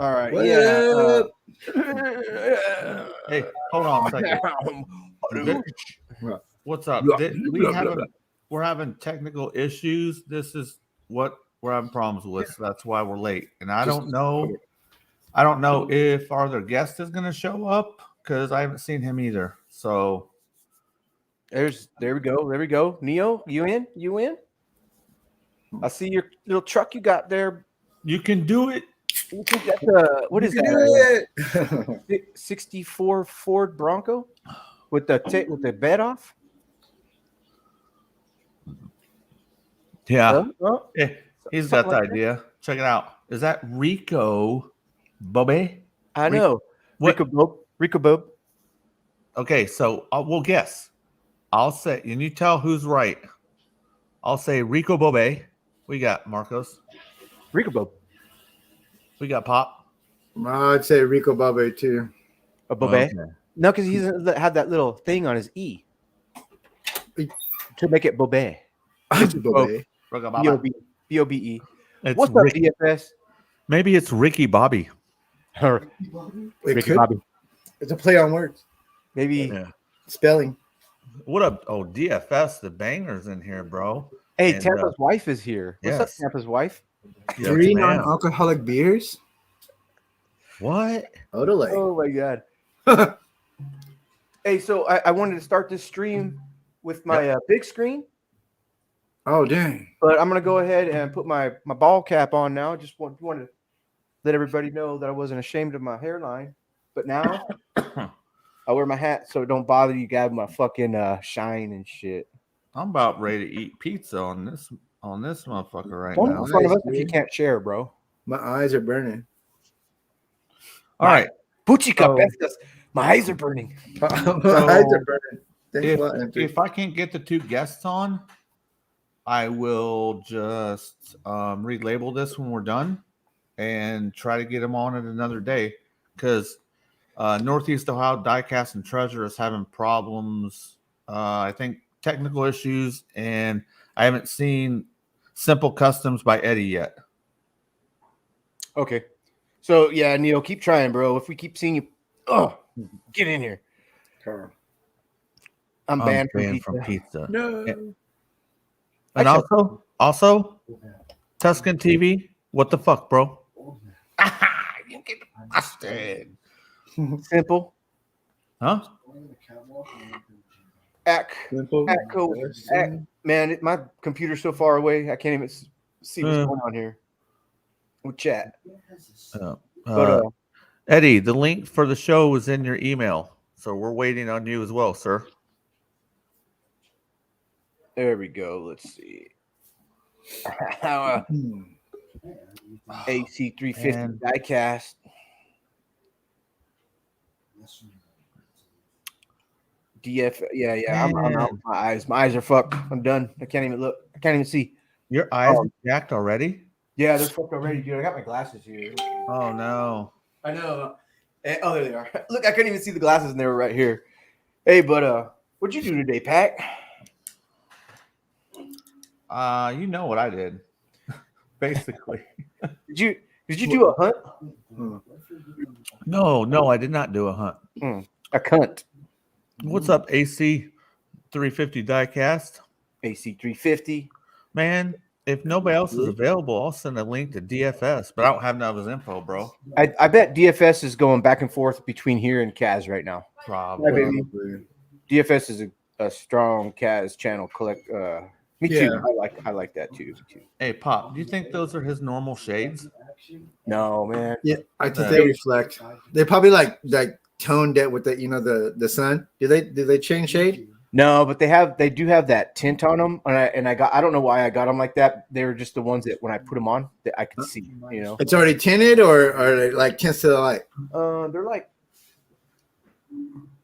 All right. What Yeah. Hey, hold on a second. What's up? We're having technical issues. This is what we're having problems with. So that's why we're late. And I don't know if our other guest is going to show up because I haven't seen him either. So there we go. Neo, you in? I see your little truck you got there. you can do it. You think that's what is that? 64 Ford Bronco with the bed off? Yeah. Huh? Yeah, he's got the idea. Check it out. Is that Rico Bobby? I know. What? Rico Bob. Okay, so we'll guess. I'll say, and you tell who's right. I'll say Rico Bobby. We got Marcos. Rico Bob. We got Pop. I'd say Rico Bobby too. A Bobby? Okay. No, because he doesn't have that little thing on his E to make it Bobby. Bobby. B-O-B-E. What's up, DFS? Maybe it's Ricky Bobby. Ricky Bobby. It's a play on words. Maybe spelling. What up? Oh, DFS, the bangers in here, bro. Hey, and, Tampa's wife is here. What's up, Tampa's wife? 3 non-alcoholic beers. What? Oh my god. Hey, so I wanted to start this stream with my big screen. Oh dang! But I'm gonna go ahead and put my ball cap on now. Just want to let everybody know that I wasn't ashamed of my hairline. But now I wear my hat so it don't bother you guys with my fucking shine and shit. I'm about ready to eat pizza on this motherfucker right now. Don't front of us if you can't share, bro. My eyes are burning. All right, my eyes are burning. My eyes are burning. If I can't get the two guests on, I will just relabel this when we're done and try to get them on at another day because Northeast Ohio Diecast and Treasure is having problems. I think technical issues, and I haven't seen Simple Customs by Eddie yet. Okay. So, yeah, Neil, keep trying, bro. If we keep seeing you, get in here. I'm banned from pizza. No. And also, Tusken TV. What the fuck, bro? You get busted. Simple. Huh? Man, my computer's so far away, I can't even see what's going on here. We'll chat. Eddie, the link for the show is in your email, so we're waiting on you as well, sir. There we go. Let's see. AC350 diecast. DF, yeah. I'm out. My eyes are fucked. I'm done. I can't even look. I can't even see. Your eyes are jacked already? Yeah, they're fucked already, dude. I got my glasses here. Oh no. I know. Oh, there they are. Look, I couldn't even see the glasses, and they were right here. Hey, but what'd you do today, Pat? You know what I did, basically. Did you do a hunt? No, I did not do a hunt. A cunt. What's up, AC 350 diecast? AC 350. Man, if nobody else is available, I'll send a link to DFS, but I don't have none of his info, bro. I bet DFS is going back and forth between here and Kaz right now. Probably. DFS is a strong Kaz channel. Me too. I like that too. Hey, Pop, do you think those are his normal shades? No, man. Yeah, I think they reflect. They probably like toned it with the sun. Do they change shade? No, but they do have that tint on them, and I don't know why I got them like that. They were just the ones that when I put them on that I could see. It's already tinted, or are they like tints to the light? They're like.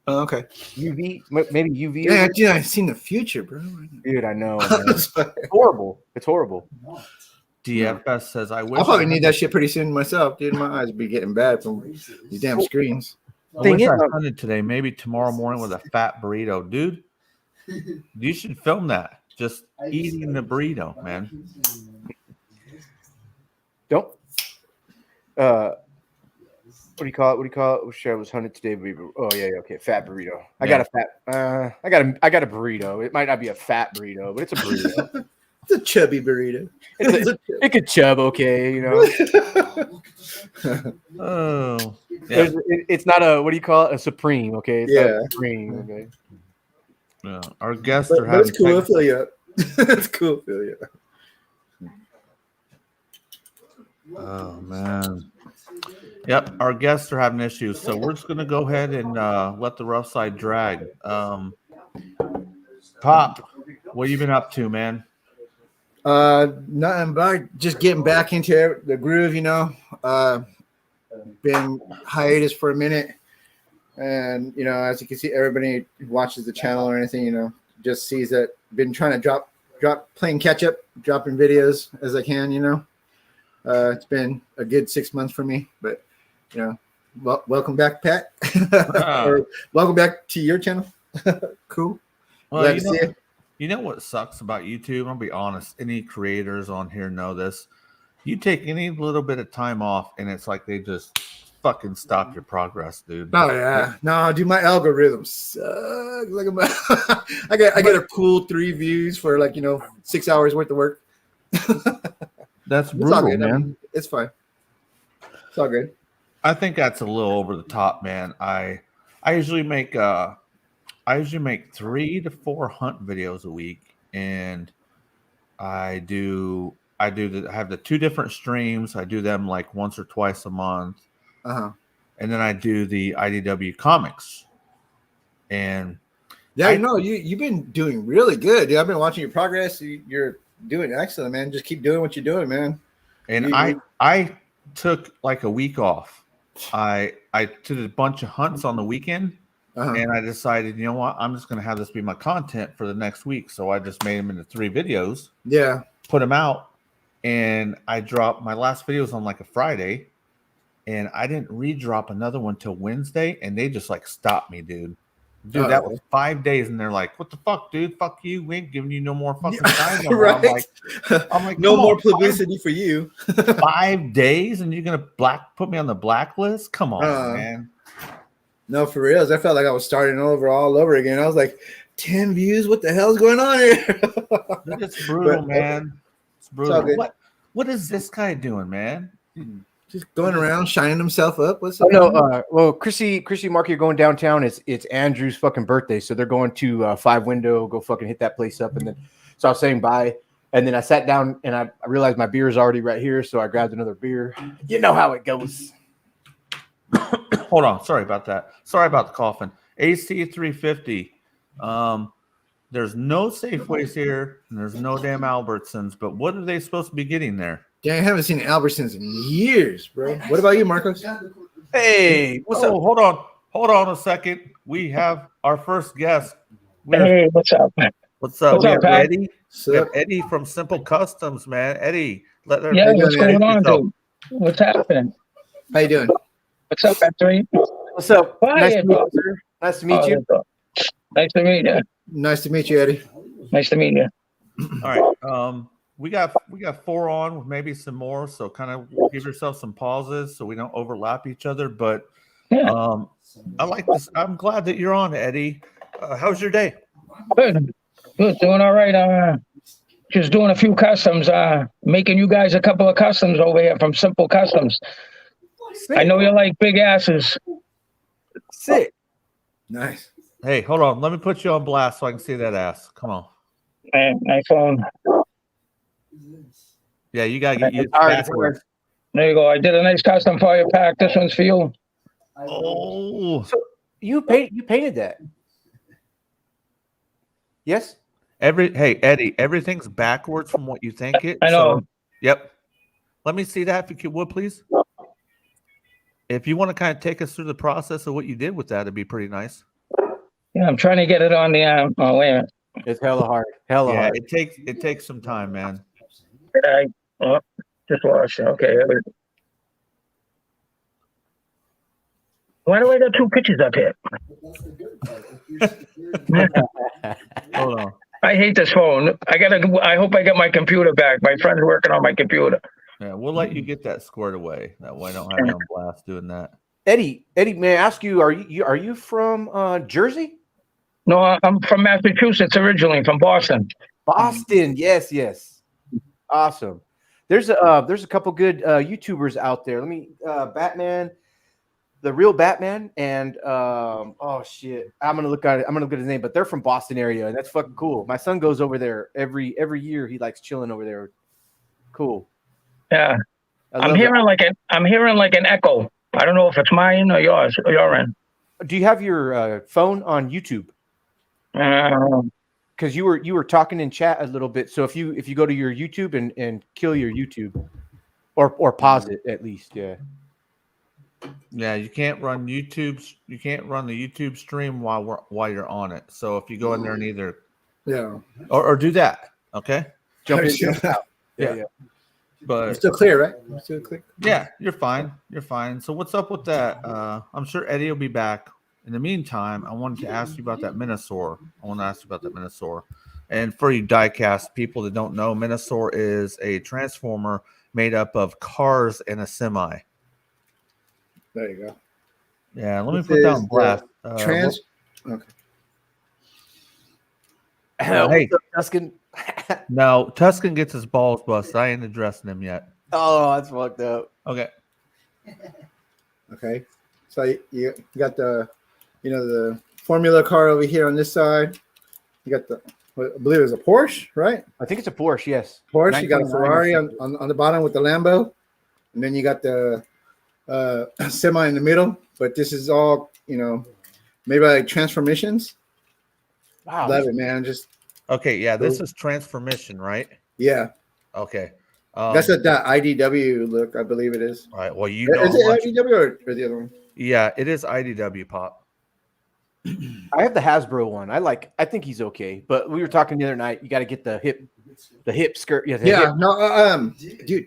Oh, okay. UV, maybe UV. Yeah, dude, I've seen the future, bro. Dude, I know. It's horrible. It's horrible. DFS says, I wish I'll probably need that shit pretty soon myself, dude. My eyes be getting bad from these damn screens. I wish I hunted today, maybe tomorrow morning with a fat burrito. Dude, you should film that. Just eating the burrito, man. Don't. What do you call it? What do you call it? Wish I was hunted today. Oh yeah, okay, fat burrito. I got a fat. I got a burrito. It might not be a fat burrito, but it's a burrito. It's a chubby burrito. It could chub, okay, you know. Oh, yeah. It's not a, what do you call it? A supreme, okay? It's not a supreme, okay. Yeah. Our guests But are having. it's cool. Fill you up. It's cool. Fill you up. Oh man. Yep, our guests are having issues, so we're just gonna go ahead and let the rough side drag. Pop, what you been up to, man? Nothing but just getting back into the groove, you know. Been hiatus for a minute, and you know, as you can see, everybody who watches the channel or anything, you know, just sees that. Been trying to drop playing catch up, dropping videos as I can, you know. It's been a good 6 months for me, but you know, welcome back, Pat. Or welcome back to your channel. Cool. Well, Glad to see you. You know what sucks about YouTube? I'll be honest. Any creators on here know this. You take any little bit of time off, and it's like they just fucking stop your progress, dude. Oh yeah, no, dude, my algorithm sucks. Like I get a cool 3 views for like, you know, 6 hours worth of work. That's It's all brutal, good. man. I mean, it's fine. It's all good. I think that's a little over the top, man. I usually make 3 to 4 hunt videos a week, and I have the 2 different streams. I do them like once or twice a month. Uh-huh. And then I do the IDW comics. And yeah, you know, you've been doing really good, dude. I've been watching your progress. You're doing excellent, man. Just keep doing what you're doing, man. And I took like a week off. I did a bunch of hunts on the weekend. And I decided, you know what, I'm just going to have this be my content for the next week. So I just made them into 3 videos. Yeah. Put them out. And I dropped my last videos on like a Friday. And I didn't redrop another one till Wednesday. And they just like stopped me, dude. Dude, that was 5 days. And they're like, what the fuck, dude? Fuck you. We ain't giving you no more fucking time. Right. I'm like, no more publicity for you. 5 days? And you're going to put me on the blacklist? Come on, man. No, for real. I felt like I was starting all over again. I was like, 10 views? What the hell's going on here? It's brutal, man. It's brutal. What is this guy doing, man? Just going around shining himself up. What's up? Oh, no, well, Chrissy, Mark, you're going downtown. It's Andrew's fucking birthday, so they're going to 5 Window. Go fucking hit that place up, and then so I was saying bye, and then I sat down and I realized my beer is already right here, so I grabbed another beer. You know how it goes. Hold on, sorry about that. Sorry about the coughing. AC 350. There's no Safeways here, and there's no damn Albertsons. But what are they supposed to be getting there? Yeah, I haven't seen Albertsons in years, bro. What about you, Marcos? Hey, what's up? Hold on a second. We have our first guest. Hey, what's up? What's up? What's We up, have Pat? Eddie. We have Eddie from Simple Customs, man. Eddie, Yeah, what's going on, dude? What's happening? How you doing? What's up, F3? What's up? Quiet, Nice to meet you. Nice to meet you. Nice to meet you, Eddie. Nice to meet you. All right. We got 4 on with maybe some more, so kind of give yourself some pauses so we don't overlap each other. But Yeah. I like this. I'm glad that you're on, Eddie. How's your day? Good. Doing all right. Just doing a few customs. Making you guys a couple of customs over here from Simple Customs. Sick. I know you like big asses. Sick. Nice. Hey, hold on. Let me put you on blast so I can see that ass. Come on. Man, nice phone. Yeah, you gotta get used to All right, backwards. There you go. I did a nice custom for you, Pack. This one's for you. Oh, So you painted that? Yes. hey Eddie, everything's backwards from what you think it. I know. So, yep. Let me see that if you would, please. If you want to kind of take us through the process of what you did with that, it'd be pretty nice. Yeah, I'm trying to get it on the. Oh, wait a minute. It's hella hard. Hella Yeah, hard. it takes some time, man. Just watch. Okay. Why do I got 2 pictures up here? Hold on. I hate this phone. I hope I get my computer back. My friend's working on my computer. Yeah, we'll let you get that squared away. That way I don't have you on blast doing that. Eddie, may I ask you? Are you from Jersey? No, I'm from Massachusetts originally, from Boston. Boston. Yes. Awesome. There's a couple good YouTubers out there. Let me Batman, the real Batman, and oh shit, I'm gonna look at it. I'm gonna look at his name, but they're from Boston area, and that's fucking cool. My son goes over there every year. He likes chilling over there. Cool. Yeah, I I'm hearing like an echo. I don't know if it's mine or yours or your end. Do you have your phone on YouTube? Because you were talking in chat a little bit. So if you go to your YouTube and kill your YouTube, or pause it at least, yeah. Yeah, you can't run YouTube. You can't run the YouTube stream while you're on it. So if you go in there and either or do that, okay? Jump in, jump out. Yeah. But But still clear, right? Still clear. yeah, you're fine. You're fine. So what's up with that? I'm sure Eddie will be back. In the meantime, I wanted to ask you about that Minosaur. And for you diecast people that don't know, Minosaur is a transformer made up of cars and a semi. There you go. Yeah, let me This put that is on blast. Okay. Hey, Tusken. no, Tusken gets his balls busted. I ain't addressing him yet. Oh, that's fucked up. Okay. Okay. So you got the Formula car over here on this side. You got I believe it's a Porsche, right? I think it's a Porsche. Yes. Porsche. You got a 929 Ferrari or something. on the bottom with the Lambo, and then you got the semi in the middle. But this is all maybe like transformations. Wow. Love it, man. Just Okay, yeah, this is transformation, right? yeah. Okay. That's that IDW look, I believe it is. All right. Well, Is it IDW or the other one? Yeah, it is IDW Pop. I have the Hasbro one. I think he's okay. But we were talking the other night. You got to get the hip skirt. Yeah. Dude.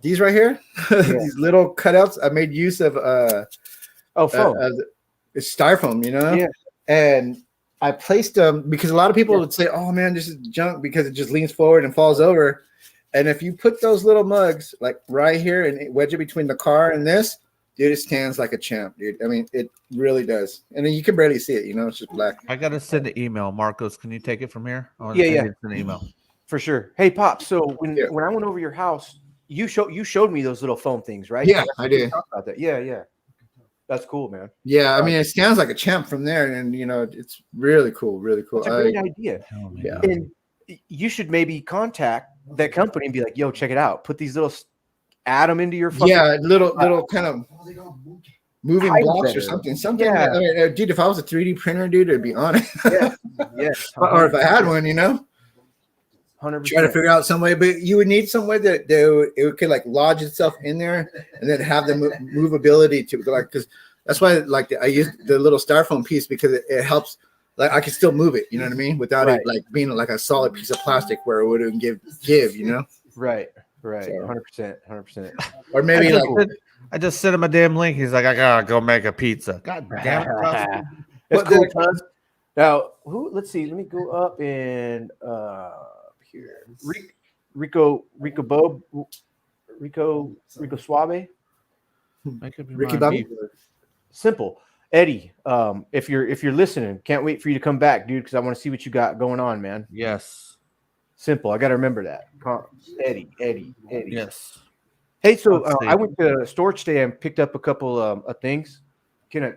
These right here, these little cutouts. I made use of foam. It's styrofoam, Yeah. And I placed them because a lot of people would say, "Oh man, this is junk," because it just leans forward and falls over. And if you put those little mugs like right here and wedge it between the car and this, dude, it stands like a champ, dude. I mean, it really does. And then you can barely see it, it's just black. I gotta send an email, Marcos. Can you take it from here? Yeah. Send an email For sure. Hey, Pop. So when I went over your house, you showed me those little foam things, right? Yeah, I did. Talk about that. Yeah. That's cool, man. Yeah, I mean, it stands like a champ from there, and it's really cool, really cool. It's a great idea. Yeah. And you should maybe contact that company and be like, "Yo, check it out. Put these add them into your fucking little kind of moving blocks or something. Yeah. I mean, dude, if I was a 3D printer, dude, it'd be on it. Yeah. Or if I had one, 100%. try to figure out some way, but you would need some way that it could like lodge itself in there and then have the movability to because that's why I use the little styrofoam piece because it helps. Like I can still move it, you know what I mean, without it like being like a solid piece of plastic where it wouldn't give. Right. So, 100%. Or maybe I just sent him a damn link. He's like, I gotta go make a pizza. God damn it. That's cool. Now, let's see. Let me go up and here. Rico Suave. Ricky Bobby. Simple. Eddie, if you're listening, can't wait for you to come back, dude, because I want to see what you got going on, man. Yes. Simple. I got to remember that. Eddie. Yes. Hey, so I went to storage today and picked up a couple of things. Do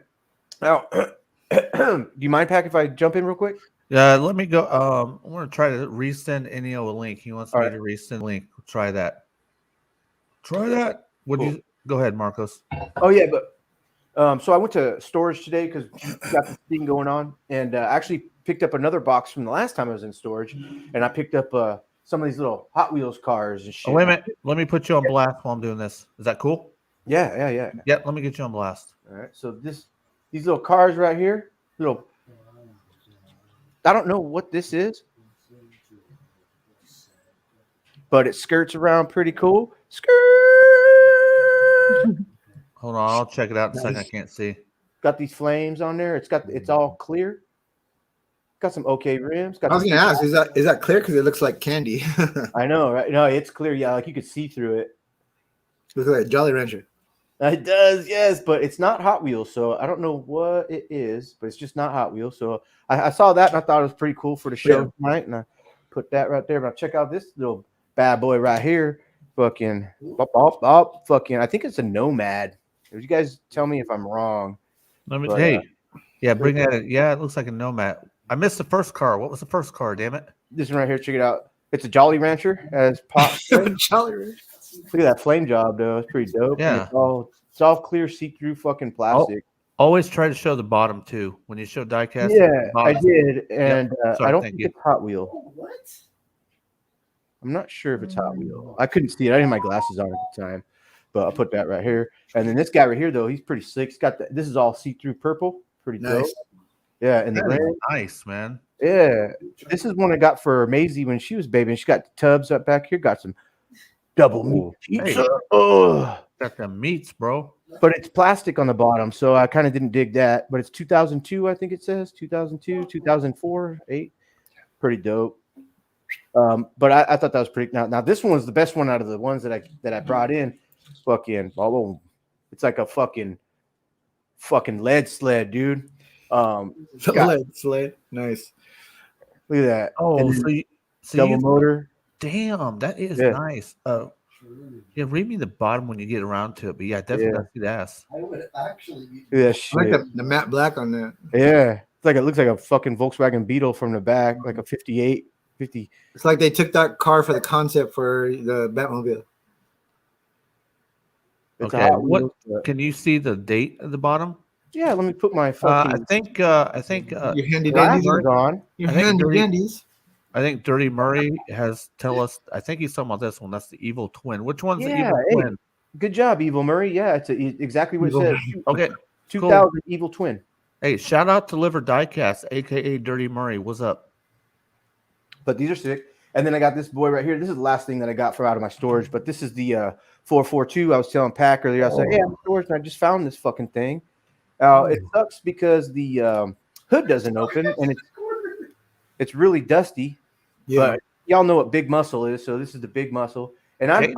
you mind, Pac, if I jump in real quick? Yeah, let me go. I want to try to resend Ennio a link. He wants me to resend a link. Try that. Would you go ahead, Marcos? Oh yeah, but so I went to storage today because got this thing going on, and actually picked up another box from the last time I was in storage, and I picked up some of these little Hot Wheels cars and shit. Oh, wait a minute. Let me put you on blast while I'm doing this. Is that cool? Yeah. Yep. Let me get you on blast. All right. So these little cars right here, I don't know what this is, but it skirts around pretty cool. Skirt. Hold on, I'll check it out in a second. I can't see. Got these flames on there. It's all clear. Got some okay rims. I was gonna ask, is that clear? Because it looks like candy. I know, right? No, it's clear. Yeah, like you could see through it. Looks like a Jolly Rancher. It does, yes, but it's not Hot Wheels, so I don't know what it is, but it's just not Hot Wheels. So I saw that and I thought it was pretty cool for the show tonight, and I put that right there. But check out this little bad boy right here. Fucking, fucking. I think it's a Nomad. You guys tell me if I'm wrong. Let me. But, Hey, yeah, bring that. Yeah, it looks like a Nomad. I missed the first car. What was the first car? Damn it! This one right here. Check it out. It's a Jolly Rancher, as Pop said. Jolly Rancher. Look at that flame job, though. It's pretty dope. Yeah. It's all clear, see-through fucking plastic. Always try to show the bottom too when you show diecast. Yeah, I did, and Sorry, I don't thank think you. it's Hot Wheel. What? I'm not sure if it's Hot Wheel. I couldn't see it. I didn't have my glasses on at the time, but I'll put that right here. And then this guy right here, though, he's pretty slick. He's got this is all see-through purple. Pretty dope. Nice. Yeah, and the That is rim. nice, man. Yeah, this is one I got for Maisie when she was baby. And she got the tubs up back here. Got some double meat pizza. Hey. Oh, Got the meats, bro. but it's plastic on the bottom, so I kind of didn't dig that. But it's 2002, I think it says 2002, 2004, 8. Pretty dope. But I thought that was pretty. Now this one was the best one out of the ones that I brought in. Fucking, it's like a fucking lead sled, dude. Lead sled. Nice. Look at that. Oh, And so you double motor. damn, that is Yeah. nice. Yeah, read me the bottom when you get around to it. But yeah, definitely Yeah. see the ass. I would actually. Look at that I shit. like the matte black on that. Yeah, it's like it looks like a fucking Volkswagen Beetle from the back, like a 58, 50. It's like they took that car for the concept for the Batmobile. It's a Okay, Hot what Wheels, but- can you see the date at the bottom? Yeah, let me put my I fucking think Your handy dandies. glasses on. Your I think handy Dirty- dandies. Dirty Murray has tell us. I think he's talking about this one. That's the evil twin. Which one's the Yeah, evil hey. twin? Good job, Evil Murray. Yeah, it's exactly what Evil it says. Okay, 2000 Evil Twin. hey, shout out to Liver Diecast, aka Dirty Murray. What's up? But these are sick. And then I got this boy right here. This is the last thing that I got from out of my storage. But this is the 442. I was telling Pack earlier. I said, "Yeah, I'm in storage, and I just found this fucking thing." It sucks because the hood doesn't open, and it's really dusty. Yeah. But y'all know what big muscle is, so this is the big muscle. And Okay.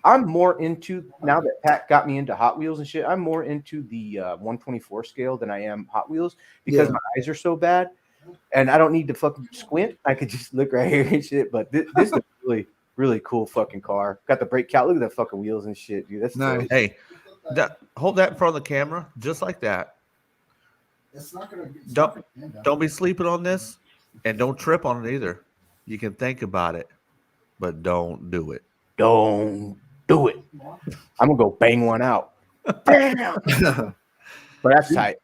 I'm more into, now that Pat got me into Hot Wheels and shit, I'm more into the 124 scale than I am Hot Wheels because Yeah. my eyes are so bad, and I don't need to fucking squint. I could just look right here and shit. But this is a really, really cool fucking car. Got the brake cal. Look at the fucking wheels and shit, dude. That's Nice. dope. Hey, hold that in front of the camera, just like that. It's not gonna be, Don't be sleeping on this, and don't trip on it either. You can think about it, but don't do it. Don't do it. I'm gonna go bang one out. Bam! But that's tight.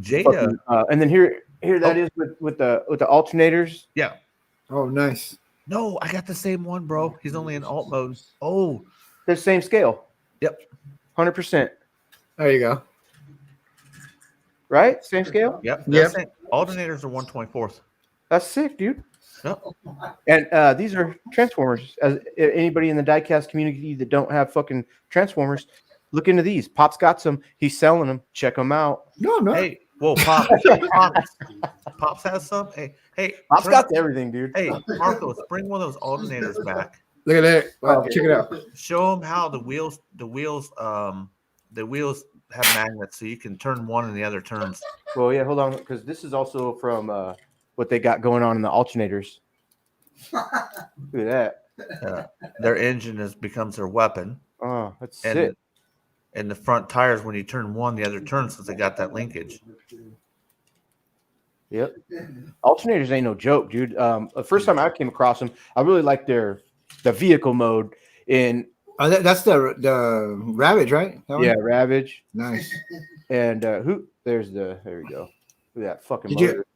Jada, Fucking, and then here that is with the alternators. yeah. Oh, nice. No, I got the same one, bro. He's only in alt mode. Oh, They're the same scale. Yep. 100%. There you go. Right? Same scale? yep. Yep. That's it. Alternators are 1/24. That's sick, dude. Yep. And these are Transformers. As anybody in the diecast community that don't have fucking Transformers, look into these. Pop's got some. He's selling them. Check them out. No, no. Hey, whoa, Pops has some. Hey, Pop's bring- got everything, dude. Hey, Marcos, bring one of those alternators back. Look at that. Wow, Okay. check it out. Show them how the wheels have magnets, so you can turn one and the other turns. Well, yeah, hold on, because this is also from what they got going on in the alternators. Look at that. Their engine becomes their weapon, Oh, that's and sick. and the front tires, when you turn one, the other turns, since they got that linkage. Yep. Alternators ain't no joke, dude. The first time I came across them, I really liked the vehicle mode in Oh, that's the Ravage, right? That one? yeah, Ravage. Nice. And there we go. Look at that fucking Did you- motor.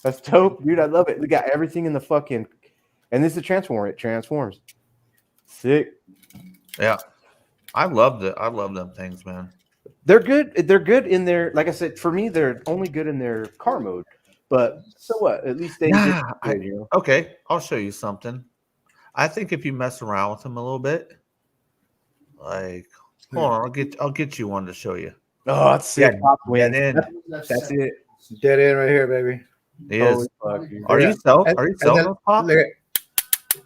That's dope, dude. I love it. We got everything in the fucking, and this is a transformer. It transforms. Sick. Yeah, I love them things, man. They're good. They're good in their, like I said, for me, they're only good in their car mode. But so what? At least they Yeah, did good, you know. Okay, I'll show you something. I think if you mess around with them a little bit, like, hold on, I'll get you one to show you. Oh, that's sick. Yeah, Pop win. and then- That's it. Dead end right here, baby. Is Holy fuck, dude. are you And selling then- those pop? Look at,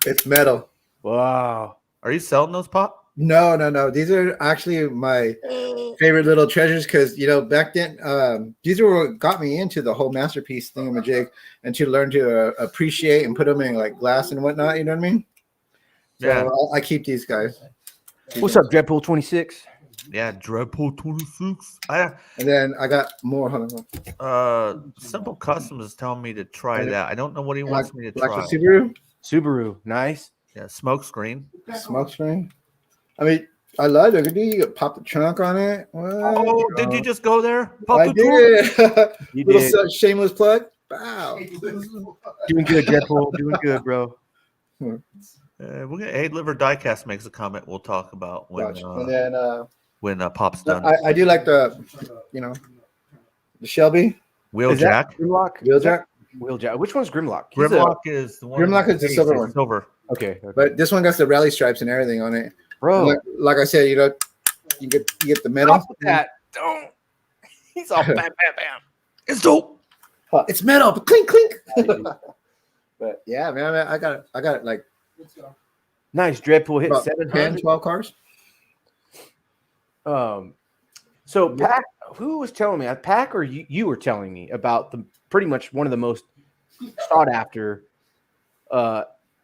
it's metal. Wow. Are you selling those pop? No. These are actually my favorite little treasures because back then these were what got me into the whole masterpiece thingamajig and to learn to appreciate and put them in like glass and whatnot. You know what I mean? So Yeah. I keep these guys. What's up, Dreadpool 26? Yeah, Dreadpool 26. And then I got more. Hold on. Simple Customs is telling me to try that. I don't know what he wants me to Like try. the Subaru, nice. Yeah, smoke screen. smoke screen. I mean, I love it. You could pop the trunk on it. What? Oh, did you just go there? Pop I the trunk? did. You Little did. shameless plug. Wow. Doing good, Dreadpool. Doing good, bro. Hey, Liver Diecast makes a comment we'll talk about when Gotcha. And then when Pop's done. I do like the Shelby Wheel Is that jack. Grimlock? Wheeljack. Wheeljack. Which one's Grimlock? He's Grimlock is the one. Grimlock is the silver one. Silver. Okay. But this one got the rally stripes and everything on it. Bro. And like I said, you get the metal. Stop with that. Don't. He's all bam, bam, bam. It's dope. It's metal, but clink clink. But yeah, man, I got it like Nice. Dreadpool hit about 10, 700. 12 cars. So Pack, who was telling me? Pack or you were telling me about the pretty much one of the most sought after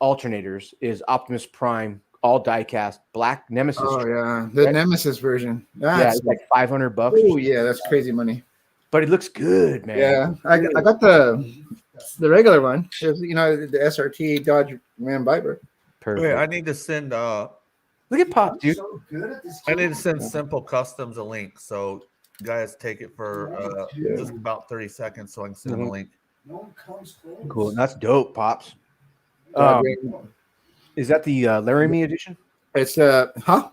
alternators is Optimus Prime all diecast black Nemesis. Oh yeah, the Nemesis version. Yeah, it's like $500. Oh yeah, that's crazy money. But it looks good, man. Yeah, I got the regular one. It's, the SRT Dodge Ram Viper. Perfect. Wait, I need to send Look at Pop, dude. I need to send Simple Customs a link. So guys take it for just about 30 seconds so I can send them a link. Cool. That's dope, Pops. Is that the Laramie edition? It's huh?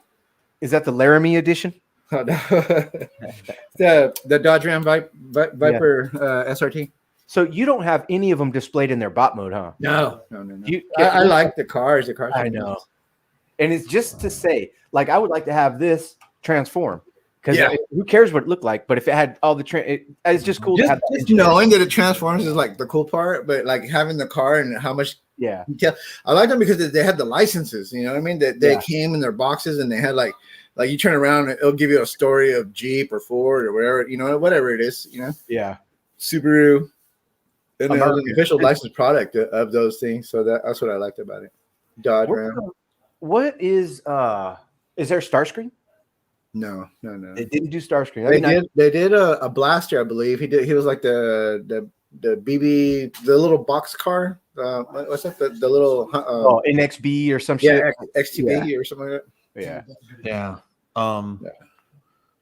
Is that the Laramie edition? the Dodge Ram Viper SRT. So you don't have any of them displayed in their bot mode, huh? No. I like the cars. The cars. I know. And it's just to say, like, I would like to have this transform because who cares what it looked like? But if it had all the it's just cool to have just knowing that it transforms is like the cool part. But like having the car and how much. Yeah. I like them because they had the licenses. You know what I mean? They came in their boxes and they had like you turn around and it'll give you a story of Jeep or Ford or whatever, whatever it is, Yeah. Subaru. And they have an official licensed product of those things. So that's what I liked about it. Dodge Ram. What is there Starscream? No. They didn't do Starscream. They did a Blaster, I believe. He was like the BB, the little box car. What's that? The little NXB or some shit. XTB or something like that.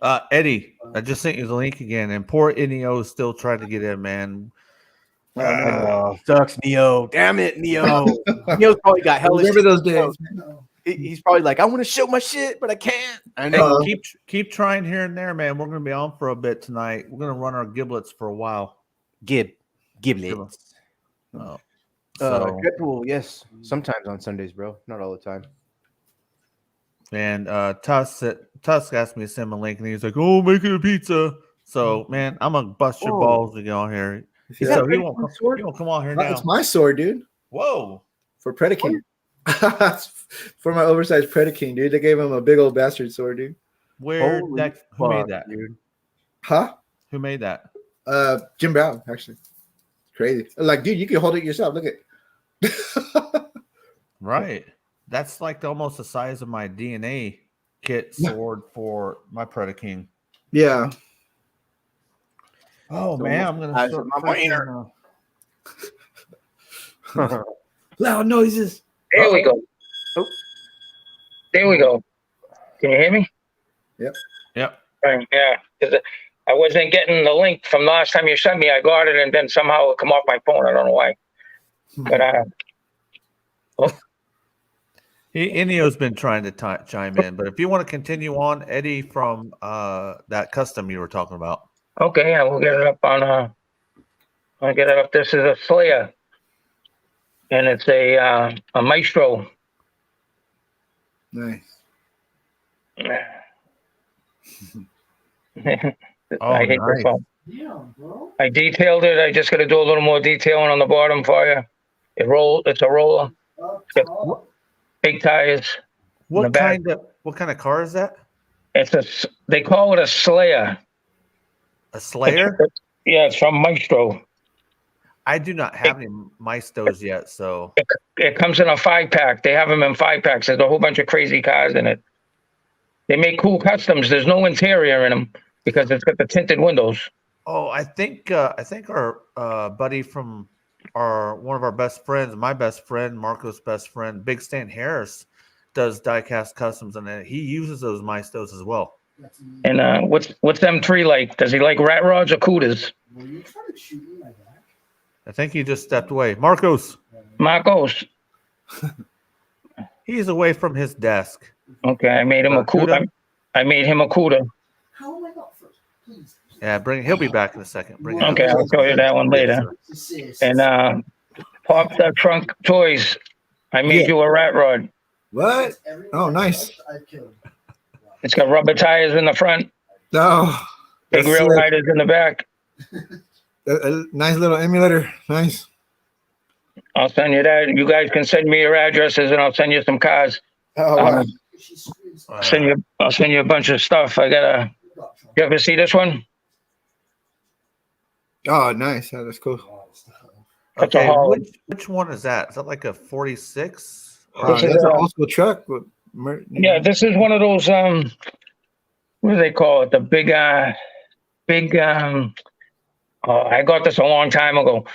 Yeah. Eddie, I just sent you the link again, and poor Neo is still trying to get in, man. Sucks, Neo. Damn it, Neo. Neo's probably got hell. Remember those days? He's probably like, I want to show my shit, but I can't. I know. Keep trying here and there, man. We're gonna be on for a bit tonight. We're gonna run our giblets for a while. Giblets. Oh. Dreadpool, yes. Sometimes on Sundays, bro. Not all the time. And Tusk asked me to send him a link, and he's like, "Oh, making a pizza." So, man, I'm gonna bust your balls to get on here. So he won't come on here now. It's my sword, dude. Whoa! For Predaking. For my oversized Predaking, dude. They gave him a big old bastard sword, dude. Who made that, dude? Huh? Who made that? Jim Brown, actually. Crazy. Like, dude, you can hold it yourself. Look at Right. That's like almost the size of my DNA kit sword for my Predaking. Yeah. Oh, man, I'm going to start my loud noises. There we go. Oh. There we go. Can you hear me? Yep. Right, yeah. 'Cause I wasn't getting the link from last time you sent me. I got it, and then somehow it come off my phone. I don't know why. But Enio's been trying to chime in, but if you want to continue on, Eddie, from that custom you were talking about. okay, I will get it up on. I'll get it up. This is a Slayer, and it's a Maestro. Nice. I hate nice. this one. I detailed it. I just got to do a little more detailing on the bottom for you. It's a roller. It's got big tires. What What kind of car is that? They call it a Slayer. A Slayer? Yeah, it's from Maestro. I do not have any Maestos yet, so It comes in a 5-pack. They have them in 5-packs. There's a whole bunch of crazy cars in it. They make cool customs. There's no interior in them because it's got the tinted windows. oh, I think our buddy from one of our best friends, my best friend, Marco's best friend, Big Stan Harris, does diecast customs, and he uses those Maestos as well. And what's M3 like? Does he like rat rods or Cudas? Were you trying to shoot me like that? I think he just stepped away. Marcos, he's away from his desk. Okay, I made him a Cuda. I made him a Cuda. How am I not first? Please. Yeah, he'll be back in a second. Bring it up. Okay, I'll show you that one later. And Pop That Trunk Toys. I made you a rat rod. What? Oh, nice. I've killed. It's got rubber tires in the front, Oh, big that's rail sick. riders in the back. A nice little emulator. Nice. I'll send you that. You guys can send me your addresses, and I'll send you some cars. Oh, wow. She screams. I'll send you a bunch of stuff. You ever see this one? Oh, nice. Yeah, that's cool. That's a Okay, Holland. which one is that? Is that like a 46? This is That's an old school truck. Yeah, this is one of those. What do they call it? The big. Oh, I got this a long time ago.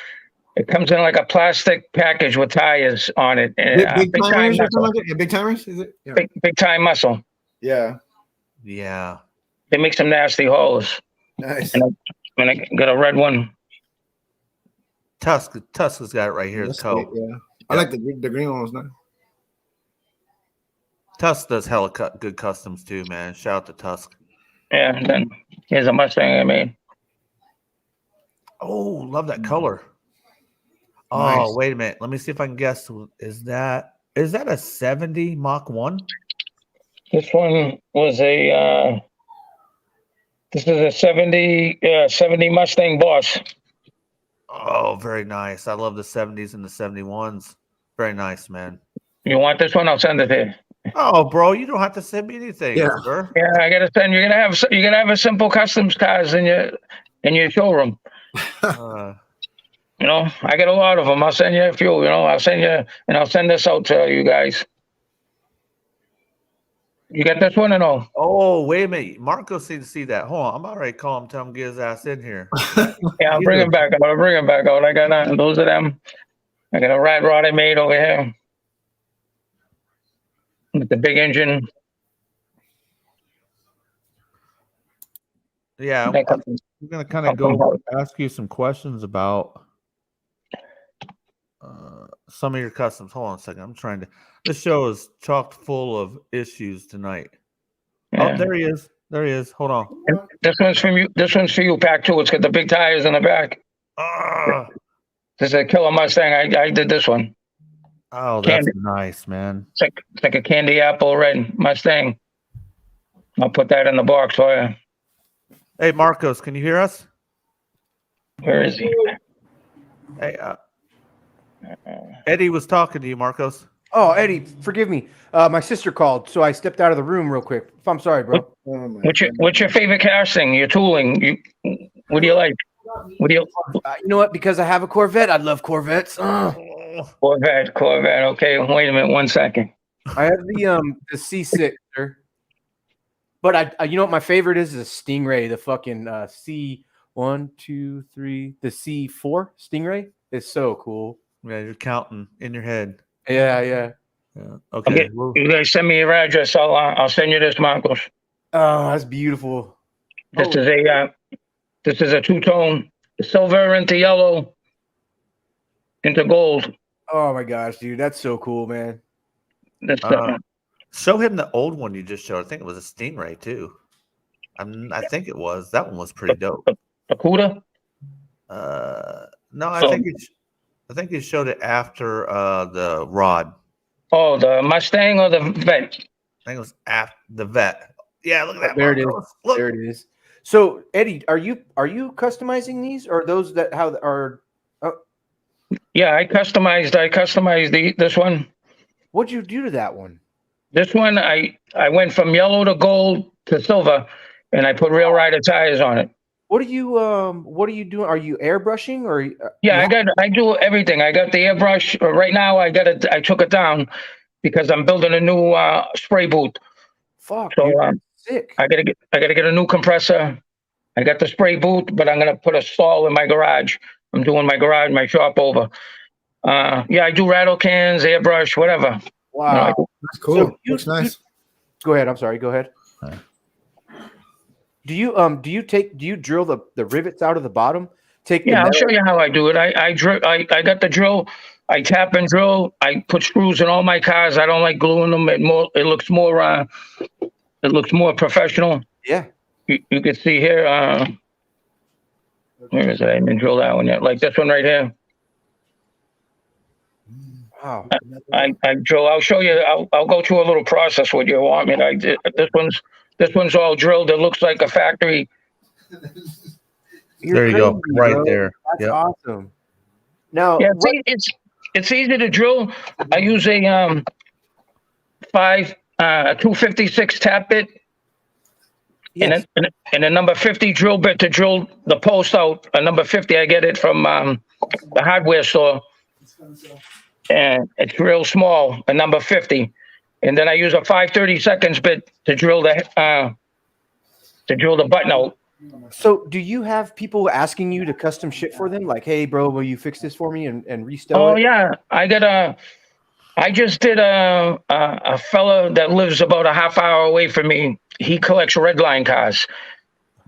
It comes in like a plastic package with tires on it. Big Big time timers or something muscle. like that? Yeah, big timers? Is it? Yeah. Big time muscle. Yeah. Yeah. They make some nasty holes. Nice. And I got a red one. Tusk has got it right here. The That's code. sweet, yeah. I like the green one was nice. Tusk does hella good customs too, man. Shout out to Tusk. Yeah, and then here's a Mustang I made. Oh, love that color. Oh, Nice. wait a minute. Let me see if I can guess. Is that a 70 Mach 1? This one was this is a 70 Mustang Boss. Oh, very nice. I love the 70s and the 71s. Very nice, man. You want this one? I'll send it to you. Oh, bro, you don't have to send me anything, Yeah. sir. Yeah, I gotta send. You're gonna have a simple customs cars in your showroom. You know, I got a lot of them. I'll send you a few. You know, I'll send this out to you guys. You got this one or no? Oh, wait a minute. Marco seems to see that. Hold on. I'm already calling him, tell him to get his ass in here. Yeah, I'll bring him back. I'll bring him back out. I got those of them. I got a rat rod I made over here with the big engine. Yeah, That I'm comes- going to kind of go ask you some questions about some of your customs. Hold on a second. I'm trying to. This show is chock full of issues tonight. Yeah. Oh, there he is. There he is. Hold on. This one's from you. This one's for you, Pack 2. It's got the big tires in the back. Ah. This is a killer Mustang. I did this one. Oh, that's Candy. nice, man. It's like a candy apple red Mustang. I'll put that in the box for you. Hey, Marcos, can you hear us? Where is he? Hey, Eddie was talking to you, Marcos. Oh, Eddie, forgive me. My sister called, so I stepped out of the room real quick. I'm sorry, bro. Oh, my What's your favorite casting? Your tooling? What do you like? What do you? You know what? Because I have a Corvette, I love Corvettes. Corvette. Okay, wait a minute, 1 second. I have the C6, sir. But I you know what my favorite is? The Stingray, the fucking C1, 2, 3, the C4 Stingray. It's so cool. Yeah, you're counting in your head. Yeah. Yeah. Okay. You guys send me your address. I'll send you this, Marcos. Oh, that's beautiful. This is a two-tone, silver into yellow into gold. Oh my gosh, dude, that's so cool, man. That's Show him the old one you just showed. I think it was a Stingray too. I think it was. That one was pretty dope. a Cuda. No, I think you showed it after the Rod. Oh, the Mustang or the Vet? I think it was after the Vet. Yeah, look at that. There it is. Look. There it is. So, Eddie, are you customizing these, or those that are? Yeah, I customized this one. What'd you do to that one? This one, I went from yellow to gold to silver, and I put Real Rider tires on it. What are you doing? Are you airbrushing or? Yeah, I do everything. I got the airbrush right now. I took it down because I'm building a new spray booth. Fuck, So dude, sick. I gotta get a new compressor. I got the spray booth, but I'm gonna put a stall in my garage. I'm doing my shop over. Yeah, I do rattle cans, airbrush, whatever. Wow, That's cool. So Looks nice. Go ahead. I'm sorry. Go ahead. Do you drill the rivets out of the bottom? I'll show you how I do it. I got the drill. I tap and drill. I put screws in all my cars. I don't like gluing them. It looks more professional. Yeah. You can see here. Where is it? I didn't drill that one yet. Like this one right here. Wow. I drill. I'll show you. I'll go through a little process with you. Want me? This one's all drilled. It looks like a factory. You're There you go, crazy, right bro. there. That's Yep. awesome. Now, Yeah, it's easy to drill. I use a 256 tap bit. yes. And a number 50 drill bit to drill the post out. A number 50, I get it from the hardware store, and it's real small. A number 50, and then I use a 5/32 bit to drill the button out. So, do you have people asking you to custom shit for them? Like, hey, bro, will you fix this for me and restow Oh it? yeah, I just did a fella that lives about a half hour away from me. He collects red line cars,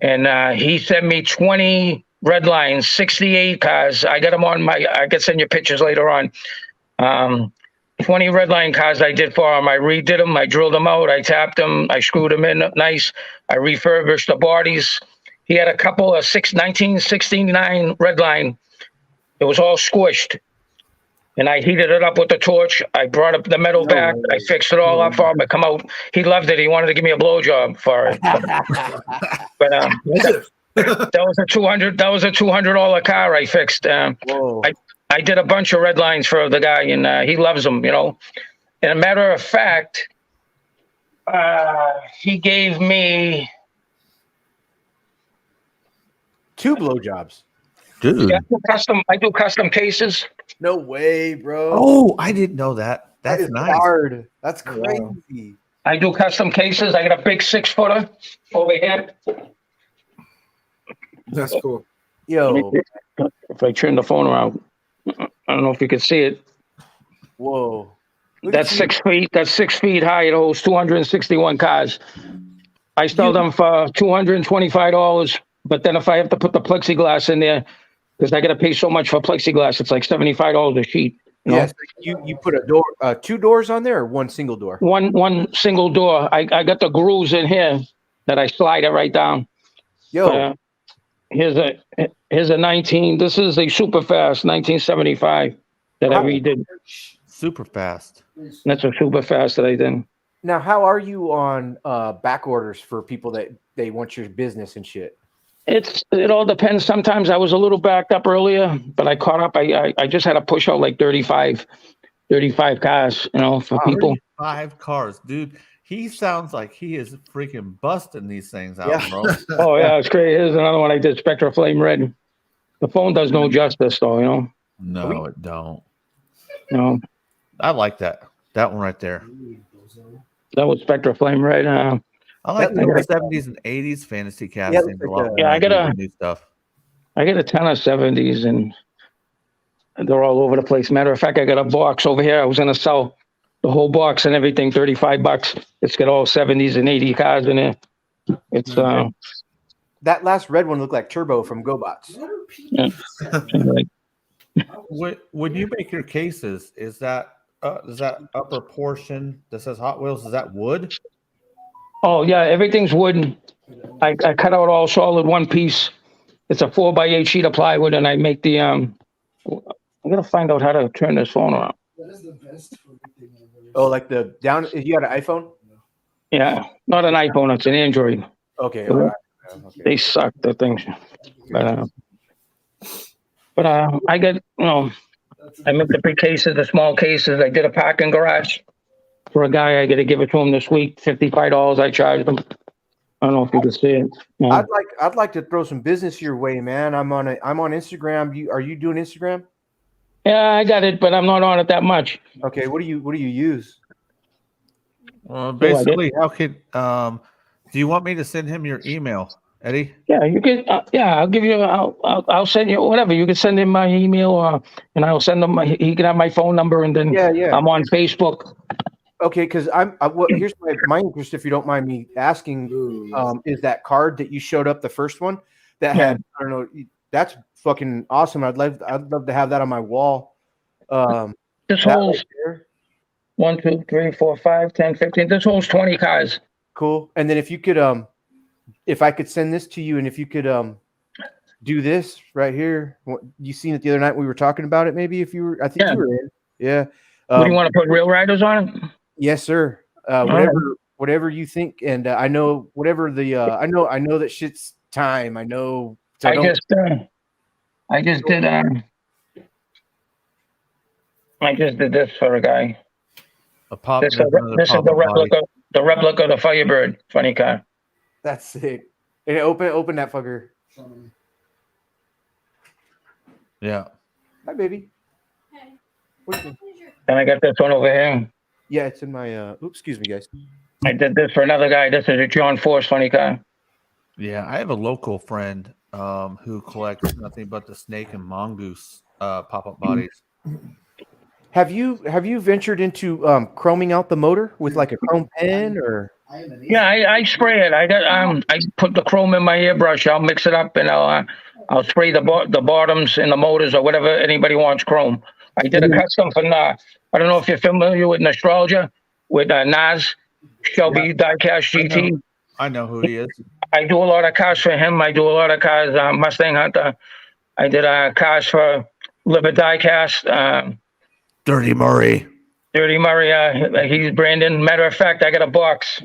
and he sent me 20 red lines, 68 cars. I got them on I can send you pictures later on. 20 red line cars I did for him. I redid them. I drilled them out. I tapped them. I screwed them in nice. I refurbished the bodies. He had a couple of 1969 red line. It was all squished. And I heated it up with the torch. I brought up the metal back. I fixed it all up for him to come out. He loved it. He wanted to give me a blowjob for it. But that was a $200 car I fixed. Whoa. I did a bunch of red lines for the guy, and he loves them, you know. And a matter of fact, he gave me 2 blowjobs. Dude. I do custom cases. No way, bro. Oh, I didn't know that. that That's is nice. hard. That's crazy. I do custom cases. I got a big 6-footer over here. That's cool. Yo, If I turn the phone around, I don't know if you can see it. whoa. Look That's at 6 feet. That's 6 feet high. It holds 261 cars. I sell them for $225. But then if I have to put the plexiglass in there, because I got to pay so much for plexiglass, it's like $75 a sheet. You know? Yes, you put a door, 2 doors on there, or 1 single door. One single door. I got the grooves in here that I slide it right down. Yo, Here's a 19. This is a super fast 1975 that I redid. Super fast. That's a super fast that I did. now how are you on back orders for people that they want your business and shit? It all depends. Sometimes I was a little backed up earlier, but I caught up. I just had to push out like 35 cars, you know, for people. 5 cars, dude. He sounds like he is freaking busting these things out, Yeah. bro. Oh yeah, it's great. Here's another one I did, Spectra Flame Red. The phone does no justice though, you know. No, it don't. You know, I like that. That one right there. that was Spectra Flame Red. I like That- the 70s and 80s fantasy casting. like a lot the- more Yeah, I than gotta- the new stuff. I got a ton of 70s and they're all over the place. Matter of fact, I got a box over here. I was gonna sell the whole box and everything, $35. It's got all 70s and 80 cars in it. It's That last red one looked like Turbo from GoBots. What are people like, When you make your cases, is that upper portion that says Hot Wheels, is that wood? oh yeah, everything's wooden. I cut out all solid one piece. It's a 4x8 sheet of plywood, and I make the I'm gonna find out how to turn this phone around. That is the best fucking thing I've ever Oh, like the down. You got an iPhone? Yeah, not an iPhone, it's an Android. Okay. Yeah. all right. Okay. They suck, the things. But I got, you know, I make the big cases, the small cases. I did a parking garage. for a guy. I got to give it to him this week. $55 I charged him. I don't know if you can see it. Yeah. I'd like to throw some business your way, man. I'm on Instagram. Are you doing Instagram? Yeah, I got it, but I'm not on it that much. Okay, what do you use? Well, basically, how could do you want me to send him your email, Eddie? Yeah, you can. Yeah, I'll give you. I'll send you whatever. You can send him my email, and I'll send him. He can have my phone number, and then Yeah. I'm on Facebook. Okay, because here's my interest, if you don't mind me asking, is that card that you showed up, the first one that had, I don't know, that's fucking awesome. I'd love to have that on my wall. This holds 1, 2, 3, 4, 5, 10, 15. This holds 20 cars. Cool. And then if you could, if I could send this to you, and if you could do this right here, you seen it the other night we were talking about it. Maybe if you were, I think you were in. Yeah. What do you want to put real riders on it? Yes, sir. Whatever you think, and I know whatever the I know that shit's time. I know. So I just did this for a guy. This is the replica of the Firebird. Funny car. That's sick. And open that fucker. Yeah. Hi, baby. Hey. And I got this one over here. Yeah, it's in my. Oops, excuse me, guys. I did this for another guy. This is a John Force funny car. Yeah, I have a local friend who collects nothing but the snake and mongoose pop-up bodies. Have you ventured into chroming out the motor with like a chrome pen or? Yeah, I spray it. I put the chrome in my airbrush. I'll mix it up and I'll spray the bottoms and the motors or whatever anybody wants chrome. I did a custom for I don't know if you're familiar with Nostalgia with Nas Shelby Diecast GT. I know who he is. I do a lot of cars for him. I do a lot of cars. Mustang Hunter. I did cars for Liver Diecast. Dirty Murray. He's Brandon. Matter of fact, I got a box.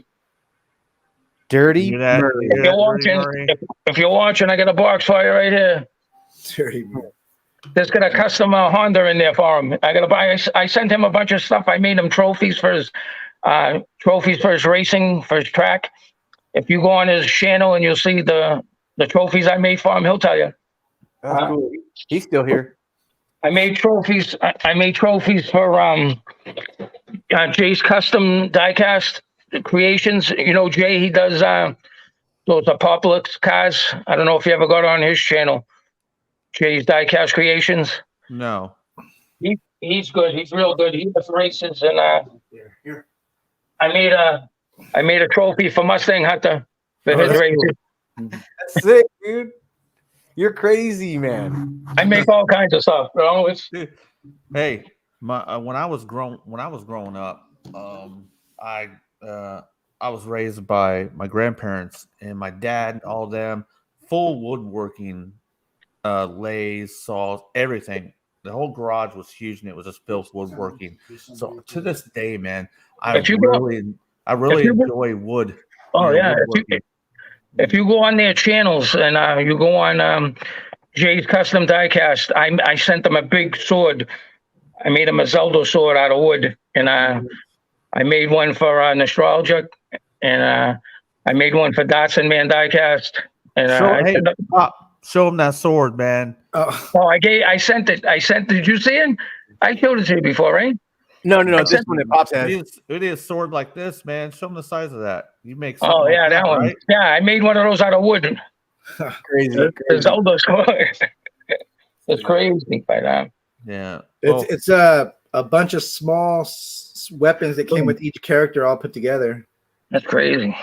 Dirty Murray. If you're watching, I got a box for you right here. Dirty Murray. There's got a custom Honda in there for him. I sent him a bunch of stuff. I made him trophies for his racing, for his track. If you go on his channel and you'll see the trophies I made for him, he'll tell you. That's cool. He's still here. I made trophies. I made trophies for Jay's custom diecast creations. You know, Jay, he does those Apocalypse cars. I don't know if you ever got on his channel. Jay's Diecast Creations. No. He's good. He's real good. He does races, and I made a trophy for Mustang Hunter for his races. Cool. That's sick, dude. You're crazy, man. I make all kinds of stuff. You know, hey, when I was growing up, I was raised by my grandparents and my dad and all of them, full woodworking. Lathes, saws, everything. The whole garage was huge, and it was just built woodworking. So to this day, man, I really enjoy wood. Oh yeah, if you go on their channels and you go on Jay's Custom Diecast, I sent them a big sword. I made him a Zelda sword out of wood, and I made one for Nostalgia, and I made one for Datsun Man Diecast. And show him that sword, man. I sent it. Did you see it? I showed it to you before, right? No. This one that Pops has. It is a sword like this, man. Show him the size of that. You make. Oh yeah, that one. Right? Yeah, I made one of those out of wood. Crazy. The Zelda sword. It's crazy, but yeah. It's a bunch of small weapons that came with each character all put together. That's crazy.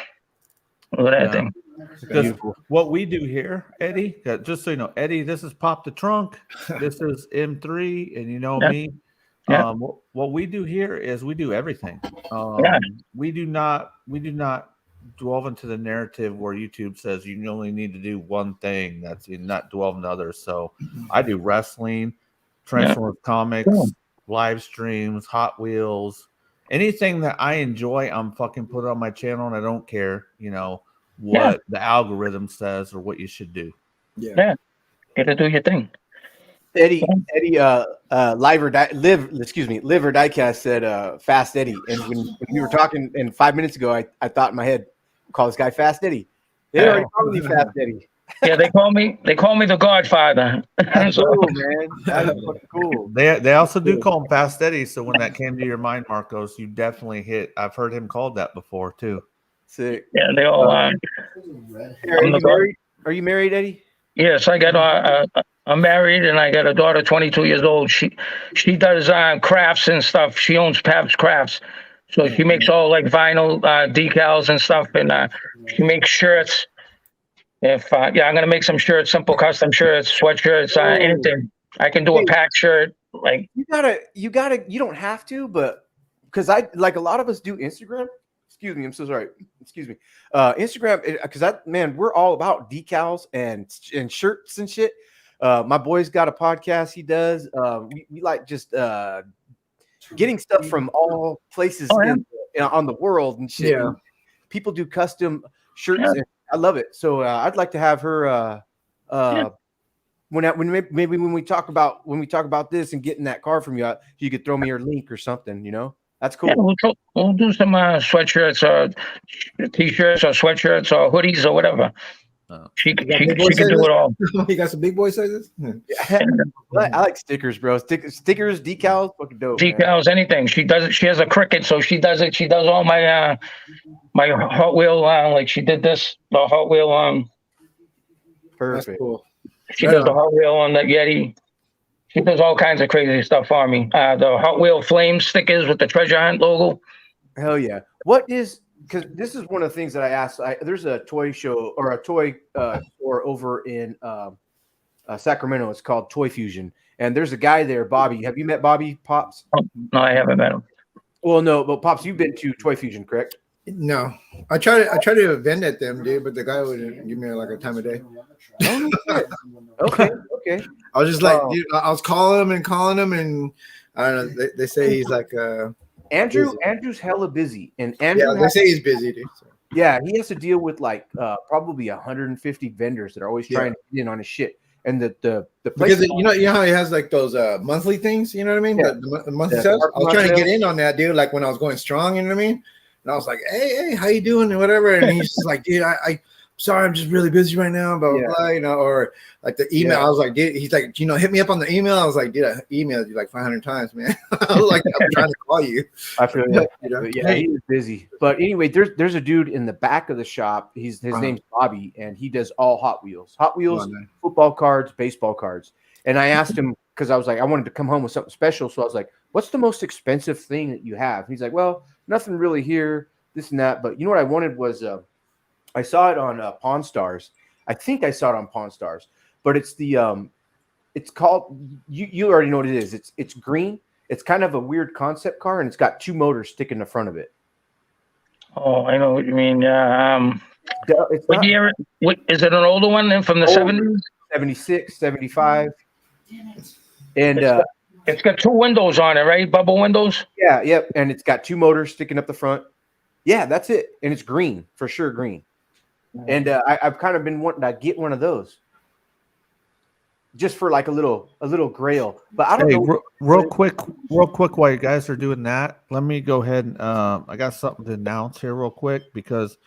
Look at that thing. Because what we do here, Eddie, just so you know, Eddie, this is Pop the Trunk. This is M3, and you know me. Yeah. What we do here is we do everything. We do not dwell into the narrative where YouTube says you only need to do one thing. That's not dwell into others. So I do wrestling, Transformers comics, live streams, Hot Wheels, anything that I enjoy. I'm fucking put it on my channel, and I don't care. You know. What the algorithm says or what you should do. Yeah. Gotta do your thing. Eddie, live or diecast said Fast Eddie, and when we were talking and 5 minutes ago, I thought in my head, call this guy Fast Eddie. They already called me Fast Eddie. Yeah, they call me the Godfather. That's So- cool, man. That is fucking cool. They also do call him Fast Eddie. So when that came to your mind, Marcos, you definitely hit. I've heard him called that before too. Sick. yeah, they all. Hey, are you married, Eddie? Yes, I got. I'm married and I got a daughter, 22 years old. She does crafts and stuff. She owns Pabst Crafts, so she makes all like vinyl decals and stuff, and she makes shirts. If I'm gonna make some shirts, simple custom shirts, sweatshirts, anything. I can do a pack shirt. Like You don't have to, but because I like a lot of us do Instagram. Excuse me, I'm so sorry. Excuse me. Instagram, because we're all about decals and shirts and shit. My boy's got a podcast he does. We like just getting stuff from all places on the world and shit. Yeah. And people do custom shirts. And I love it. So I'd like to have her when we talk about this and getting that car from you, you could throw me your link or something. You know, that's cool. yeah, we'll do some sweatshirts or t-shirts or sweatshirts or hoodies or whatever. She can do it all. You got some big boy sizes? I like stickers, bro. Stickers, decals, fucking dope. Decals, man. anything. She does it. She has a Cricut, so she does it. She does all my my Hot Wheel. Like she did the Hot Wheel. Perfect. That's cool. She does the Hot Wheel on the Yeti. She does all kinds of crazy stuff for me. The Hot Wheel flame stickers with the treasure hunt logo. Hell yeah. What is, because this is one of the things that I asked. There's a toy show or a toy store over in Sacramento. It's called Toy Fusion. And there's a guy there, Bobby. Have you met Bobby, Pops? Oh, no, I haven't met him. Well, no, but Pops, you've been to Toy Fusion, correct? No, I try to vend at them, dude, but the guy wouldn't give me like a time of day. Okay. I was just like, dude, I was calling him, and I don't know. They say he's like Andrew's hella busy, and Andrew. Yeah, they say he's busy, dude. So. Yeah, he has to deal with like probably 150 vendors that are always trying to get in on his shit. And the because you know how he has like those monthly things, you know what I mean? Yeah. The monthly sales. I was trying to get in on that, dude. Like when I was going strong, you know what I mean? And I was like, hey, how you doing and whatever. And he's just like, dude, I sorry, I'm just really busy right now, blah, blah, blah, you know, or like the email. I was like, dude, he's like, hit me up on the email. I was like, dude, I emailed you like 500 times, man. I was like, I'm trying to call you. I feel that. You know? Yeah, he was busy. But anyway, there's a dude in the back of the shop. His name's Bobby, and he does all Hot Wheels, football cards, baseball cards. And I asked him, because I was like, I wanted to come home with something special. So I was like, what's the most expensive thing that you have? He's like, well, nothing really here, this and that. But you know what I wanted was I saw it on Pawn Stars. I think I saw it on Pawn Stars, but it's the it's called, you already know what it is. It's green. It's kind of a weird concept car, and it's got two motors sticking in the front of it. Oh, I know what you mean. What year? Is it an older one from the 70s? 76, 75. And it's got two windows on it, right? Bubble windows? Yeah, yep. And it's got two motors sticking up the front. Yeah, that's it. And it's green, for sure, green. And I've kind of been wanting to get one of those, just for like a little grail. But I don't know. Real quick, while you guys are doing that, let me go ahead and I got something to announce here real quick because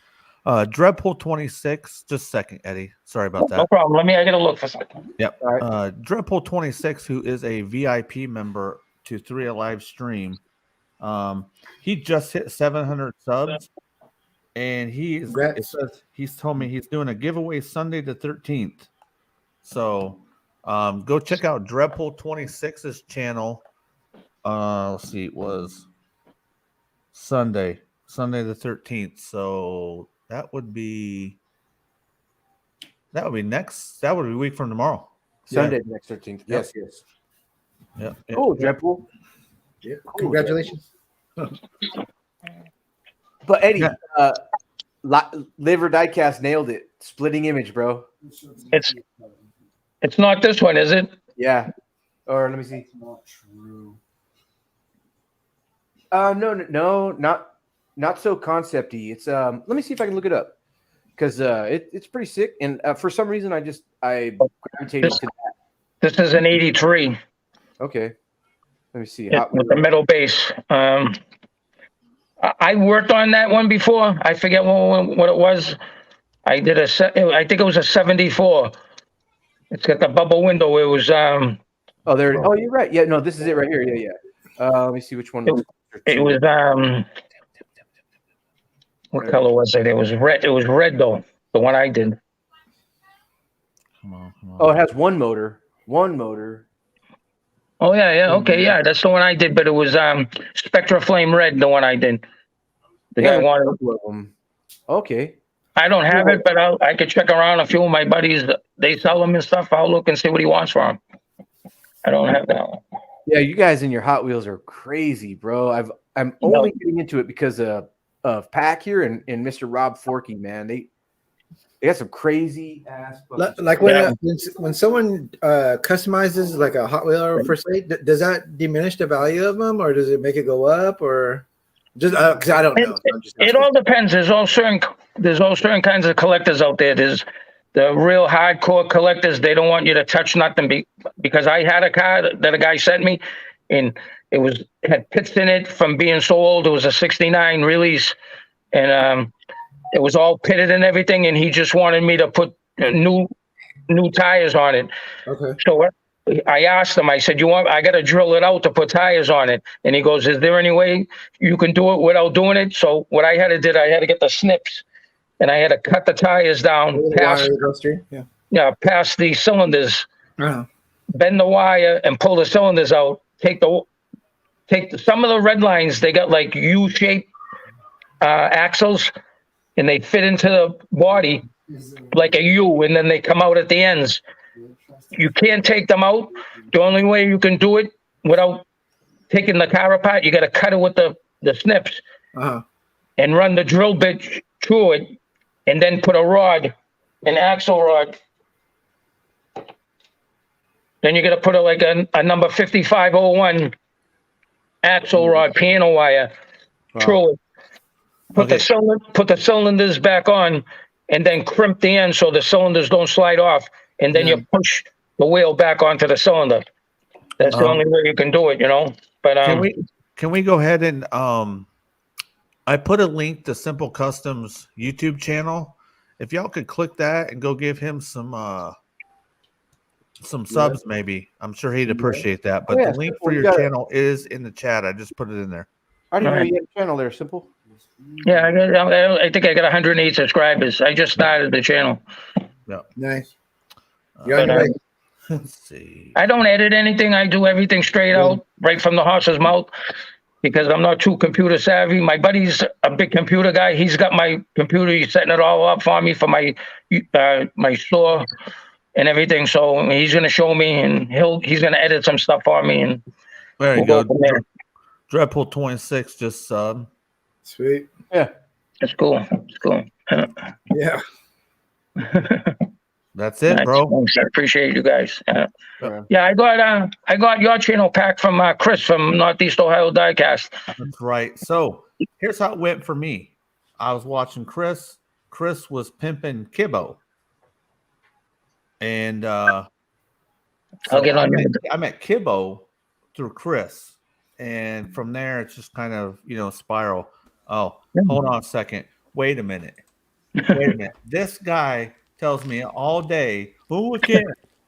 Dreadpool 26. Just a second, Eddie. Sorry about that. No problem. I gotta look for something. Yep. All right. Dreadpool 26, who is a VIP member to 3 Alive stream. He just hit 700 subs. And he's told me he's doing a giveaway Sunday the 13th. So go check out Dreadpool 26's channel. Let's see, it was Sunday the 13th. So that would be a week from tomorrow. Sunday, next 13th. Yep. Yes. Yeah. Cool, Dreadpool. Yeah. Congratulations. But Eddie, Live or Diecast nailed it. Splitting image, bro. It's not this one, is it? Yeah. Or let me see. Not true. No, not so concept-y. It's let me see if I can look it up, because it's pretty sick. And for some reason, I gravitated to that. This is an 83 Okay. Let me see. with the metal base. I worked on that one before. I forget what it was. I think it was a 74. It's got the bubble window. It was Oh, there. Oh, you're right. Yeah, no, this is it right here. Yeah, yeah. Let me see which one. it was what color was it? It was red. It was red though. The one I did. Come on. Oh, it has one motor. One motor. Oh yeah. Okay, yeah, that's the one I did. But it was Spectra Flame Red. The one I did. The guy Yeah, wanted. a couple of them. Okay. I don't have it, but I could check around. A few of my buddies, they sell them and stuff. I'll look and see what he wants for them. I don't have that one. Yeah, you guys in your Hot Wheels are crazy, bro. I'm only getting into it because of Pack here and Mr. Rob Forkey, man. They got some crazy ass. Like when someone customizes like a Hot Wheel for sale, does that diminish the value of them, or does it make it go up, or just because I don't know? It all depends. There's all certain kinds of collectors out there. There's the real hardcore collectors. They don't want you to touch nothing because I had a car that a guy sent me, and it had pits in it from being so old. It was a '69 release, and it was all pitted and everything. And he just wanted me to put new tires on it. Okay. So I asked him. I said, I got to drill it out to put tires on it. And he goes, "Is there any way you can do it without doing it?" So what I had to do, I had to get the snips, and I had to cut the tires down past the cylinders, bend the wire, and pull the cylinders out. Take some of the red lines. They got like U-shaped axles, and they fit into the body like a U, and then they come out at the ends. You can't take them out. The only way you can do it without taking the car apart, you got to cut it with the snips and run the drill bit through it, and then put an axle rod. Then you got to put a number 5501 axle rod, piano wire through it. Put the cylinders back on, and then crimp the end so the cylinders don't slide off, and then you push the wheel back onto the cylinder. That's the only way you can do it, you know. But can we go ahead and I put a link to Simple Customs YouTube channel. If y'all could click that and go give him some subs, maybe. I'm sure he'd appreciate that. But the link for your channel is in the chat. I just put it in there. I didn't know you had a channel there, Simple. Yeah, I think I got 108 subscribers. I just started the channel. Yeah. Nice. Let's see. I don't edit anything. I do everything straight out, right from the horse's mouth, because I'm not too computer savvy. My buddy's a big computer guy. He's got my computer. He's setting it all up for me for my store and everything. So he's going to show me, and he's going to edit some stuff for me. And there you go. Dreadpool 26 just sub. Sweet. Yeah. It's cool. It's cool. Yeah. That's it, bro. Thanks. I appreciate you guys. Yeah, I got your channel pack from Chris from Northeast Ohio Diecast. That's right. So here's how it went for me. I was watching Chris. Chris was pimping Kibbo. And I'll get on you. I met Kibbo through Chris. And from there, it's just kind of, spiral. Oh, hold on a second. Wait a minute. This guy tells me all day, "Oh,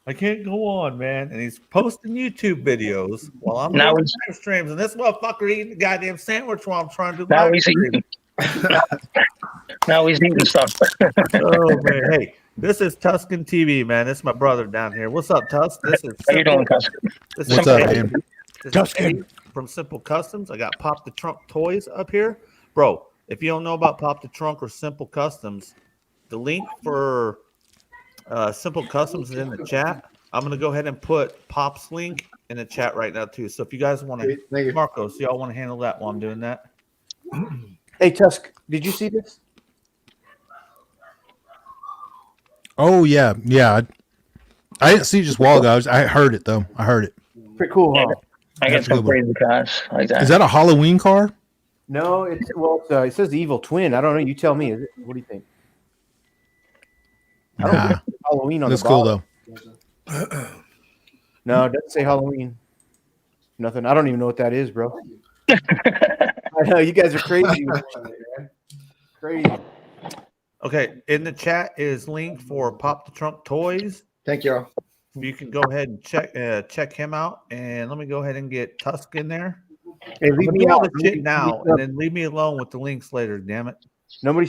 I can't go on, man." And he's posting YouTube videos while I'm doing live streams. And this motherfucker eating the goddamn sandwich while I'm trying to do live streams. Now he's eating stuff. Oh, man. Hey, this is Tusken TV, man. This is my brother down here. What's up, Tusk? How you doing, Tusken? What's up, man? Tusken from Simple Customs. I got Pop the Trunk toys up here. Bro, if you don't know about Pop the Trunk or Simple Customs, the link for Simple Customs is in the chat. I'm going to go ahead and put Pop's link in the chat right now, too. So if you guys want to, Marcos, y'all want to handle that while I'm doing that? Hey, Tusk, did you see this? Oh, yeah. I didn't see it just a while ago. I heard it, though. I heard it. Pretty cool, huh? I got some crazy cars like that. Is that a Halloween car? No, it says the Evil Twin. I don't know. You tell me. What do you think? I don't think it's Halloween on that's the cool, though. No, it doesn't say Halloween. Nothing. I don't even know what that is, bro. I know you guys are crazy. Man. Crazy. Okay, in the chat is link for Pop the Trunk Toys. Thank y'all. You can go ahead and check him out. And let me go ahead and get Tusk in there. Hey, leave I'm me doing out. all the shit now, and then leave me alone with the links later. Damn it! Nobody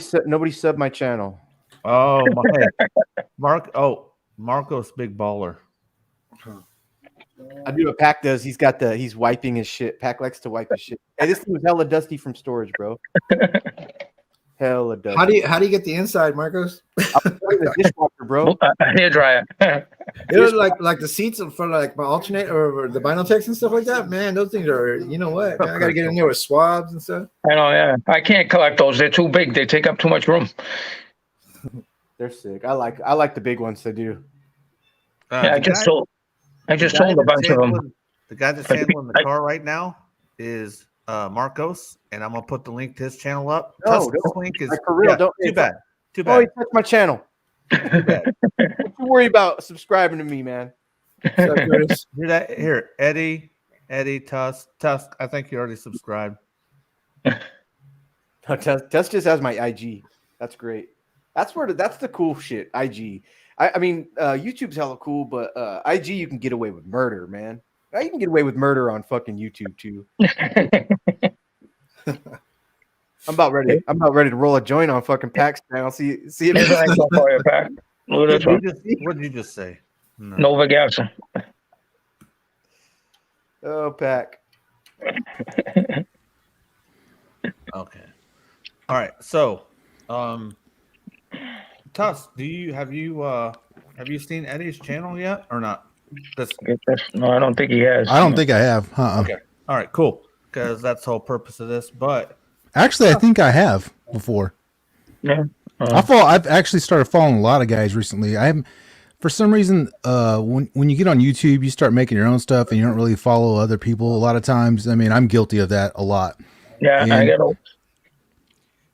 sub my channel. Oh my, Marcos big baller. I do what Pac does. He's wiping his shit. Pac likes to wipe his shit. Hey, this thing was hella dusty from storage, bro. Hella dusty. How do you get the inside, Marcos? I'm putting the dishwasher, bro. A hair dryer. You know, like the seats for like my alternate or the Vinyltex and stuff like that. Man, those things are. You know what? Man, I gotta get in there with swabs and stuff. I know, yeah. I can't collect those. They're too big. They take up too much room. They're sick. I like the big ones they do. Yeah, I just sold a bunch of them. The guy that's handling the car right now is Marcos, and I'm gonna put the link to his channel up. No, Tusk's link is for real. yeah, too bad. Too bad. Oh, he touched my channel. Too bad. Don't you worry about subscribing to me, man. Hear that? Here, Eddie, Tusk. I think you already subscribed. Tusk just has my IG. That's great. That's the cool shit. IG. I mean, YouTube's hella cool, but IG you can get away with murder, man. You can get away with murder on fucking YouTube too. I'm about ready to roll a joint on fucking Pac's channel. See if What did you just say? No. Nova Gas. Oh, Pac. Okay. All right. So, Tusk, have you seen Eddie's channel yet or not? No, I don't think he has. I don't think I have. Okay. All right. Cool. Because that's the whole purpose of this. But actually, I think I have before. Yeah. I've actually started following a lot of guys recently. For some reason, when you get on YouTube, you start making your own stuff and you don't really follow other people a lot of times. I mean, I'm guilty of that a lot. Yeah, And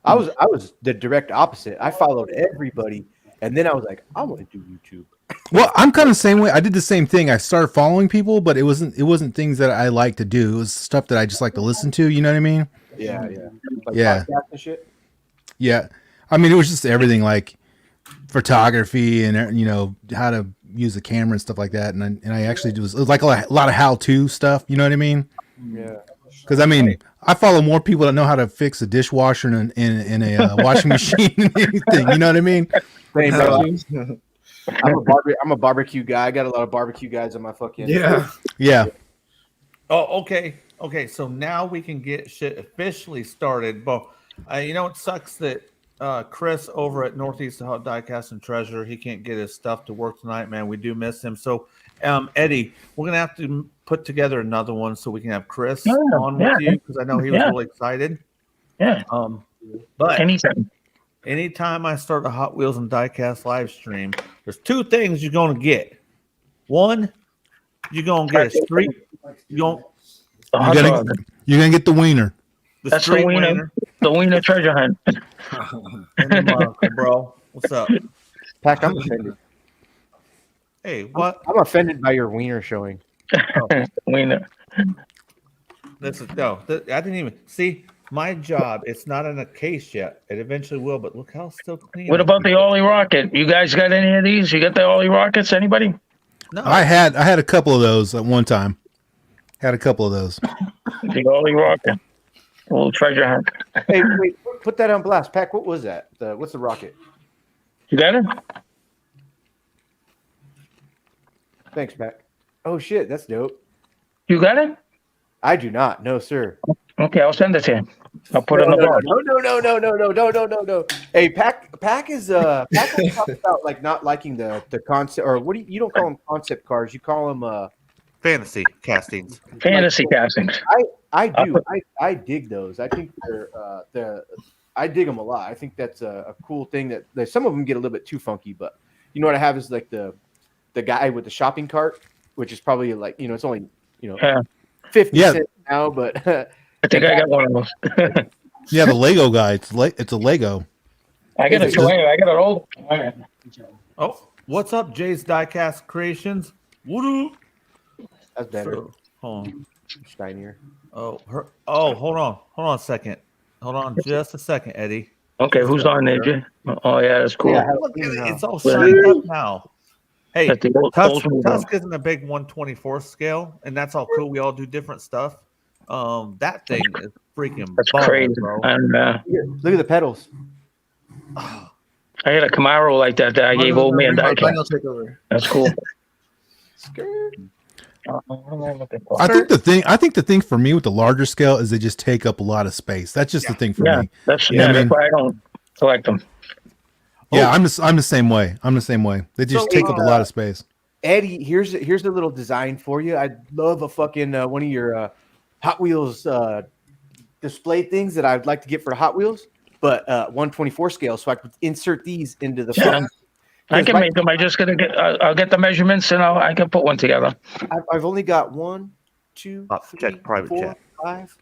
I was the direct opposite. I followed everybody, and then I was like, I want to do YouTube. Well, I'm kind of the same way. I did the same thing. I started following people, but it wasn't things that I like to do. It was stuff that I just like to listen to. You know what I mean? Yeah. Like Yeah. podcasts and shit. Yeah. I mean, it was just everything like photography and how to use a camera and stuff like that. And I actually it was like a lot of how-to stuff. You know what I mean? Yeah. Because I mean, I follow more people that know how to fix a dishwasher in a washing machine than anything. You know what I mean? Same, bro. I'm a barbecue guy. I got a lot of barbecue guys on my fucking Yeah. oh, okay. So now we can get shit officially started. But it sucks that Chris over at Northeast Diecast and Treasure, he can't get his stuff to work tonight, man. We do miss him. So, Eddie, we're gonna have to put together another one so we can have Chris on with you because I know he was really excited. Yeah. But anytime I start a Hot Wheels and Diecast live stream, there's two things you're gonna get. One, you're gonna get a street. You're gonna get the wiener. That's the wiener. The wiener treasure hunt. Bro, what's up? Pac, I'm offended. Hey, what? I'm offended by your wiener showing. Wiener. I didn't even see my job. It's not in a case yet. It eventually will, but look how still clean. What about the Ollie Rocket? You guys got any of these? You got the Ollie Rockets? Anybody? No. I had a couple of those at one time. Had a couple of those. The Ollie Rocket. A little treasure hunt. Hey, wait, put that on blast. Pac, what was that? What's the rocket? You got it? Thanks, Pac. Oh shit, that's dope. You got it? I do not. No, sir. Okay, I'll send it to you. I'll put it on the board. No. Hey, Pac is talking about like not liking the concept, or what do you don't call them concept cars? You call them fantasy castings. Fantasy castings. I do. I dig those. I think I dig them a lot. I think that's a cool thing that some of them get a little bit too funky, but you know what I have is like the guy with the shopping cart, which is probably like, it's only, 50 cents now, but I think I got one of those. Yeah, the Lego guy. It's a Lego. I got it. I got it all. Oh, what's up, Jay's Diecast Creations? What up? That's better. So, hold on. Shinier. Hold on a second. Hold on just a second, Eddie. Okay, who's on there, Jay? Oh yeah, that's cool. Yeah, Look at it. It's all Well, shined up now. Hey, That's the old school one. Tusk isn't a big 1/24 scale, and that's all cool. We all do different stuff. That thing is freaking That's balls, crazy. bro. And Look at the pedals. I had a Camaro like that I gave old man My Diecast. final takeover. That's cool. Skirt. What am I looking for? I think the thing for me with the larger scale is they just take up a lot of space. That's just the thing for Yeah, me. that's You know what I that's mean? why I don't collect them. Yeah, I'm the same way. I'm the same way. They just So, take up a lot of space. Eddie, here's a little design for you. I'd love a fucking one of your Hot Wheels display things that I'd like to get for Hot Wheels, but 1/24 scale, so I could insert these into the. Yeah. I can make them. I just gotta get. I'll get the measurements and I can put one together. I've only got 1, 2, Check 3, private 4, chat. 5,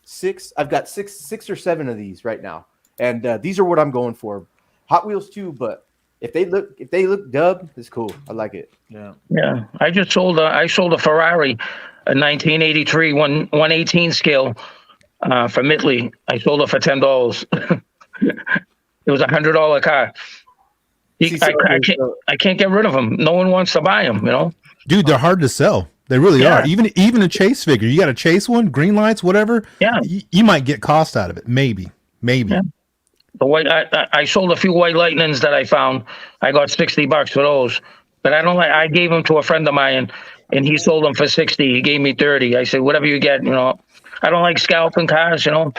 6. I've got six or 7 of these right now, and these are what I'm going for. Hot Wheels too, but if they look dub, it's cool. I like it. Yeah. Yeah, I sold a Ferrari, a 1983 118 scale from Italy. I sold it for $10. It was $100 car. I can't get rid of them. No one wants to buy them. You know, Dude, they're hard to sell. They really Yeah. are. Even a chase figure. You got a chase one, green lights, whatever. Yeah. You might get cost out of it. Maybe. Yeah. The white. I sold a few white lightnings that I found. I got $60 for those, but I don't like. I gave them to a friend of mine, and he sold them for 60. He gave me 30. I said, whatever you get, you know. I don't like scalping cars. You know,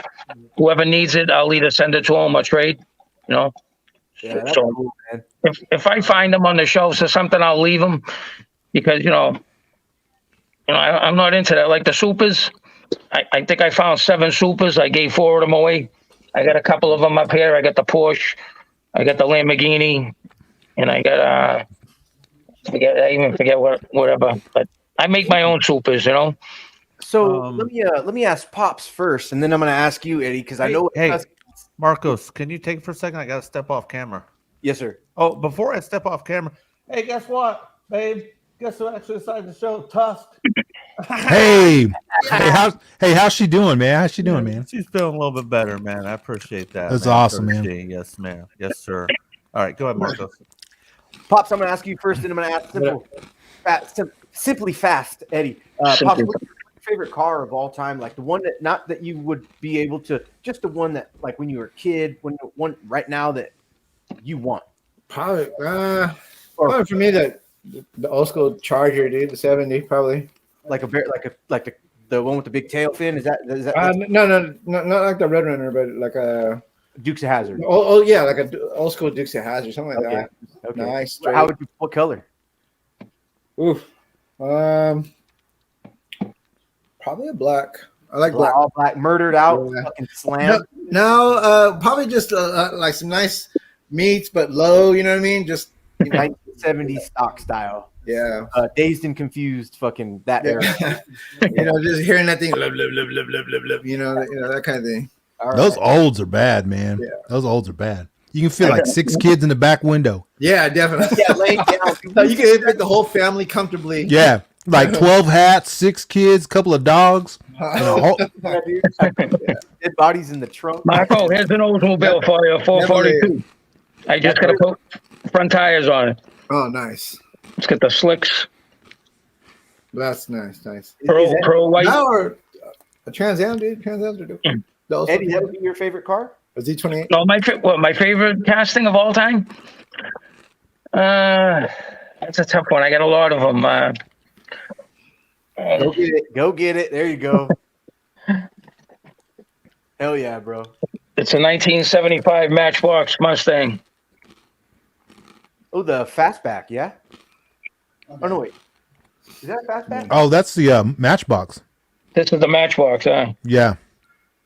whoever needs it, I'll either send it to them or trade. You know. Yeah, that's So cool, man. if I find them on the shelves or something, I'll leave them because I'm not into that. Like the supers, I think I found 7 supers. I gave 4 of them away. I got a couple of them up here. I got the Porsche, I got the Lamborghini, and I got I forget whatever. But I make my own supers, you know. So let me ask Pops first, and then I'm going to ask you, Eddie, because I know. Hey, Marcos, can you take it for a second? I got to step off camera. Yes, sir. Oh, before I step off camera, hey, guess what, babe? Guess who actually decided to show Tusk? Hey, how's she doing, man? How's she doing, man? She's feeling a little bit better, man. I appreciate that. That's awesome, man. Yes, ma'am. Yes, sir. All right, go ahead, Marcos. Pops, I'm going to ask you first, and I'm going to ask simply fast, Eddie. Pops, what's your favorite car of all time? Like the one that, not that you would be able to, just the one that, like when you were a kid, one right now that you want. Probably for me the old school Charger, dude, the 70 probably. Like the one with the big tail fin. Is that No, not like the Red Runner, but like a Dukes of Hazzard? oh yeah, like a old school Dukes of Hazzard, something like that. Okay. Nice. Straight. What color? Oof. Probably a black. I like black. All black, murdered out, Yeah. fucking slam. No, probably just like some nice meats, but low. You know what I mean? Just 1970s stock style. yeah. Dazed and confused, fucking that era. Just hearing that thing, blah, blah, blah, blah, blah, blah, blah, that kind of thing. All right. Those olds are bad, man. Yeah. Those olds are bad. You can feel like 6 kids in the back window. Yeah, definitely. Yeah, laying down. No, you can fit the whole family comfortably. Yeah, like 12 hats, 6 kids, couple of dogs. Yeah, dude. Dead bodies in the trunk. Marco, here's an Oldsmobile for you, 442. I just gotta put front tires on it. Oh, nice. Let's get the slicks. That's nice. Pro white. Now or a Trans Am, dude. Trans Am's are dope. Eddie, that would be your favorite car? A Z28. No, my favorite casting of all time. That's a tough one. I got a lot of them. Go get it. Go get it. There you go. Hell yeah, bro. It's a 1975 Matchbox Mustang. Oh, the fastback, yeah? Oh, no, wait. Is that a fastback? Oh, that's the Matchbox. This is the Matchbox, huh? Yeah,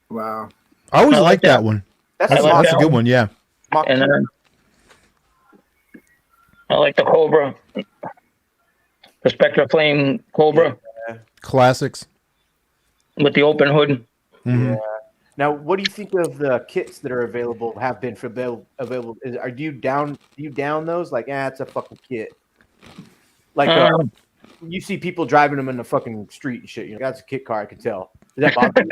Wow. I always I like liked that that. one. That's I a like Mach- That's a good one. Yeah. Mach And 2. then I like the Cobra. The Spectra Flame Cobra Classics. with the open hood. Mhm. Yeah. Now, what do you think of the kits that are available? Have been available? Do you down those? Like, it's a fucking kit. Like, you see people driving them in the fucking street and shit. You know, that's a kit car. I can tell. Is that bother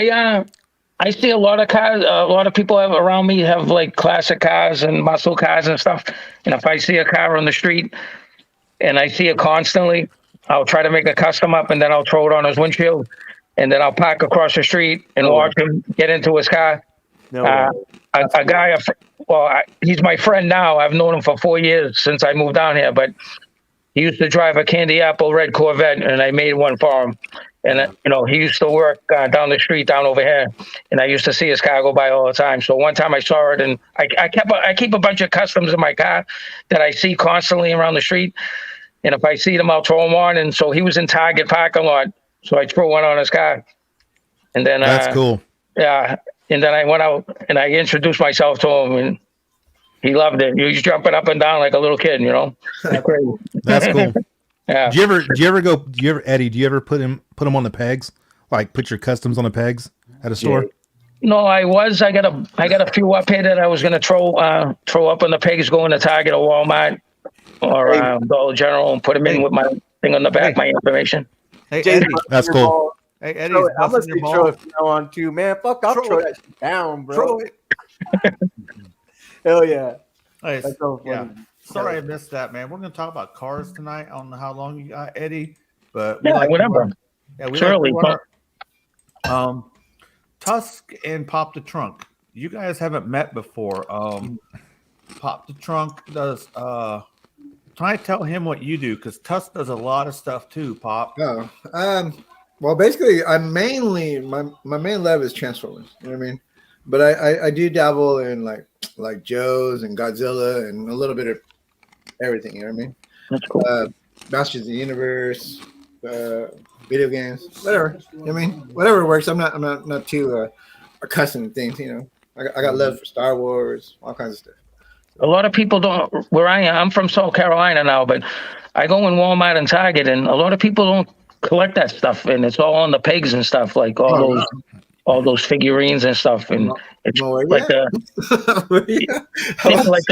you? I see a lot of cars. A lot of people have around me have like classic cars and muscle cars and stuff. And if I see a car on the street and I see it constantly, I'll try to make a custom up and then I'll throw it on his windshield, and then I'll park across the street and watch him get into his car. No. A guy, he's my friend now. I've known him for 4 years since I moved down here, but he used to drive a candy apple red Corvette, and I made one for him. And, you know, he used to work down the street down over here, and I used to see his car go by all the time. So one time I saw it, and I keep a bunch of customs in my car that I see constantly around the street. And if I see them, I'll throw them on. And so he was in Target parking lot, so I threw one on his car. And then That's cool. Yeah, and then I went out and I introduced myself to him, and he loved it. He was jumping up and down like a little kid, you know. That's cool. Yeah. Do you ever put them on the pegs? Like put your customs on the pegs at a store? No, I got a few up here that I was gonna throw up on the pegs, going to Target or Walmart or Dollar General and put them in with my thing on the back, my information. Hey, Jay, Eddie. That's cool. Hey, Eddie's I'm gonna busting your throw ball. it on too, man. Fuck, I'll throw that shit down, bro. Throw it. Hell yeah. Hey, That's so funny. yeah. Sorry I missed that, man. We're going to talk about cars tonight. I don't know how long you got, Eddie, but Whatever. we Surely. Tusk and Pop the Trunk. You guys haven't met before. Pop the Trunk does. Try to tell him what you do, because Tusk does a lot of stuff too. Pop. Oh, well, basically, I'm mainly my main love is Transformers. You know what I mean? But I do dabble in like Joe's and Godzilla and a little bit of everything. You know what I mean? That's cool. Masters of the Universe, video games, whatever. You know what I mean? Whatever works. I'm not too accustomed to things. You know, I got love for Star Wars, all kinds of stuff. A lot of people don't. Where I am, I'm from South Carolina now, but I go in Walmart and Target, and a lot of people don't collect that stuff, and it's all on the pegs and stuff, like all those figurines and stuff, and it's like like the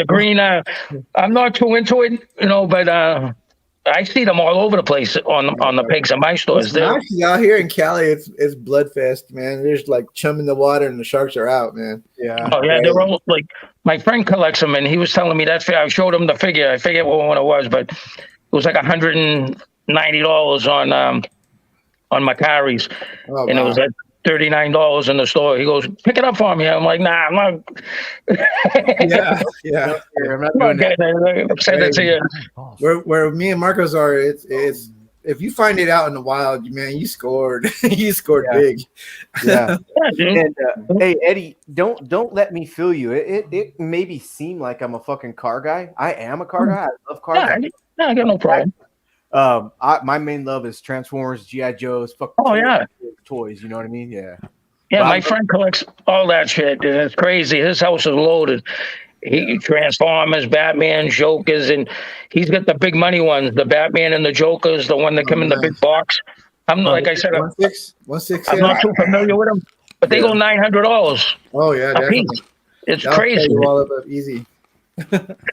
green. I'm not too into it, you know, but I see them all over the place on the pegs in my stores. Actually, out here in Cali, it's bloodfest, man. There's like chum in the water, and the sharks are out, man. Yeah. Oh yeah, they're all like, my friend collects them, and he was telling me that I showed him the figure. I forget what one it was, but it was like $190 on Macari's, and it was like $39 in the store. He goes, "Pick it up for me." I'm like, "Nah, I'm not." yeah. I'm not doing that. Send it to you. Where me and Marcos are, it's if you find it out in the wild, man, you scored. You scored big. Yeah. Yeah, dude. And hey, Eddie, don't let me fool you. It maybe seem like I'm a fucking car guy. I am a car guy. I love cars. Yeah, I got no problem. My main love is Transformers, GI Joes, toys. You know what I mean? Yeah. Yeah, my friend collects all that shit, and it's crazy. His house is loaded. He Transformers, Batman, Jokers, and he's got the big money ones. The Batman and the Jokers, the one that come in the big box. I'm like I said, 1.6. I'm not too familiar with them, but they go $900. Oh yeah, definitely. It's crazy. All of it easy.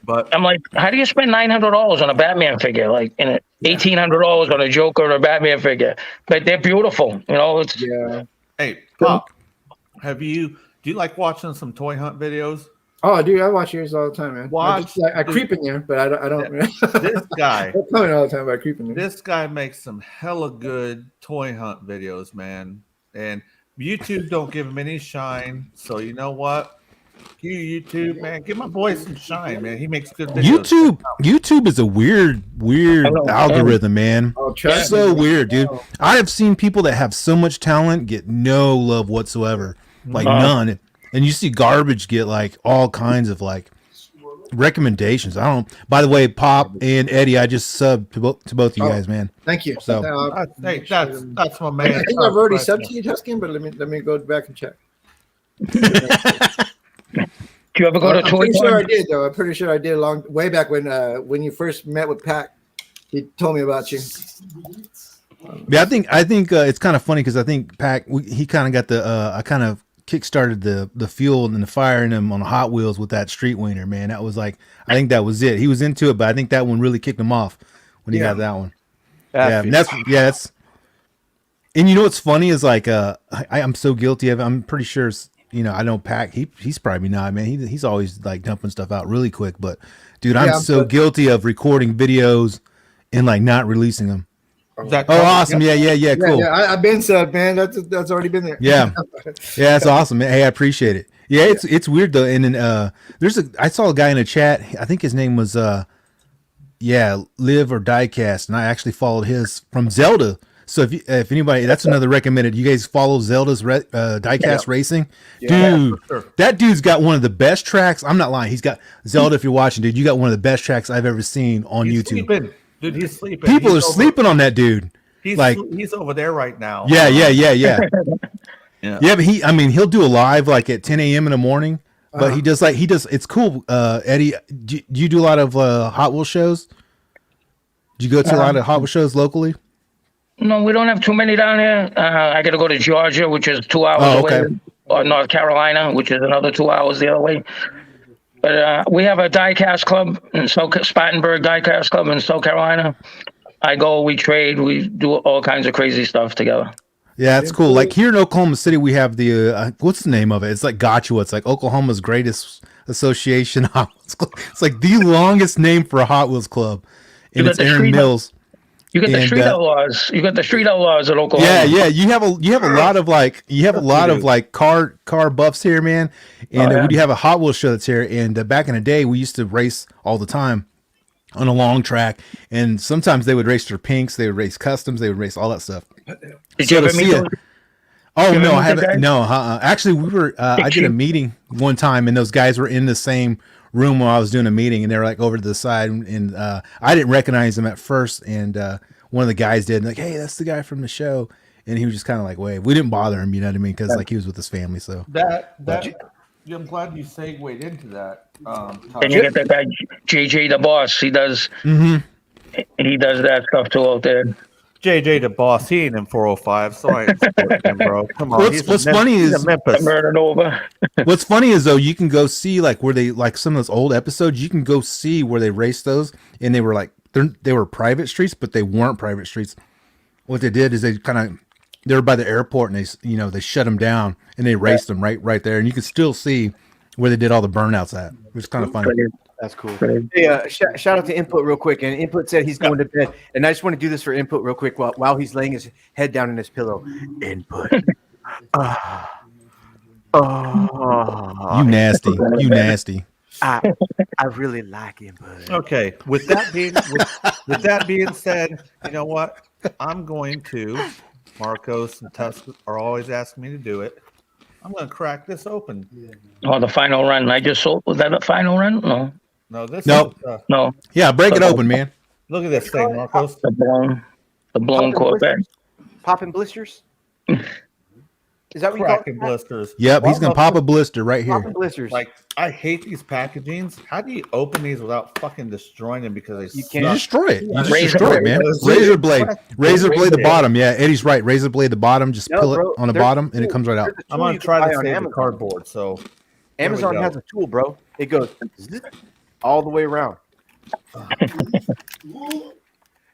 But I'm like, how do you spend $900 on a Batman figure? Like, in $1,800 on a Joker or a Batman figure? But they're beautiful. You know, it's hey, Pop, do you like watching some toy hunt videos? Oh, dude, I watch yours all the time, man. Watch. I creep in there, but I don't. This guy. I'm coming all the time, but I creep in there. This guy makes some hella good toy hunt videos, man. And YouTube don't give him any shine. So you know what? YouTube, man, give my boy some shine, man. He makes good videos. YouTube is a weird algorithm, man. Oh, So weird, dude. I have seen people that have so much talent get no love whatsoever, like none. And you see garbage get like all kinds of like recommendations. I don't. By the way, Pop and Eddie, I just subbed to both you guys, man. Thank you. So hey, that's my man. I think I've already subbed to you, Tusken, but let me go back and check. Do you ever go to Toy I'm pretty Con? sure I did, though. I'm pretty sure I did way back when you first met with Pat. He told me about you. Yeah, I think it's kind of funny because I think Pac he kind of got the I kind of kickstarted the fuel and the fire in him on Hot Wheels with that Street Wiener, man. That was like, I think that was it. He was into it, but I think that one really kicked him off when you have that one. That's That's and you know what's funny is like I'm so guilty of it. I'm pretty sure I don't pack. He's probably not, man. He's always like dumping stuff out really quick. But dude, I'm so guilty of recording videos and like not releasing them. Awesome. Yeah. Cool. Yeah, I've been said, man. That's already been there. Yeah, that's awesome, man. Hey, I appreciate it. Yeah, it's weird though. And then I saw a guy in a chat. I think his name was Live or Diecast, and I actually followed his from Zelda. So if anybody, that's another recommended. You guys follow Zelda's Diecast Racing, dude. Sure. That dude's got one of the best tracks. I'm not lying. He's got Zelda. If you're watching, dude, you got one of the best tracks I've ever seen on YouTube. Sleeping. Dude, he's sleeping. People are sleeping on that dude. He's over there right now. Yeah. But he'll do a live like at 10 a.m. in the morning. But he does. It's cool. Eddie, do you do a lot of Hot Wheels shows? Do you go to a lot of Hot Wheels shows locally? No, we don't have too many down here. I got to go to Georgia, which is 2 hours away, or North Carolina, which is another 2 hours the other way. But we have a diecast club in Spartanburg Diecast Club in South Carolina. I go, we trade, we do all kinds of crazy stuff together. Yeah, it's cool. Like here in Oklahoma City, we have the what's the name of it? It's like Gotcha. It's like Oklahoma's greatest association Hot Wheels Club. It's like the longest name for a Hot Wheels club, and it's Aaron Mills. You got the street outlaws. You got the street outlaws at Oklahoma. Yeah. You have a lot of like car buffs here, man. And we have a Hot Wheels show that's here. And back in the day, we used to race all the time on a long track. And sometimes they would race their pinks, they would race customs, they would race all that stuff. Did you ever meet them? Oh no, I haven't. No, actually, we were. I did a meeting one time, and those guys were in the same room while I was doing a meeting, and they were like over to the side, and I didn't recognize them at first, and one of the guys did, and like, hey, that's the guy from the show, and he was just kind of like, wait, we didn't bother him, you know what I mean? Because like he was with his family, so I'm glad you segued into that. And you get that guy JJ the Boss. He does. He does that stuff too out there. JJ the Boss, he ain't in 405, so I ain't supporting him, bro. Come on. What's funny is Memphis. Murdered over. What's funny is though, you can go see like where they like some of those old episodes. You can go see where they raced those, and they were like they were private streets, but they weren't private streets. What they did is they were by the airport, and they shut them down, and they raced them right there, and you can still see where they did all the burnouts at. It was kind of funny. That's cool. Hey, shout out to Input real quick. And Input said he's going to bed. And I just want to do this for Input real quick while he's laying his head down in his pillow. Input. You nasty. You nasty. I really like Input. Okay. With that being said, you know what? I'm going to. Marcos and Tusk are always asking me to do it. I'm going to crack this open. Oh, the final run. I just sold. Was that a final run? No. No, this nope. is no. Yeah, break it open, man. Look at this thing, Marcos. The blown Corvette. Popping blisters? Is that what you call Cracking blisters? Yep, he's gonna pop a blister right here. Popping blisters. Like, I hate these packagings. How do you open these without fucking destroying them because You they can't. You destroy it. You just Razor destroy it, man. Razor blade. Razor blade the blade. bottom. Yeah, Eddie's right. Razor blade the bottom. Just No, peel bro, it on the there's bottom, a and it tool. comes right out. There's a I'm tool gonna you can try buy to on save the Amazon. cardboard. So Amazon has a tool, bro. It goes all the way around.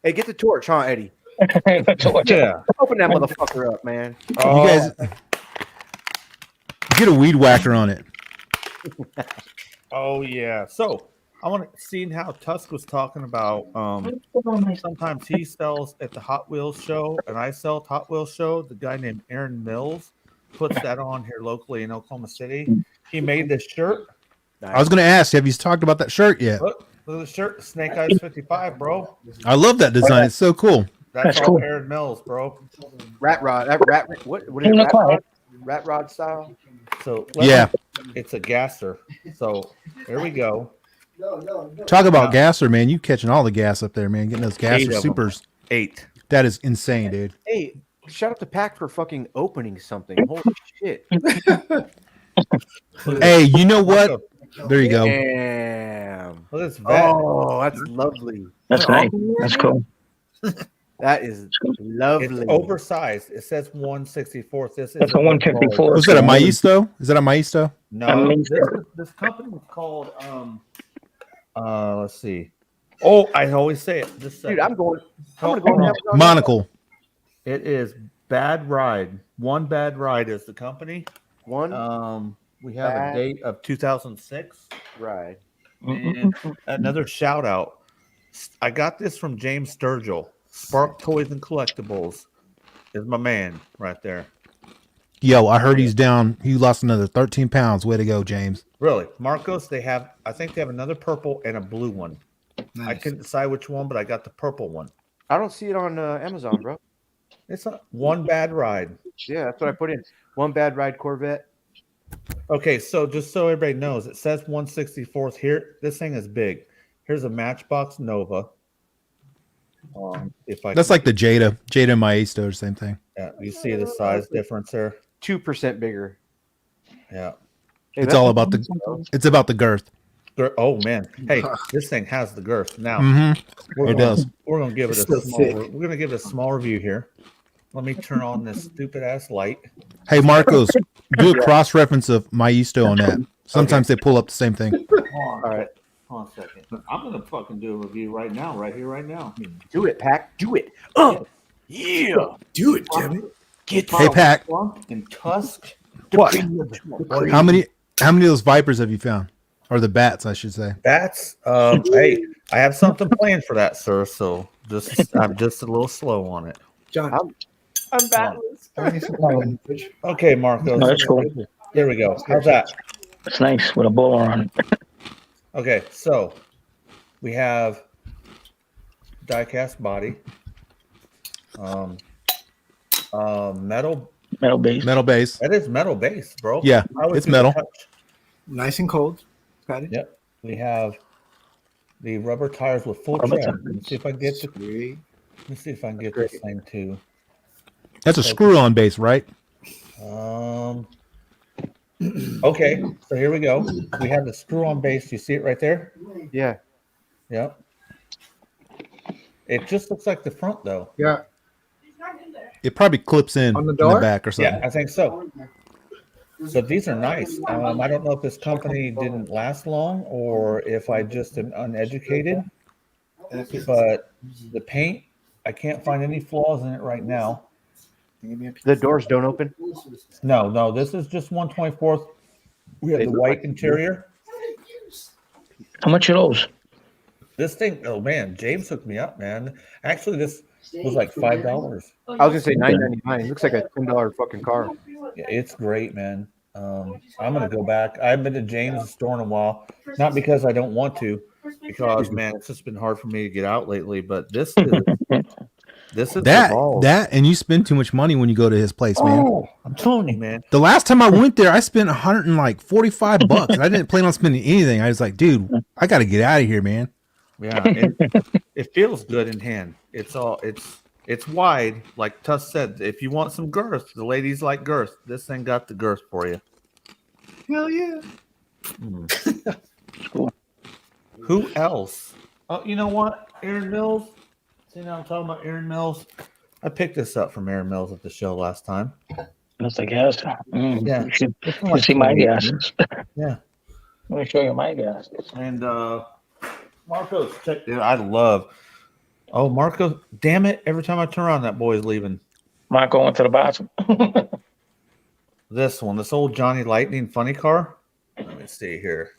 Hey, get the torch, huh, Eddie? yeah. Open that motherfucker up, man. You guys get a weed whacker on it. Oh yeah. So I want to see how Tusk was talking about. Sometimes he sells at the Hot Wheels show, and I sell at Hot Wheels show. The guy named Aaron Mills puts that on here locally in Oklahoma City. He made this shirt. I was gonna ask, have you talked about that shirt yet? Look at the shirt, Snake Eyes 55, bro. I love that design. It's so cool. That's all cool. Aaron Mills, bro. Rat rod. What is it? Rat rod style? So Yeah. it's a gasser. So there we go. Talk about gasser, man. You catching all the gas up there, man. Getting those 8 gasser of them. supers. 8. That is insane, dude. Hey, shout out to Pack for fucking opening something. Holy shit. Hey, you know what? There you go. Damn. Look at this vet. Oh, that's lovely. That's nice. That's cool. That is lovely. It's oversized. It says 1/64. This is That's a 154. Was that a Maisto? Is that a Maisto? No, this company is called let's see. Oh, I always say it. Just Dude, I'm gonna go on Amazon. Monocle. It is Bad Ride. One Bad Ride is the company. One We have a Bad date of 2006. ride. And another shout out. I got this from James Sturgill. Spark Toys and Collectibles is my man right there. Yo, I heard he's down. He lost another 13 pounds. Way to go, James. Really, Marcos. I think they have another purple and a blue one. Nice. I couldn't decide which one, but I got the purple one. I don't see it on Amazon, bro. It's a One Bad Ride. Yeah, that's what I put in. One Bad Ride Corvette. Okay, so just so everybody knows, it says 1/64th here. This thing is big. Here's a Matchbox Nova. That's like the Jada Maestro, same thing. Yeah, you see the size difference there. 2% bigger. Yeah. Hey, It's that's- all about the girth. Oh man, hey, this thing has the girth. Now It does. We're gonna give it It's a still small. thick. We're gonna give it a small review here. Let me turn on this stupid ass light. Hey, Marcos, do a cross reference of Maestro on that. Sometimes they pull up the same thing. All right, hold on a second. I'm gonna fucking do a review right now, right here, right now. Do it, Pack. Do it. Yeah. Do it, damn it. Get Hey, Pac, And Tusk. what? how many of those Vipers have you found? Or the bats, I should say. That's hey, I have something planned for that, sir. So I'm just a little slow on it. John, I'm battling. I need some water in the fridge. Okay, Marcos. No, that's cool. There we go. How's that? It's nice with a bowler on it. Okay, so we have diecast body, metal. Metal base. Metal base. That is metal base, bro. Yeah, I would it's do metal. touch. Nice and cold. Patty. Yep. We have the rubber tires with full Rubber tread. tires. Let me see if I can get the, Sweet. let me see if I can get this thing too. That's a screw-on base, right? Okay, so here we go. We have the screw-on base. You see it right there? Yeah. Yep. It just looks like the front though. Yeah. It probably clips in On the in door? the back or something. Yeah, I think so. So these are nice. I don't know if this company didn't last long or if I just am uneducated, but the paint, I can't find any flaws in it right now. The doors don't open. No, this is just 1/24th. We have the white interior. How much are those? This thing, oh man, James hooked me up, man. Actually, this was like $5. I was gonna say $9.99. It looks like a $10 fucking car. Yeah, it's great, man. I'm gonna go back. I haven't been to James' store in a while, not because I don't want to, because man, it's just been hard for me to get out lately. But this is the That and you spend too much money when you go to his place, man. Oh, I'm telling you, man. The last time I went there, I spent $145, and I didn't plan on spending anything. I was like, dude, I got to get out of here, man. Yeah, it feels good in hand. It's wide, like Tuss said. If you want some girth, the ladies like girth. This thing got the girth for you. Hell yeah. Cool. Who else? Oh, you know what? Aaron Mills. See, now I'm talking about Aaron Mills. I picked this up from Aaron Mills at the show last time. That's the gas. Yeah. You should see my gases. Yeah. Let me show you my gases. And Marcos, check. Dude, I love. Oh, Marcos! Damn it! Every time I turn around, that boy's leaving. Marco went to the bathroom. This one, this old Johnny Lightning funny car. Let me see here.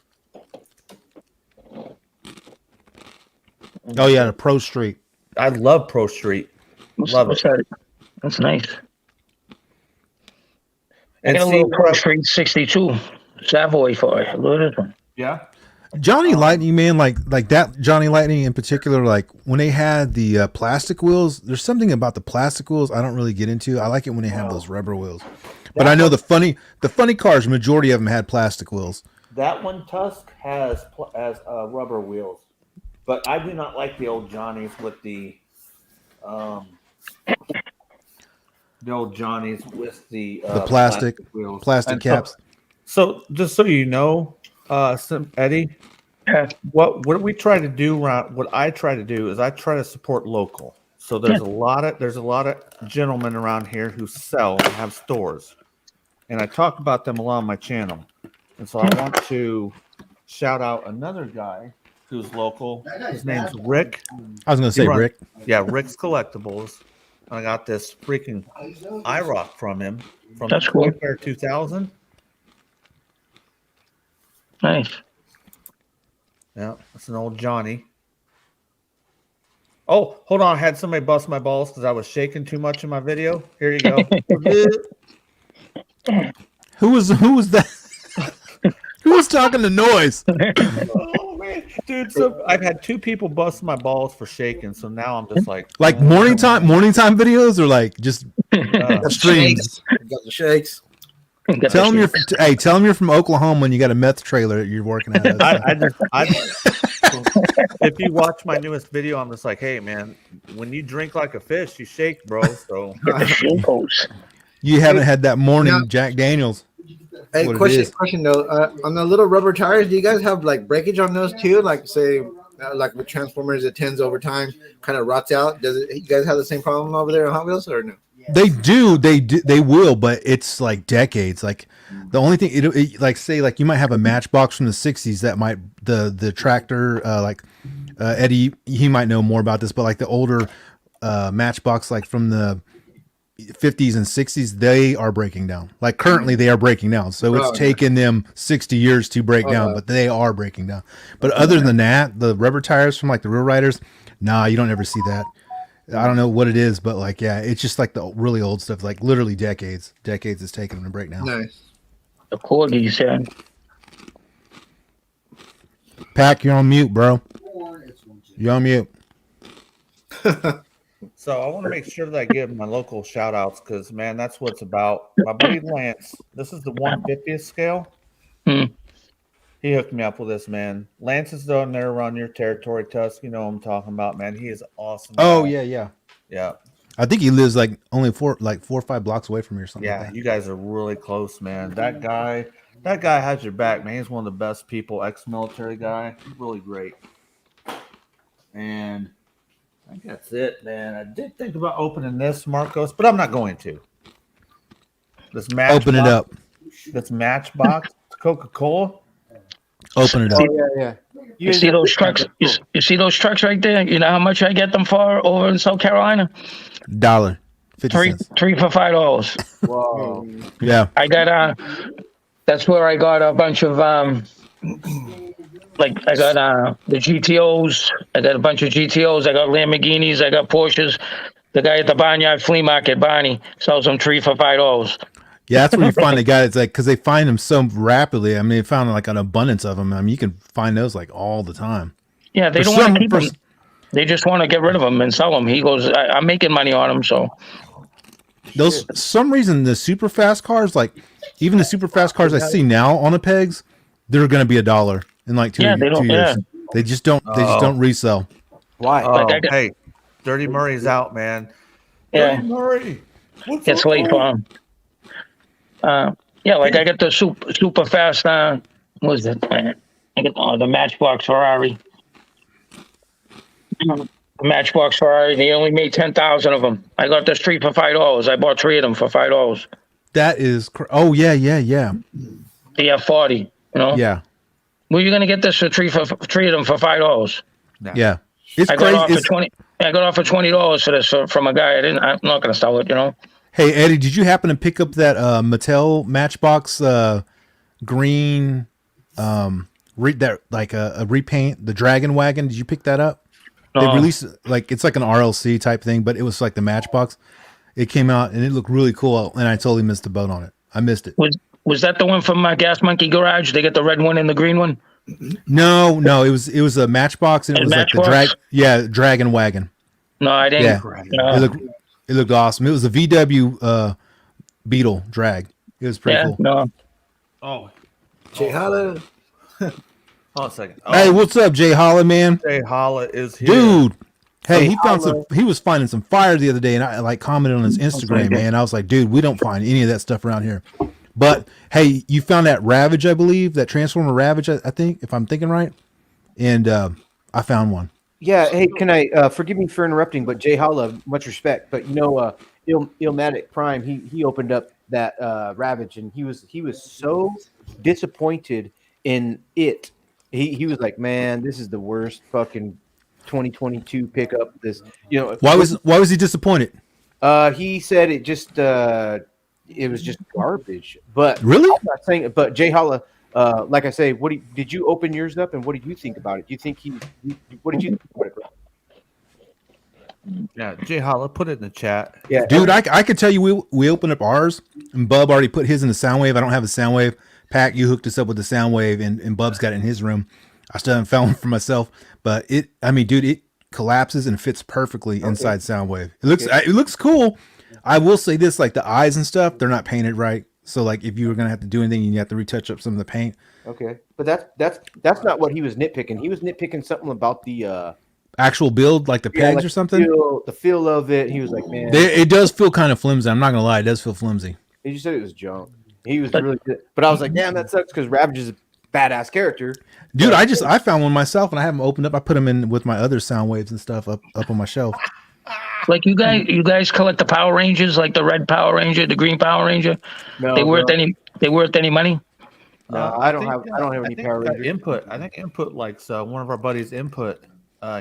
Oh, yeah, the Pro Street. I love Pro Street. Love it. That? That's nice. I And got a see, little Pro Street 62 Savoy for you. Look at this one. yeah. Johnny Lightning, man, like that Johnny Lightning in particular, like when they had the plastic wheels, there's something about the plastic wheels I don't really get into. I like it when they have those rubber wheels. But I know the funny cars, majority of them had plastic wheels. That one Tusk has rubber wheels, but I do not like the old Johnnies with the old Johnnies with the plastic wheels, plastic And caps. So just so you know, Eddie, Yeah. what we try to do around, what I try to do is I try to support local. So there's a lot of gentlemen around here who sell and have stores, and I talk about them a lot on my channel. And so I want to shout out another guy who's local. His name's Rick. I was gonna say runs- Rick. Yeah, Rick's Collectibles. I got this freaking IROC from him from That's cool. Toy Fair 2000. Nice. Yeah, that's an old Johnny. Oh, hold on. I had somebody bust my balls because I was shaking too much in my video. Here you go. Who was that? Who was talking to noise? Oh, man. Dude, so I've had 2 people bust my balls for shaking, so now I'm just like Morning time videos, or like just streams. Got the shakes. Tell them you're from Oklahoma and you got a meth trailer that you're working at. If you watch my newest video, I'm just like, hey man, when you drink like a fish, you shake, bro. So You haven't had that morning No. Jack Daniels. Hey, What it question is. though. On the little rubber tires, do you guys have like breakage on those too? Like say, like with Transformers, it tends over time, kind of rots out. You guys have the same problem over there on Hot Wheels or no? They will, but it's like decades. Like the only thing, it like say like you might have a Matchbox from the '60s that might the tractor Eddie, he might know more about this, but like the older Matchbox like from the 50s and 60s, they are breaking down. Like currently they are breaking down. So it's taken them 60 years to break down, but they are breaking down. But other than that, the rubber tires from like the Real Riders, nah, you don't ever see that. I don't know what it is, but like, yeah, it's just like the really old stuff, like literally decades it's taken them to break down. Nice. The corgis, yeah. Pack, you're on mute, bro. You're on mute. So I want to make sure that I give my local shout outs because man, that's what it's about. My buddy Lance, this is the 150th scale. He hooked me up with this, man. Lance is down there around your territory, Tusk. You know what I'm talking about, man. He is awesome. Oh guy. yeah. I think he lives like only 4 or 5 blocks away from here or something. Yeah, like that. you guys are really close, man. That guy has your back, man. He's one of the best people, ex-military guy. Really great. And I think that's it, man. I did think about opening this, Marcos, but I'm not going to. This Matchbox. Open it up. This Matchbox Coca-Cola. Open it up. Yeah. You see those trucks? You see those trucks right there? You know how much I get them for over in South Carolina? $1.50. Three for $5. Wow. Yeah. I got that's where I got a bunch of like I got the GTOs. I got a bunch of GTOs. I got Lamborghinis. I got Porsches. The guy at the Barnyard Flea Market, Barney, sells them 3 for $5. Yeah, that's where you find the guy. It's like because they find them so rapidly. I mean, they found like an abundance of them. I mean, you can find those like all the time. Yeah, they don't want to keep them. They just want to get rid of them and sell them. He goes, I'm making money on them, so. Those some reason the super fast cars, like even the super fast cars I see now on the pegs, they're going to be $1 in like 2 years. Yeah. They just don't. They just don't resell. Why? Hey, Dirty Murray's out, man. Yeah. Dirty Murray. It's late for him. Yeah, like I got the super fast. What was it? I got the Matchbox Ferrari. The Matchbox Ferrari. They only made 10,000 of them. I got this 3 for $5. I bought 3 of them for $5. That is. Oh yeah. The F40. You know. Yeah. Well, you're gonna get this for 3 of them for $5. Yeah. It's I crazy. got off for 20. I got off for $20 for this from a guy. I'm not gonna sell it. You know. Hey Eddie, did you happen to pick up that Mattel Matchbox green that like a repaint, the Dragon Wagon? Did you pick that up? They released like it's like an RLC type thing, but it was like the Matchbox. It came out and it looked really cool, and I totally missed the boat on it. I missed it. Was that the one from my Gas Monkey Garage? They get the red one and the green one. No, it was a Matchbox, and it was Matchbox? like the Dragon Wagon. No, I didn't. Yeah, it looked awesome. It was a VW Beetle drag. It was pretty cool. No. Oh, Jay Holla. hold on a second. Hey, what's up, Jay Holla, man? Jay Holla is here. Dude. Hey, he was finding some fire the other day, and I like commented on his Instagram, man. I was like, dude, we don't find any of that stuff around here. But hey, you found that Ravage, I believe, that Transformer Ravage, I think, if I'm thinking right. And I found one. Yeah. Hey, can I forgive me for interrupting, but Jay Holla, much respect. But you know, Illmatic Prime, he opened up that Ravage, and he was so disappointed in it he was like, man, this is the worst fucking 2022 pickup. This, Why was he disappointed? He said it just it was just garbage. But Really? I'm not saying. But Jay Holla, like I say, did you open yours up and what did you think about it? Do you think what did you think about it, bro? Yeah, Jay Holla, put it in the chat. Yeah, Dude, I could tell you we opened up ours and Bub already put his in the Soundwave. I don't have a Soundwave. Pack, you hooked us up with the Soundwave and Bub's got it in his room. I still haven't found one for myself, but it collapses and fits perfectly inside Soundwave. It looks cool. I will say this, like the eyes and stuff, they're not painted right. So like if you were gonna have to do anything, you have to retouch up some of the paint. Okay, but that's not what he was nitpicking. He was nitpicking something about the Actual build, like the pegs like or something. The feel of it. He was like, man, It does feel kind of flimsy. I'm not gonna lie, it does feel flimsy. he just said it was junk. He was really good, but I was like, damn, that sucks because Ravage is a badass character. Dude, I found one myself and I haven't opened up. I put them in with my other Soundwaves and stuff up on my shelf. Like you guys collect the Power Rangers, like the red Power Ranger, the green Power Ranger. No, They worth any money? No, I don't have any Power Rangers. Input. I think Input likes one of our buddies. Input.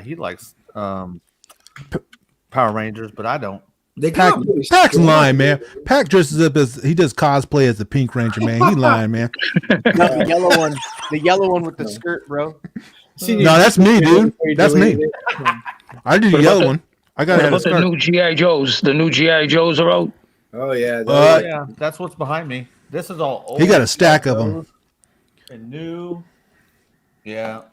He likes Power Rangers, but I don't. Pack's lying, man. Pack dresses up as he does cosplay as the Pink Ranger, man. He lying, man. No, the yellow one with the skirt, bro. No, that's me, dude. That's me. I did the yellow one. I got What about the new GI Joes? The new GI Joes are out. Oh yeah. Yeah, that's what's behind me. This is all old. He got a stack of them. And new. Yeah.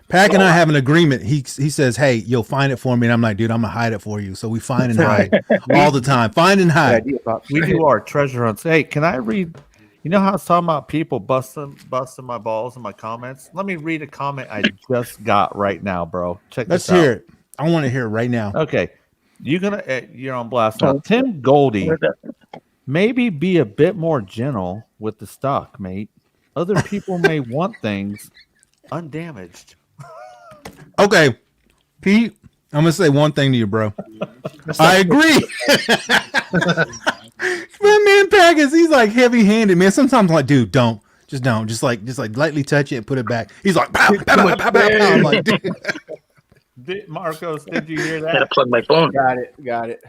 Pack and I have an agreement. He says, "Hey, you'll find it for me," and I'm like, "Dude, I'm gonna hide it for you." So we find and hide all the time. Find and hide. We do our treasure hunts. Hey, can I read? You know how I was talking about people busting my balls in my comments? Let me read a comment I just got right now, bro. Check Let's this out. hear it. I want to hear it right now. Okay, you're on blast now. Tim Goldie, maybe be a bit more gentle with the stock, mate. Other people may want things undamaged. Okay, Pete, I'm gonna say one thing to you, bro. I agree. My man Pack he's like heavy-handed, man. Sometimes I'm like, dude, don't. Just lightly touch it and put it back. He's like, pow, pow, pow, pow, pow, pow. I'm like, dude. Marcos, did you hear Gotta that? plug my phone. Got it.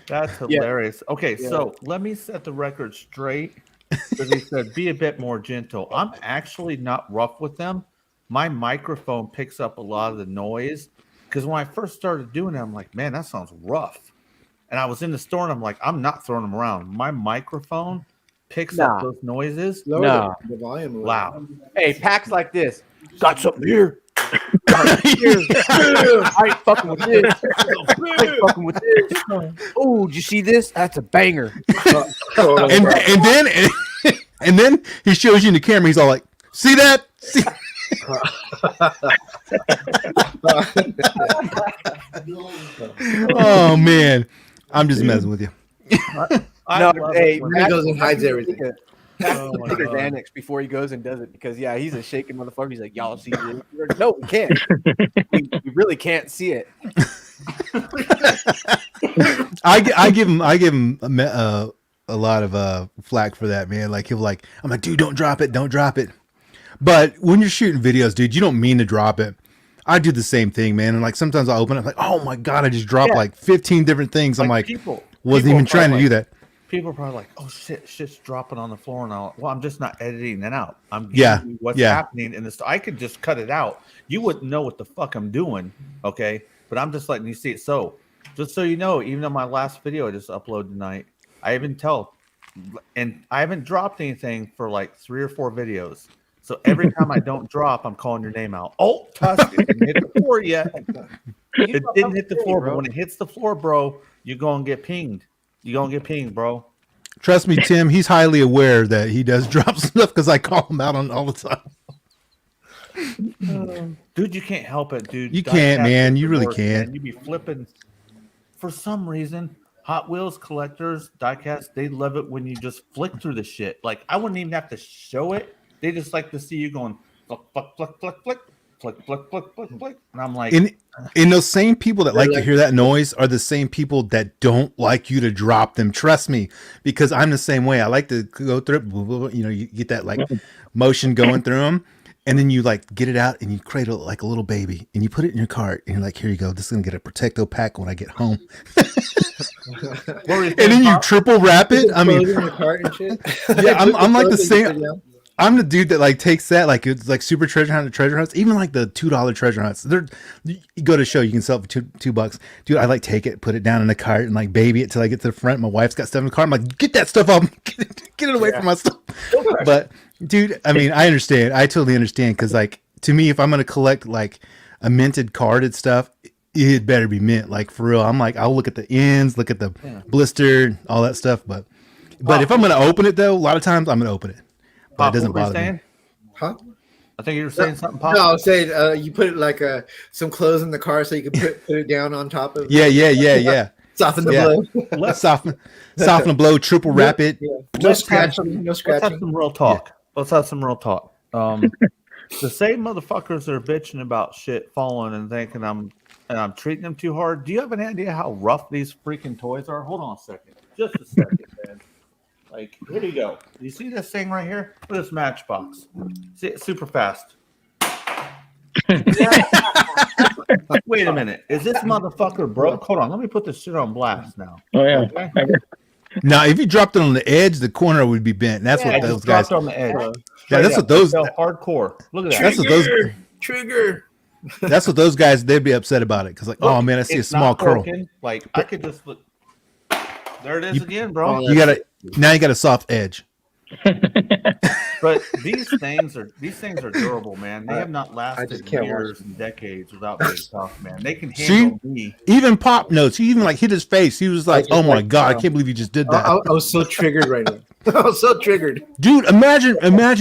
That's hilarious. Okay, so let me set the record straight. Because he said, be a bit more gentle. I'm actually not rough with them. My microphone picks up a lot of the noise. Because when I first started doing it, I'm like, man, that sounds rough. And I was in the store and I'm like, I'm not throwing them around. My microphone picks up those noises. No. The volume. Wow. Hey, Packs like this. Got something here. I ain't fucking with this. I ain't fucking with this. Oh, did you see this? That's a banger. and then he shows you in the camera. He's all like, see that? See? Oh man, I'm just messing with you. Hey, He goes and hides everything. Take his annex before he goes and does it because he's a shaking motherfucker. He's like, y'all see this? No, we can't. we really can't see it. I give him a lot of flack for that, man. Like I'm like, dude, don't drop it. But when you're shooting videos, dude, you don't mean to drop it. I do the same thing, man. And like sometimes I open it, like, oh my god, I just dropped like 15 different things. I'm like, wasn't even trying to do that. People are probably like, oh shit's dropping on the floor now. Well, I'm just not editing it out. I'm giving you what's happening in this. I could just cut it out. You wouldn't know what the fuck I'm doing, okay? But I'm just letting you see it. So, just so you know, even on my last video I just uploaded tonight, I haven't dropped anything for like 3 or 4 videos. So every time I don't drop, I'm calling your name out. Oh, Tusken, it didn't hit the floor yet. It didn't hit the floor, but when it hits the floor, bro, you're gonna get pinged. You're gonna get pinged, bro. Trust me, Tim, he's highly aware that he does drop stuff because I call him out on all the time. Dude, you can't help it, dude. You can't, man. You really can't. Man. You be flipping. For some reason, Hot Wheels collectors, diecast, they love it when you just flick through the shit. Like, I wouldn't even have to show it. They just like to see you going flick, flick, flick, flick, flick, flick, flick, flick, flick, flick. And I'm like, and those same people that like to hear that noise are the same people that don't like you to drop them. Trust me, because I'm the same way. I like to go through it. You know, you get that like motion going through them. and then you like get it out and you cradle it like a little baby and you put it in your cart and you're like, here you go. This is gonna get a Protecto pack when I get home. And then you triple wrap it. I mean, in the cart and shit. yeah, I'm like the Clothes that you same. put down. I'm the dude that like takes that like it's like super treasure hunt and treasure hunts, even like the $2 treasure hunts. You go to a show, you can sell it for $2. Dude, I like take it, put it down in the cart, and like baby it till I get to the front. My wife's got stuff in the car. I'm like, get that stuff off, get it away from my stuff. But dude, I mean, I understand. I totally understand because like to me, if I'm gonna collect like a minted carded stuff, it better be mint. Like for real, I'm like, I'll look at the ends, look at the blister, all that stuff. But if I'm gonna open it though, a lot of times I'm gonna open it. But it doesn't bother me. Huh? I think you were saying something. Pop. No, I was saying you put it like some clothes in the car so you can put it down on top of. Yeah. Soften the blow. Soften the blow, triple wrap it. Yeah. No scratching. No Let's have scratching. some real talk. Yeah. Let's have some real talk. The same motherfuckers that are bitching about shit falling and thinking I'm treating them too hard. Do you have any idea how rough these freaking toys are? Hold on a second. Just a second, man. Like, here you go. You see this thing right here? Look at this Matchbox. See it super fast. Wait a minute. Is this motherfucker broke? Hold on. Let me put this shit on blast now. Oh yeah. Okay? Now, if you dropped it on the edge, the corner would be bent. That's what those guys. On the edge. That's what those. Hardcore. Look at that. That's what those. Trigger. That's what those guys. They'd be upset about it because, like, oh man, I see a small curl. Like I could just look. There it is again, bro. You got a soft edge. But these things are durable, man. They have not lasted years and decades without being tough, man. They can handle me. Even Pop notes. He even like hit his face. He was like, "Oh my god, I can't believe you just did that." I was so triggered right now. I was so triggered, dude. Imagine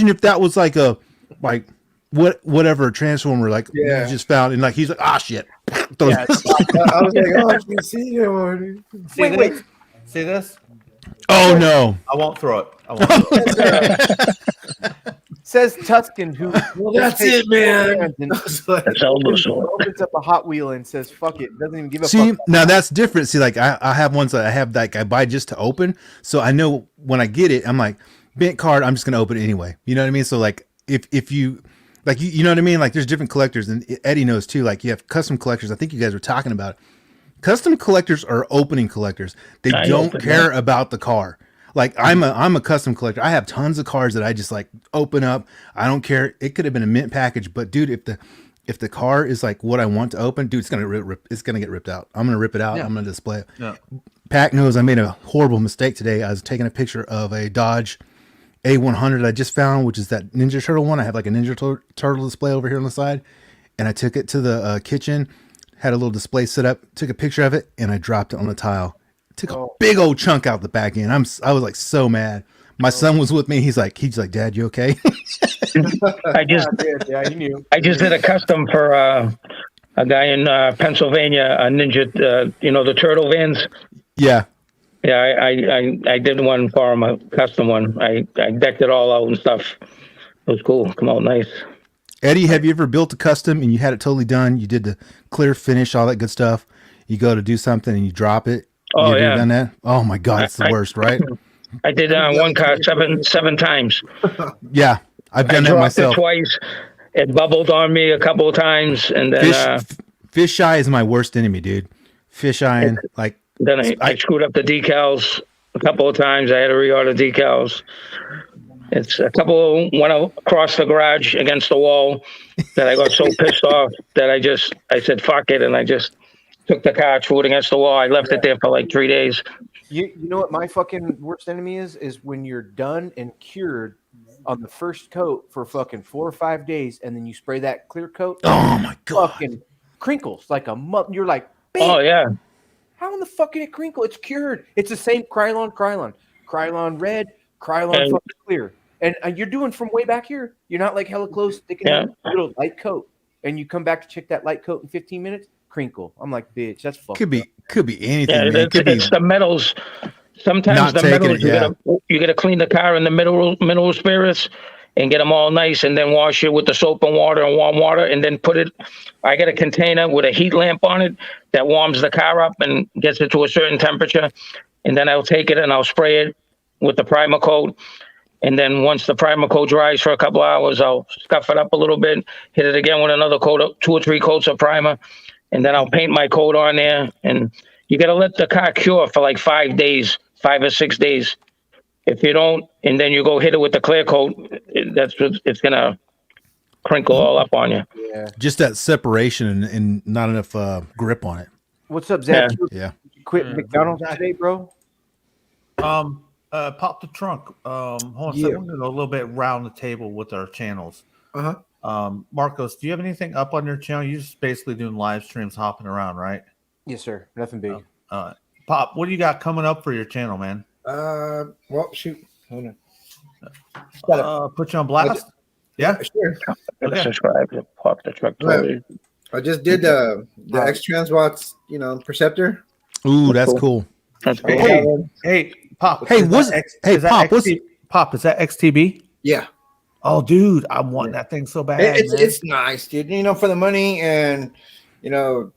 if that was like a whatever transformer like you just found, and like he's like, "Ah, shit." I was like, "Oh, I can see you already." Wait. See this? Oh no! I won't throw it. I won't. Says Tusken, who that's it, man. Opens up a Hot Wheel and says, "Fuck it." Doesn't even give a fuck. See, now that's different. See, like I have ones that I have like I buy just to open, so I know when I get it, I'm like bent card. I'm just gonna open it anyway. You know what I mean? So like if you like you know what I mean? Like there's different collectors, and Eddie knows too. Like you have custom collectors. I think you guys were talking about it. Custom collectors are opening collectors. They don't care about the car. Like I'm a custom collector. I have tons of cars that I just like open up. I don't care. It could have been a mint package, but dude, if the car is like what I want to open, dude, it's gonna get ripped out. I'm gonna rip it out. Yeah. I'm gonna display it. Yeah. Pac knows I made a horrible mistake today. I was taking a picture of a Dodge A100 I just found, which is that Ninja Turtle one. I have like a Ninja Turtle display over here on the side, and I took it to the kitchen. Had a little display set up, took a picture of it, and I dropped it on the tile. Took a big old chunk out the back end. I was like so mad. My son was with me. He's like, Dad, you okay? I just did a custom for a guy in Pennsylvania, a Ninja, the turtle vans. Yeah. Yeah, I did one for him, a custom one. I decked it all out and stuff. It was cool. Come out nice. Eddie, have you ever built a custom and you had it totally done? You did the clear finish, all that good stuff. You go to do something and you drop it. Oh, you ever done that? Oh my God, it's the worst, right? I did one car seven times. Yeah, I've done that myself. It twice. It bubbled on me a couple of times, and then fish eye is my worst enemy, dude. Fish eyeing, like. Then I screwed up the decals a couple of times. I had to reorder decals. It's a couple went across the garage against the wall that I got so pissed off that I said fuck it, and I just took the car, threw it against the wall. I left it there for like 3 days. You know what my fucking worst enemy is when you're done and cured on the first coat for fucking 4 or 5 days, and then you spray that clear coat. Oh my God! Fucking crinkles like a you're like, bam. Oh yeah. How in the fuck can it crinkle? It's cured. It's the same Krylon red, Krylon fucking clear. And you're doing from way back here. You're not like hella close, sticking out a little light coat. And you come back to check that light coat in 15 minutes, crinkle. I'm like, bitch, that's fucked. Could be anything. Yeah, it's the metals. Sometimes the metals, you got to clean the car in the mineral spirits and get them all nice, and then wash it with the soap and water and warm water, and then put it. I got a container with a heat lamp on it that warms the car up and gets it to a certain temperature, and then I'll take it and I'll spray it with the primer coat. And then once the primer coat dries for a couple hours, I'll scuff it up a little bit, hit it again with another coat, 2 or 3 coats of primer, and then I'll paint my coat on there. And you got to let the car cure for like 5 days, 5 or 6 days. If you don't, and then you go hit it with the clear coat, it's going to crinkle all up on you. Yeah. Just that separation and not enough grip on it. What's up, Zach? Yeah. Yeah. You quit McDonald's today, bro? Pop the trunk. Hold on a second. We're gonna go a little bit around the table with our channels. Marcos, do you have anything up on your channel? You're just basically doing live streams, hopping around, right? Yes, sir. Nothing big. Pop, what do you got coming up for your channel, man? Well, shoot. Hold on. Put you on blast. Yeah, Sure. Okay. Subscribe to Pop the Truck. Right. I just did the X Transwatts, Perceptor. Ooh, that's cool. That's I great. got Hey, one. hey, Pop. Hey, is what's that X- hey is that Pop? What's Pop? Is that XTB? Yeah. Oh, dude, I'm wanting that thing so bad. It's nice, dude. For the money and the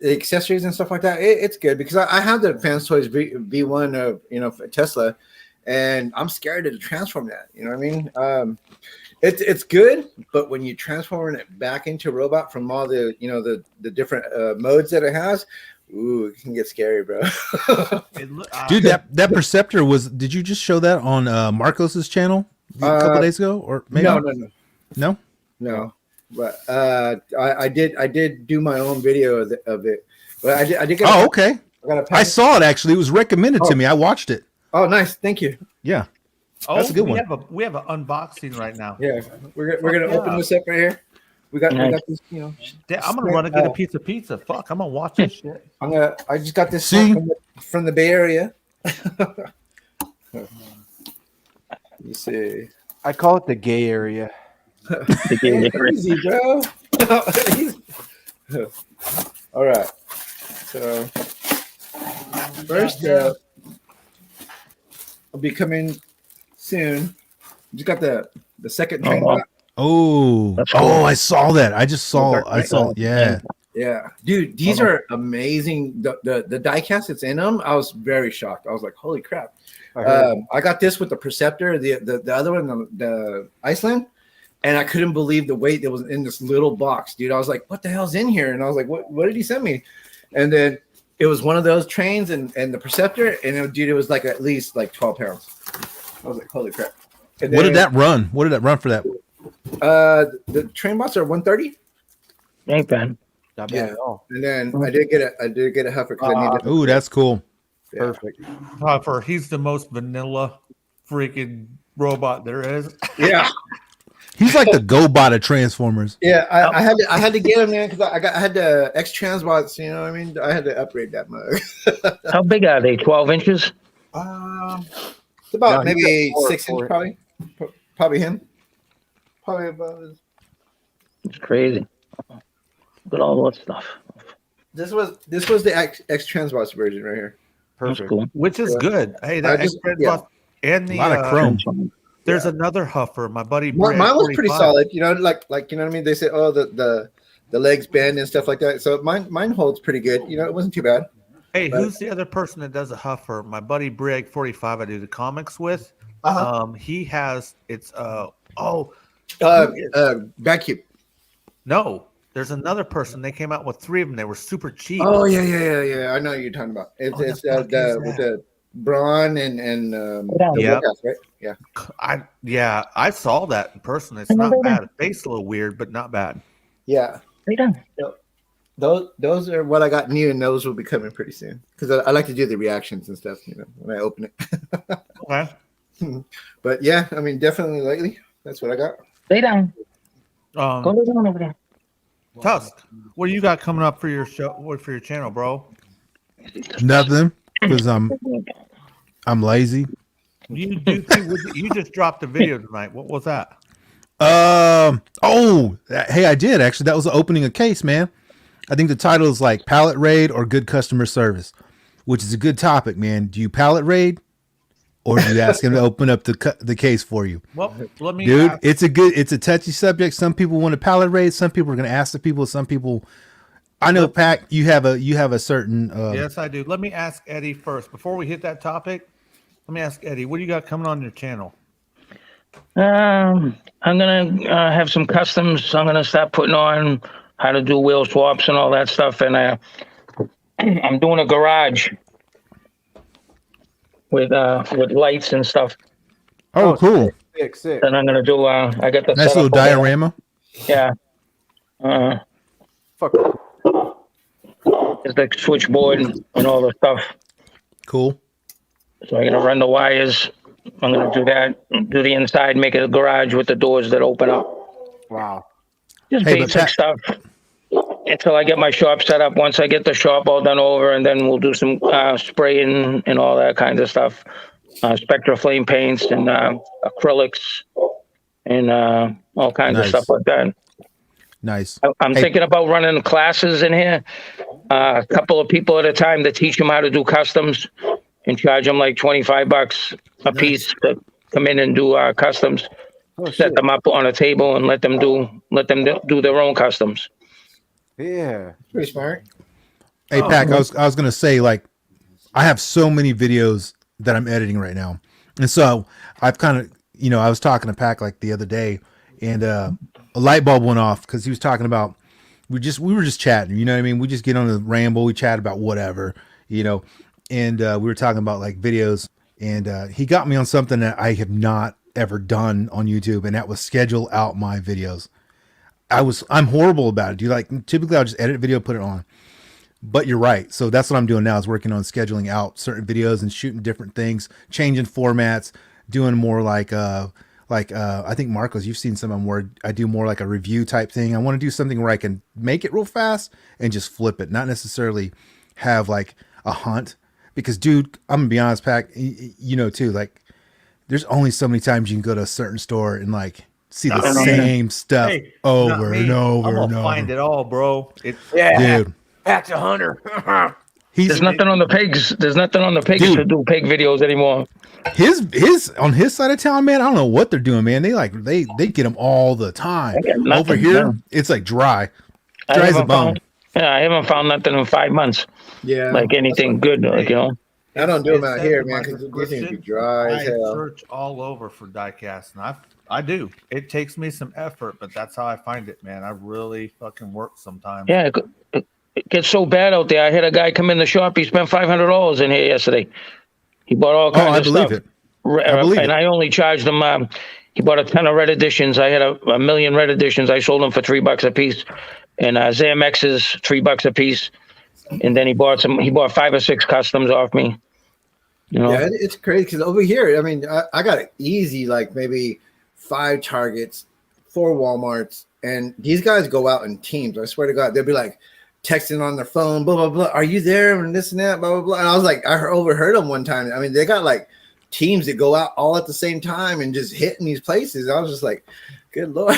accessories and stuff like that, it's good because I have the Fans Toys V1 of for Tesla, and I'm scared to transform that. You know what I mean? It's good, but when you transform it back into a robot from all the the different modes that it has, ooh, it can get scary, bro. dude? That Perceptor was. Did you just show that on Marcos's channel a couple days ago, or maybe no? But I did do my own video of it. But I did. Oh, okay. I saw it actually. It was recommended to me. I watched it. Oh, nice. Thank you. Yeah. That's a good one. We have an unboxing right now. Yeah, we're gonna open this up right here. We got this. I'm gonna run and get a piece of pizza. Fuck, I'm gonna watch this shit. I just got this See? from the Bay Area. You see. I call it the gay area. Easy, bro. All right. So first up, I'll be coming soon. Just got the second train. Oh, I saw that. I saw. Yeah. Yeah, dude, these are amazing. The diecast that's in them, I was very shocked. I was like, holy crap. I got this with the Perceptor, the other one, the Iceland, and I couldn't believe the weight that was in this little box, dude. I was like, what the hell's in here? And I was like, what did he send me? And then it was one of those trains and the Perceptor, and it was like at least like 12 pounds. I was like, holy crap. And What did that run? What did that run for that? The train bots are 130. Ain't bad. Not bad at all. And then I did get a heifer because I needed. Ooh, that's cool. Yeah. Perfect. However, he's the most vanilla freaking robot there is. Yeah. He's like the GoBot of Transformers. Yeah, I had to get him, man, because I had the X Transbots. You know what I mean? I had to upgrade that mug. How big are they? 12 inches? It's about maybe 6 inches, probably. Probably him. Probably about. It's crazy. Look at all that stuff. This was the X Transbots version right here. That's Perfect. cool. Which is good. Hey, that and the A lot of chrome. There's another huffer. My buddy Mine Brad, was pretty 45. solid. You know, like you know what I mean. They say, oh, the legs bend and stuff like that. So mine holds pretty good. You know, it wasn't too bad. Hey, who's the other person that does a huffer? My buddy Brig 45. I do the comics with. He has Vacuum. No, there's another person. They came out with 3 of them. They were super cheap. Oh yeah. I know what you're talking about. It's with the Braun and the workouts, right? Yeah. I saw that in person. It's not bad. The face a little weird, but not bad. Yeah. Those are what I got new, and those will be coming pretty soon because I like to do the reactions and stuff. You know, when I open it. Okay. But yeah, I mean, definitely lately, that's what I got. Lay down. Go lay down over there. Tusk, what do you got coming up for your show? For your channel, bro? Nothing, because I'm lazy. You just dropped a video tonight. What was that? Hey, I did actually. That was opening a case, man. I think the title is like pallet raid or good customer service, which is a good topic, man. Do you pallet raid, or do you ask him to open up the case for you? Well, let me, dude. It's a touchy subject. Some people want to pallet raid. Some people are going to ask the people. Some people. I know, Pac. You have a certain. Yes, I do. Let me ask Eddie first before we hit that topic. Let me ask Eddie, what do you got coming on your channel? I'm gonna have some customs. I'm gonna start putting on how to do wheel swaps and all that stuff, and I'm doing a garage with lights and stuff. Oh, cool. Sick. And I'm gonna do. I got the Nice setup little over there. diorama. Yeah. Fuck. It's like switchboard and all the stuff. Cool. So I'm gonna run the wires. I'm gonna do that. Do the inside. Make it a garage with the doors that open up. Wow. Just Hey, but basic Pat- stuff. Until I get my shop set up. Once I get the shop all done over, and then we'll do some spraying and all that kind of stuff. Spectra flame paints and acrylics and all kinds of Nice. stuff like that. Nice. I'm Hey- thinking about running classes in here. A couple of people at a time to teach them how to do customs and charge them like $25 a piece to come in and do customs. Oh, Set shit. them up on a table and let them do their own customs. Yeah. Pretty smart. Hey, Pac, I was gonna say, like, I have so many videos that I'm editing right now, and so I've kind of, I was talking to Pac like the other day, and a light bulb went off because he was talking about we were just chatting, you know what I mean? We just get on the ramble, we chat about whatever, and we were talking about like videos, and he got me on something that I have not ever done on YouTube, and that was schedule out my videos. I'm horrible about it. Do you like, typically I'll just edit a video, put it on. But you're right. So that's what I'm doing now, is working on scheduling out certain videos and shooting different things, changing formats, doing more like I think Marcos, you've seen some of them where I do more like a review type thing. I want to do something where I can make it real fast and just flip it, not necessarily have like a hunt. Because dude, I'm gonna be honest, Pac, too, like there's only so many times you can go to a certain store and like see the same stuff Hey, over not me. and over I'm gonna and over. find it all, bro. Dude. Pat's a hunter. There's nothing on the pigs. There's nothing on the pigs Dude. to do pig videos anymore. His on his side of town, man. I don't know what they're doing, man. They get them all the time. They got nothing, Over here, no. it's like dry I as a haven't bone. found- Yeah, I haven't found nothing in 5 months. Yeah. Like anything good, like I don't do them It out says here, in man, my because these things be description, dry as I hell. search all over for diecast, and I do. It takes me some effort, but that's how I find it, man. I really fucking work sometimes. Yeah, it gets so bad out there. I had a guy come in the shop. He spent $500 in here yesterday. He bought all kinds I of believe stuff. it. I believe and it. I only charged him. He bought a ton of red editions. I had a million red editions. I sold them for $3 a piece, and ZMXs $3 a piece. And then he bought 5 or 6 customs off me. Yeah, it's crazy because over here, I mean, I got it easy, like maybe 5 Targets, 4 Walmarts, and these guys go out in teams. I swear to God, they'll be like texting on their phone, blah blah blah. Are you there? And this and that, blah blah blah. And I was like, I overheard them one time. I mean, they got like teams that go out all at the same time and just hitting these places. I was just like, good Lord.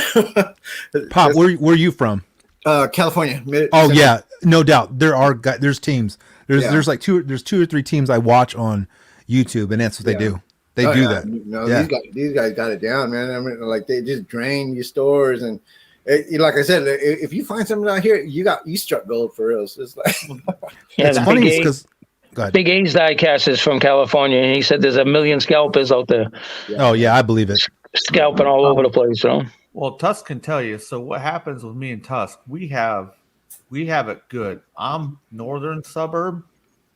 Pop, where are you from? California. Yeah, no doubt. There's teams. There's Yeah. there's like 2 or 3 teams I watch on YouTube, and that's what they do. They do that. No, Yeah. these guys got it down, man. I mean, like they just drain your stores, and like I said, if you find something out here, you struck gold for real. So it's like, Yeah, It's the funny Big A- because go ahead. Big A's diecast is from California, and he said there's 1 million scalpers out there Oh yeah, I believe it. scalping all over the place. Well, Tusk can tell you. So what happens with me and Tusk? We have it good. I'm northern suburb.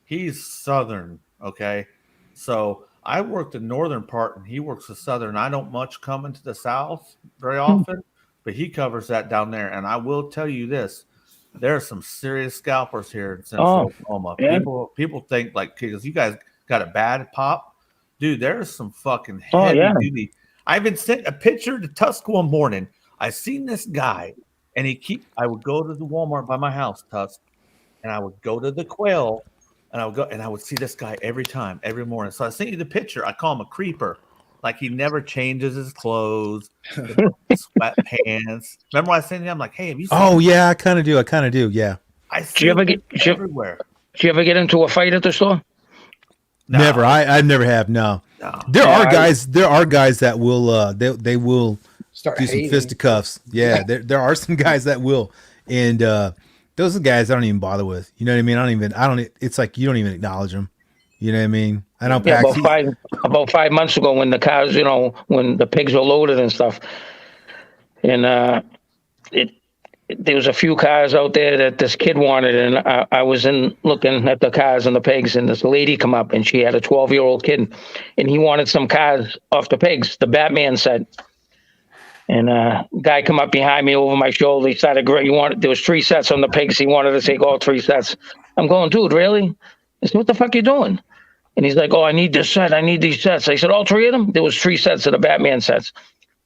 He's southern. Okay, so I work the northern part, and he works the southern. I don't much come into the south very often, but he covers that down there. And I will tell you this: there are some serious scalpers here in Central Oklahoma. yeah. People think like, because you guys got a bad Pop, dude. There's some fucking Oh, heavy yeah. duty. I even sent a picture to Tusk one morning. I seen this guy, and I would go to the Walmart by my house, Tusk, and I would go to the Quail, and I would see this guy every morning. So I sent you the picture. I call him a creeper. Like he never changes his clothes, sweatpants. Remember when I sent you? I'm like, hey, have you seen Oh yeah, I kind of do. Yeah. I Did you see ever him get? everywhere. Did you ever get into a fight at the store? No, Never. I never have. No. no. There Yeah, are guys that will they will start do some hating. fisticuffs. Yeah, there are some guys that will, and those are the guys I don't even bother with. You know what I mean? I don't. It's like you don't even acknowledge them. You know what I mean? I know Yeah, Pax. about 5 months ago when the cars, when the pigs were loaded and stuff, and there was a few cars out there that this kid wanted, and I was in looking at the cars and the pigs, and this lady come up and she had a 12-year-old kid, and he wanted some cars off the pigs, the Batman set. And guy come up behind me over my shoulder. He started, there was 3 sets on the pigs. He wanted to take all 3 sets. I'm going, dude, really? I said, what the fuck you doing? And he's like, oh, I need this set. I need these sets. I said, all 3 of them? There was 3 sets of the Batman sets.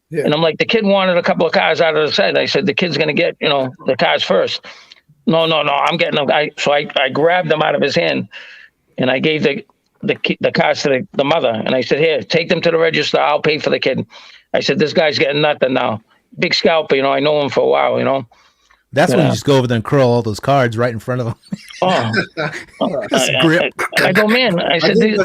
Yeah. And I'm like, the kid wanted a couple of cars out of the set. I said, the kid's going to get, the cars first. No, I'm getting them. So I grabbed them out of his hand, and I gave the cars to the mother. And I said, here, take them to the register. I'll pay for the kid. I said, this guy's getting nothing now. Big scalper, I know him for a while, That's when you just go over there and curl all those cards right in front of them. Grip. I go, man. I said, I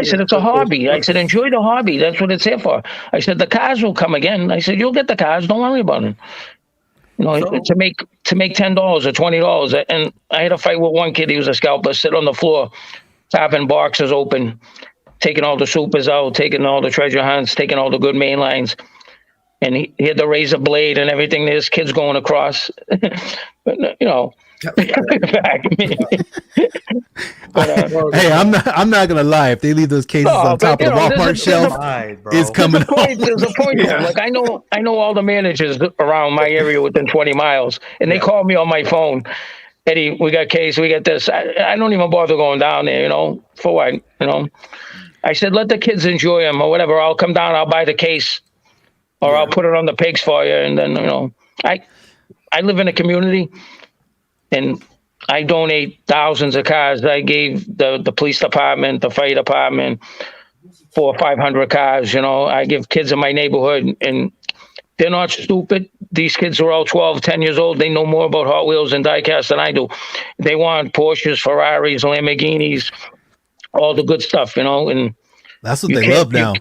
said, it's a hobby. I said, enjoy the hobby. That's what it's here for. I said, the cars will come again. I said, you'll get the cars. Don't worry about it. To make $10 or $20. And I had a fight with one kid. He was a scalper, sit on the floor, tapping boxes open, taking all the supers out, taking all the treasure hunts, taking all the good main lines. And he had the razor blade and everything. This kid's going across, but back. But, hey, I'm not gonna lie. If they leave those cases on top of the Walmart shelf, it's coming home. There's a point. Yeah. Like I know all the managers around my area within 20 miles, and they call me on my phone. Eddie, we got case, we got this. I don't even bother going down there. For what? I said, let the kids enjoy them or whatever. I'll come down. I'll buy the case. Or I'll put it on the pigs for you. And then, I live in a community and I donate thousands of cars. I gave the police department, the fire department, 400 or 500 cars. I give kids in my neighborhood, and they're not stupid. These kids are all 12, 10 years old. They know more about Hot Wheels and diecast than I do. They want Porsches, Ferraris, Lamborghinis, all the good stuff, and that's what they love now.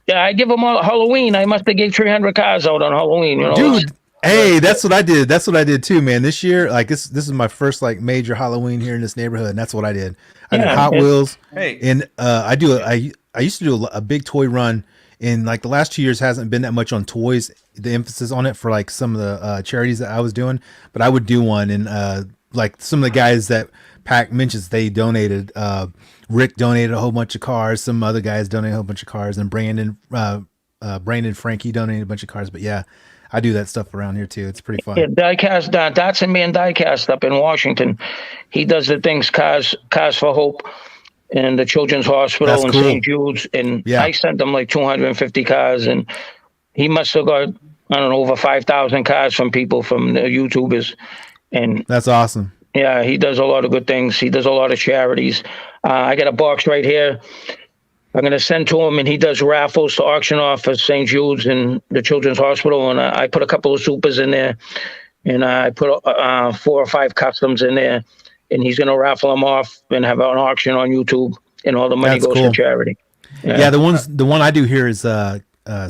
Yeah, I give them all Halloween. I must have gave 300 cars out on Halloween. Dude, hey, that's what I did. That's what I did too, man. This year, this is my first major Halloween here in this neighborhood, and that's what I did. I did Hot Wheels, and I used to do a big toy run. In the last 2 years, hasn't been that much on toys. The emphasis on it for some of the charities that I was doing, but I would do one, and some of the guys that Pac mentions, they donated. Rick donated a whole bunch of cars. Some other guys donated a whole bunch of cars, and Brandon Frankie donated a bunch of cars. But yeah, I do that stuff around here too. It's pretty fun. Yeah, Diecast, Dotson Man Diecast up in Washington. He does the things Cars for Hope and the Children's Hospital and St. Jude's. And I sent them 250 cars, and he must have got, I don't know, over 5,000 cars from people, from the YouTubers. And that's awesome. Yeah, he does a lot of good things. He does a lot of charities. I got a box right here I'm going to send to him, and he does raffles to auction off at St. Jude's and the Children's Hospital. And I put a couple of supers in there, and I put 4 or 5 customs in there, and he's going to raffle them off and have an auction on YouTube, and all the money goes to charity. Yeah, the one I do here is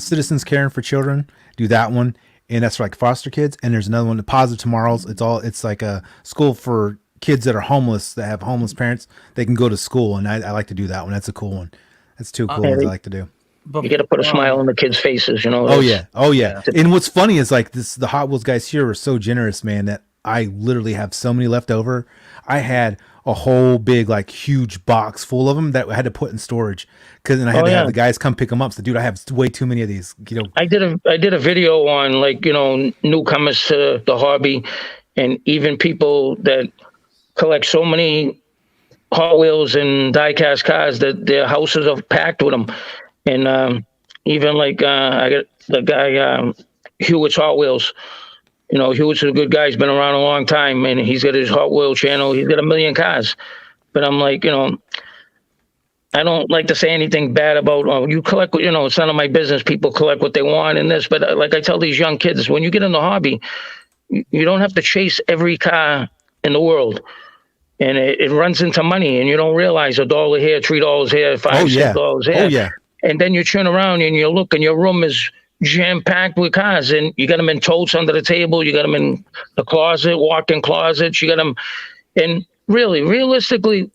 Citizens Caring for Children. Do that one. And that's for foster kids. And there's another one, the Positive Tomorrows. It's like a school for kids that are homeless, that have homeless parents. They can go to school, and I like to do that one. That's a cool one. That's 2 cool ones I like to do. You got to put a smile on the kids' faces, Oh yeah. And what's funny is the Hot Wheels guys here are so generous, man, that I literally have so many left over. I had a whole big, huge box full of them that I had to put in storage, because then I had to have the guys come pick them up. So, dude, I have way too many of these. I did a video on newcomers to the hobby, and even people that collect so many Hot Wheels and diecast cars that their houses are packed with them. And even I got the guy Hewitt's Hot Wheels. Hewitt's a good guy. He's been around a long time, and he's got his Hot Wheel channel. He's got 1 million cars. But I'm I don't like to say anything bad about, you collect, it's none of my business. People collect what they want and this. But I tell these young kids, when you get in the hobby, you don't have to chase every car in the world. And it runs into money, and you don't realize $1 here, $3 here, $5, $6 here. Oh, yeah. And then you turn around and you look, and your room is jam-packed with cars, and you got them in totes under the table, you got them in the closet, walk-in closets, you got them. And really, realistically,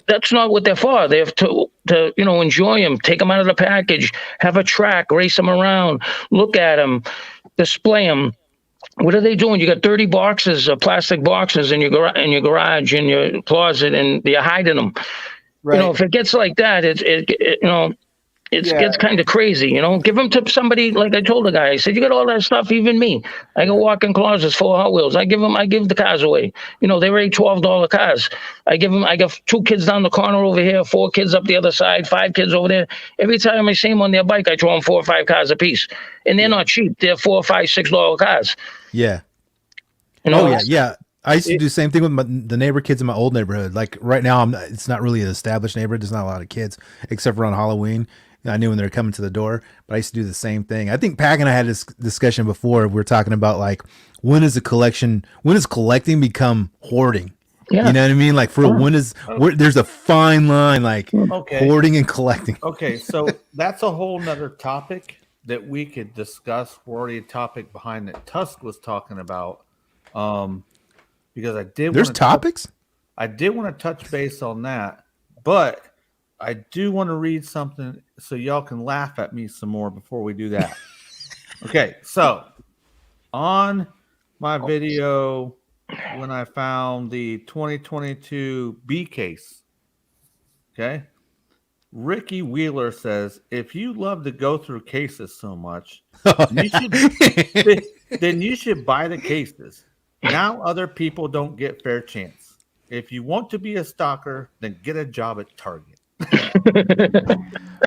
that's not what they're for. They're to enjoy them, take them out of the package, have a track, race them around, look at them, display them. What are they doing? You got 30 boxes, plastic boxes in your garage, in your closet, and you're hiding them. Right. If it gets like that, it gets kind of crazy. Give them to somebody. Like I told the guy, I said, you got all that stuff. Even me, I go walk in closets full of Hot Wheels. I give the cars away. They rate $12 cars. I got 2 kids down the corner over here, 4 kids up the other side, 5 kids over there. Every time I see them on their bike, I throw them 4 or 5 cars a piece, and they're not cheap. They're $4 or $5, $6 cars. Yeah. Yeah. I used to do the same thing with the neighbor kids in my old neighborhood. Like right now, it's not really an established neighborhood. There's not a lot of kids except for on Halloween. I knew when they were coming to the door, but I used to do the same thing. I think Pack and I had this discussion before. We were talking about like when does collecting become hoarding? Yeah. You know what I mean? Like there's a fine line, like hoarding and collecting. Okay, so that's a whole nother topic that we could discuss. We're already a topic behind that Tusk was talking about. Because there's topics. I did want to touch base on that, but I do want to read something so y'all can laugh at me some more before we do that. Okay, so on my video, when I found the 2022 B case, okay, Ricky Wheeler says, if you love to go through cases so much, then you should buy the cases. Now other people don't get fair chance. If you want to be a stalker, then get a job at Target.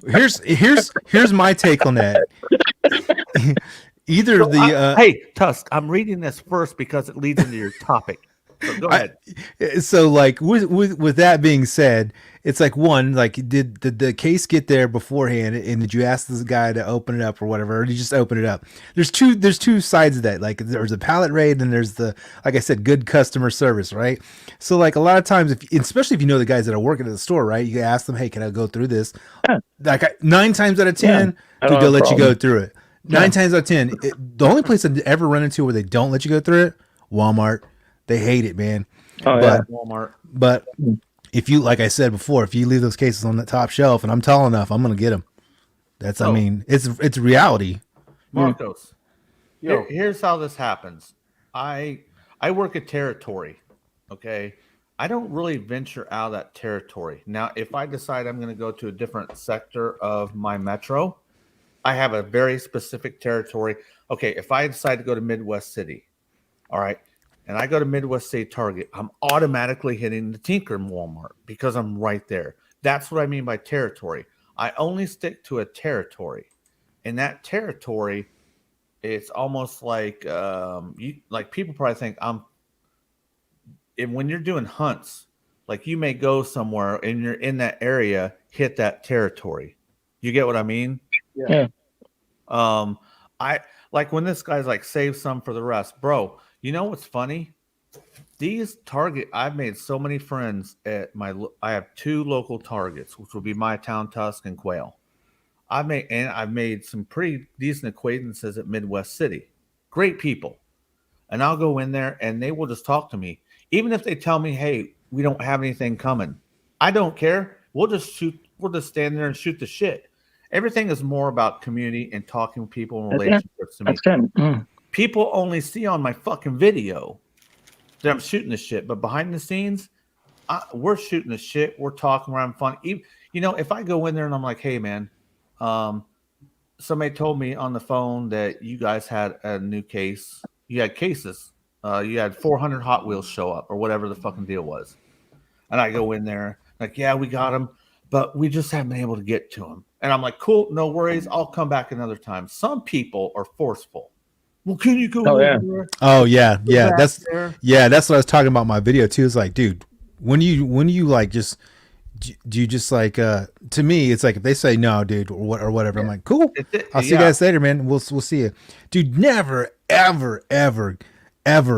Here's my take on that. Hey Tusk, I'm reading this first because it leads into your topic. So go ahead. So like with that being said, it's like one, like did the case get there beforehand, and did you ask this guy to open it up or whatever, or did you just open it up? There's two sides of that. Like there's a pallet raid, and there's the, like I said, good customer service, right? So like a lot of times, especially if you know the guys that are working at the store, right? You can ask them, hey, can I go through this? Like 9 times out of 10, they'll let you go through it. 9 times out of 10, the only place I ever run into where they don't let you go through it, Walmart. They hate it, man. Walmart. But if you, like I said before, if you leave those cases on the top shelf and I'm tall enough, I'm going to get them. I mean, it's reality. Marcos, here's how this happens. I work a territory, okay? I don't really venture out of that territory. Now, if I decide I'm going to go to a different sector of my metro, I have a very specific territory. Okay, if I decide to go to Midwest City, all right, and I go to Midwest City Target, I'm automatically hitting the Tinker Walmart because I'm right there. That's what I mean by territory. I only stick to a territory. In that territory, it's almost like people probably think when you're doing hunts, like you may go somewhere and you're in that area, hit that territory. You get what I mean? Yeah. I like when this guy's like, save some for the rest, bro. You know what's funny? These Target, I've made so many friends at I have 2 local Targets, which will be my town, Tusk and Quail. I've made some pretty decent acquaintances at Midwest City. Great people. And I'll go in there and they will just talk to me. Even if they tell me, hey, we don't have anything coming. I don't care. We'll just stand there and shoot the shit. Everything is more about community and talking with people and relationships to me. That's good. People only see on my fucking video that I'm shooting the shit, but behind the scenes, we're shooting the shit. We're talking, we're having fun. If I go in there and I'm like, hey, man, somebody told me on the phone that you guys had a new case. You had cases. You had 400 Hot Wheels show up or whatever the fucking deal was. And I go in there like, yeah, we got them, but we just haven't been able to get to them. And I'm like, cool, no worries. I'll come back another time. Some people are forceful. Well, can you go over there? Oh yeah. That's what I was talking about in my video too. It's like, dude, when you like do you just like to me it's like if they say no, dude, or whatever, I'm like, cool. I'll see you guys later, man. We'll see you. Dude, never, ever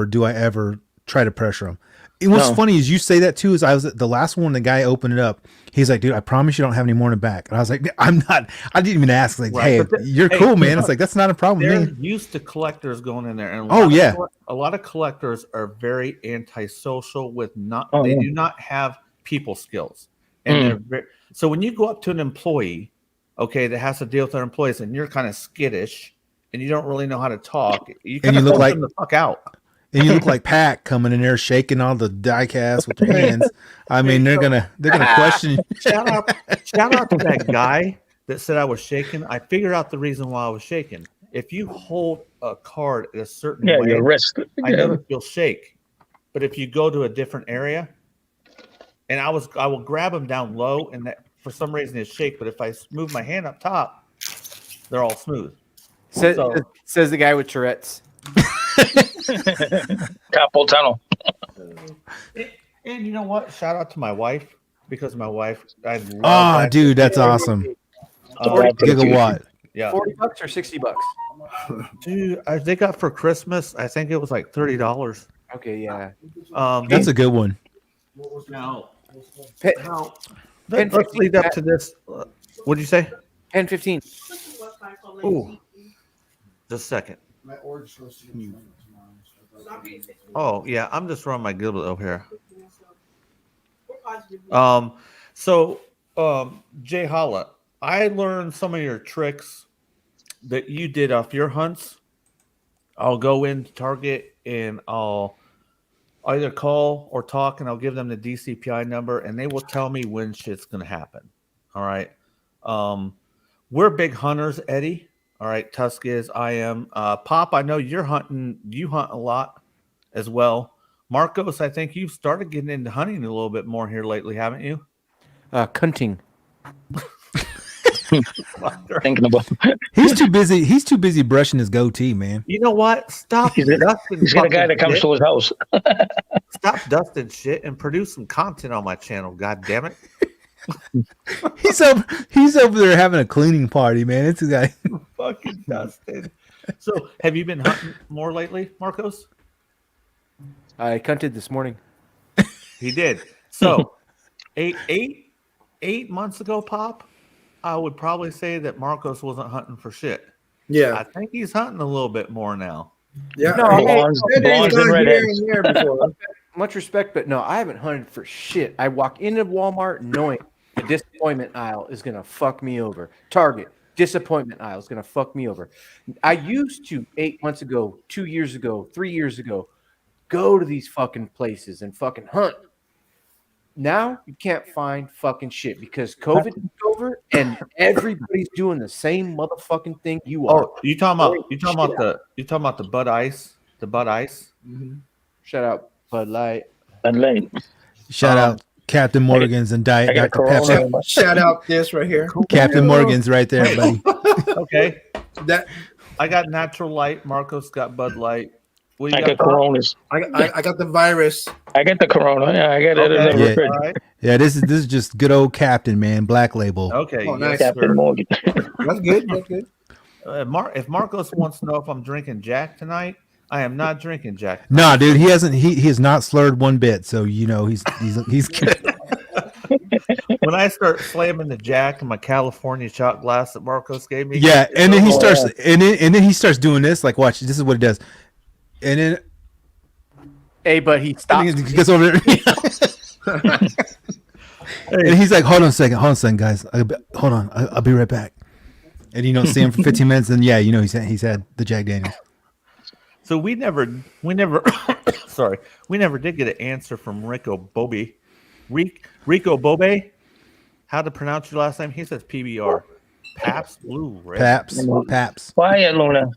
do I ever try to pressure them. What's funny is you say that too. Is I was the last one. The guy opened it up. He's like, dude, I promise you don't have any more in the back. And I was like, I didn't even ask. Like, right, hey, you're cool, man. It's like that's not a problem. They're used to collectors going in there, and a lot of collectors are very antisocial. They do not have people skills. And so when you go up to an employee, okay, that has to deal with their employees, and you're kind of skittish and you don't really know how to talk, you kind of look push like them the fuck out. And you look like Pac coming in there shaking all the diecast with your hands. I mean, they're gonna question you. Shout out to that guy that said I was shaking. I figured out the reason why I was shaking. If you hold a card a certain way, your wrist. I know you'll shake. But if you go to a different area, and I will grab them down low, and that for some reason it shake. But if I move my hand up top, they're all smooth. Says the guy with Tourette's. Carpal tunnel. And you know what? Shout out to my wife, because my wife, I love that. Dude, that's awesome. Gigawatt. Yeah. $40 or $60? Dude, they got for Christmas, I think it was like $30. Okay, yeah. That's a good one. Now, Pen let's lead up to this. What did you say? 10-15. Ooh, just a second. My order's supposed to get tomorrow. Oh yeah, I'm just running my giblet over here. Jay Holla, I learned some of your tricks that you did off your hunts. I'll go into Target and I'll either call or talk, and I'll give them the DCPI number, and they will tell me when shit's gonna happen. All right. We're big hunters, Eddie. All right, Tusk is, I am. Pop, I know you're hunting. You hunt a lot as well. Marcos, I think you've started getting into hunting a little bit more here lately, haven't you? Cunting. Thinking about. He's too busy. He's too busy brushing his goatee, man. You know what? Stop. He's got a guy that comes to his house. Stop dusting shit and produce some content on my channel. God damn it. He's over there having a cleaning party, man. It's a guy. Fucking dusted. So, have you been hunting more lately, Marcos? I cunted this morning. He did. So, eight months ago, Pop, I would probably say that Marcos wasn't hunting for shit. Yeah. I think he's hunting a little bit more now. Yeah. No, Blondes and redheads. Much respect, but no, I haven't hunted for shit. I walk into Walmart knowing the disappointment aisle is going to fuck me over. Target, disappointment aisle is going to fuck me over. I used to 8 months ago, 2 years ago, 3 years ago, go to these fucking places and fucking hunt. Now you can't find fucking shit because COVID is over and everybody's doing the same motherfucking thing you are. Oh, you talking about the Bud Ice? The Bud Ice? Mm-hmm. Shout out Bud Light. And late. Shout out Captain Morgan's and Diet I got Dr. Corona. Pepper. Shout out this right here. Captain Morgan's right there, buddy. Okay. That I got Natural Light. Marcos got Bud Light. What I you got Coronas. I got the virus. I get the Corona. Yeah, I got it in the Yeah. refrigerator. All right. Yeah, this is just good old Captain, man. Black Label. Okay. Oh, nice. Yes, sir. Captain Morgan. That's good. That's good. If Marcos wants to know if I'm drinking Jack tonight, I am not drinking Jack. Nah, dude, he hasn't. He has not slurred one bit. So you know he's good. When I start slamming the Jack in my California shot glass that Marcos gave me, Yeah, and then he starts, and then he starts doing this. Like, watch, this is what he does, and then Hey, but he stopped. he gets over there, and he's like, "Hold on a second, guys. Hold on, I'll be right back." And you don't see him for 15 minutes, and yeah, you know he's had the Jack Daniels. So we never, sorry, we never did get an answer from Rico Bobby. Rico Bobe, how to pronounce your last name? He says PBR. Paps Blue Red. Paps. Quiet, Luna.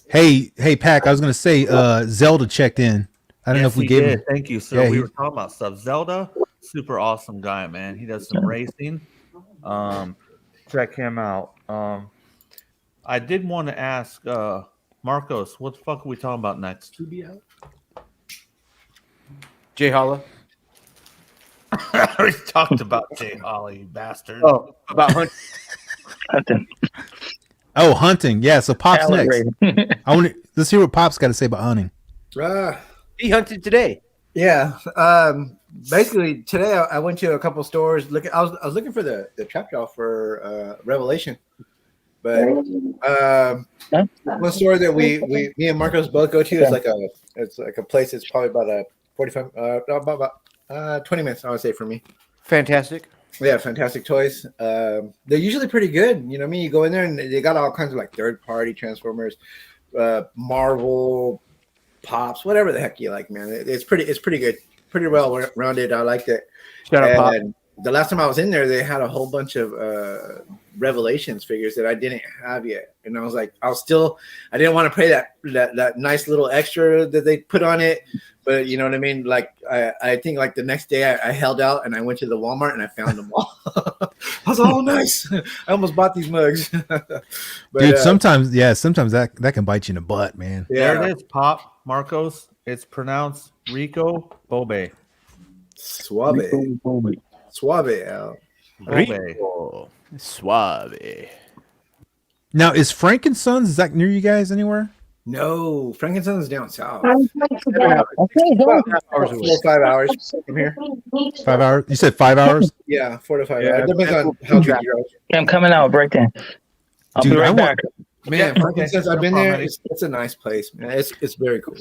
Hey, Pac. I was gonna say, Zelda checked in. I don't know if we gave him. Thank you, sir. Yeah, We were talking about stuff. Zelda, super awesome guy, man. He does some racing. Check him out. I did want to ask Marcos, what the fuck are we talking about next? Jay Holla. I already talked about Jay Holly, you bastard. Oh, about hunting. Oh, hunting. Yeah. So Pop's Talent next. rating. Let's hear what Pop's got to say about hunting. He hunted today. Yeah. Basically, today I went to a couple stores. I was looking for the trap jaw for Revelation, but one store that me and Marcos both go to is like a place that's probably about 45 about 20 minutes, I would say, for me. Fantastic. Yeah, fantastic toys. They're usually pretty good. You know what I mean? You go in there and they got all kinds of like third-party Transformers, Marvel, Pops, whatever the heck you like, man. It's pretty good. Pretty well rounded. I liked it. Shout out, Pop. And the last time I was in there, they had a whole bunch of Revelations figures that I didn't have yet. And I was like, I didn't want to pay that nice little extra that they put on it. But you know what I mean? Like, I think like the next day I held out and I went to the Walmart and I found them all. I was like, oh, nice. I almost bought these mugs. But, Dude, sometimes that can bite you in the butt, man. yeah. There it is, Pop Marcos. It's pronounced Rico Bobe. Suave. Al. Rico. Suave. Now, is Frank and Sons, is that near you guys anywhere? No, Frankenstein's down south. Hours 4 away. or 5 hours from here. 5 hours? You said 5 hours? Yeah, 4 to 5 Yeah, hours. Depends on how good you are. Yeah, I'm coming out right then. I'll Dude, be right back. Man, Frankenstein's, I've been No there. problem, It's a nice place, man. It's very cool.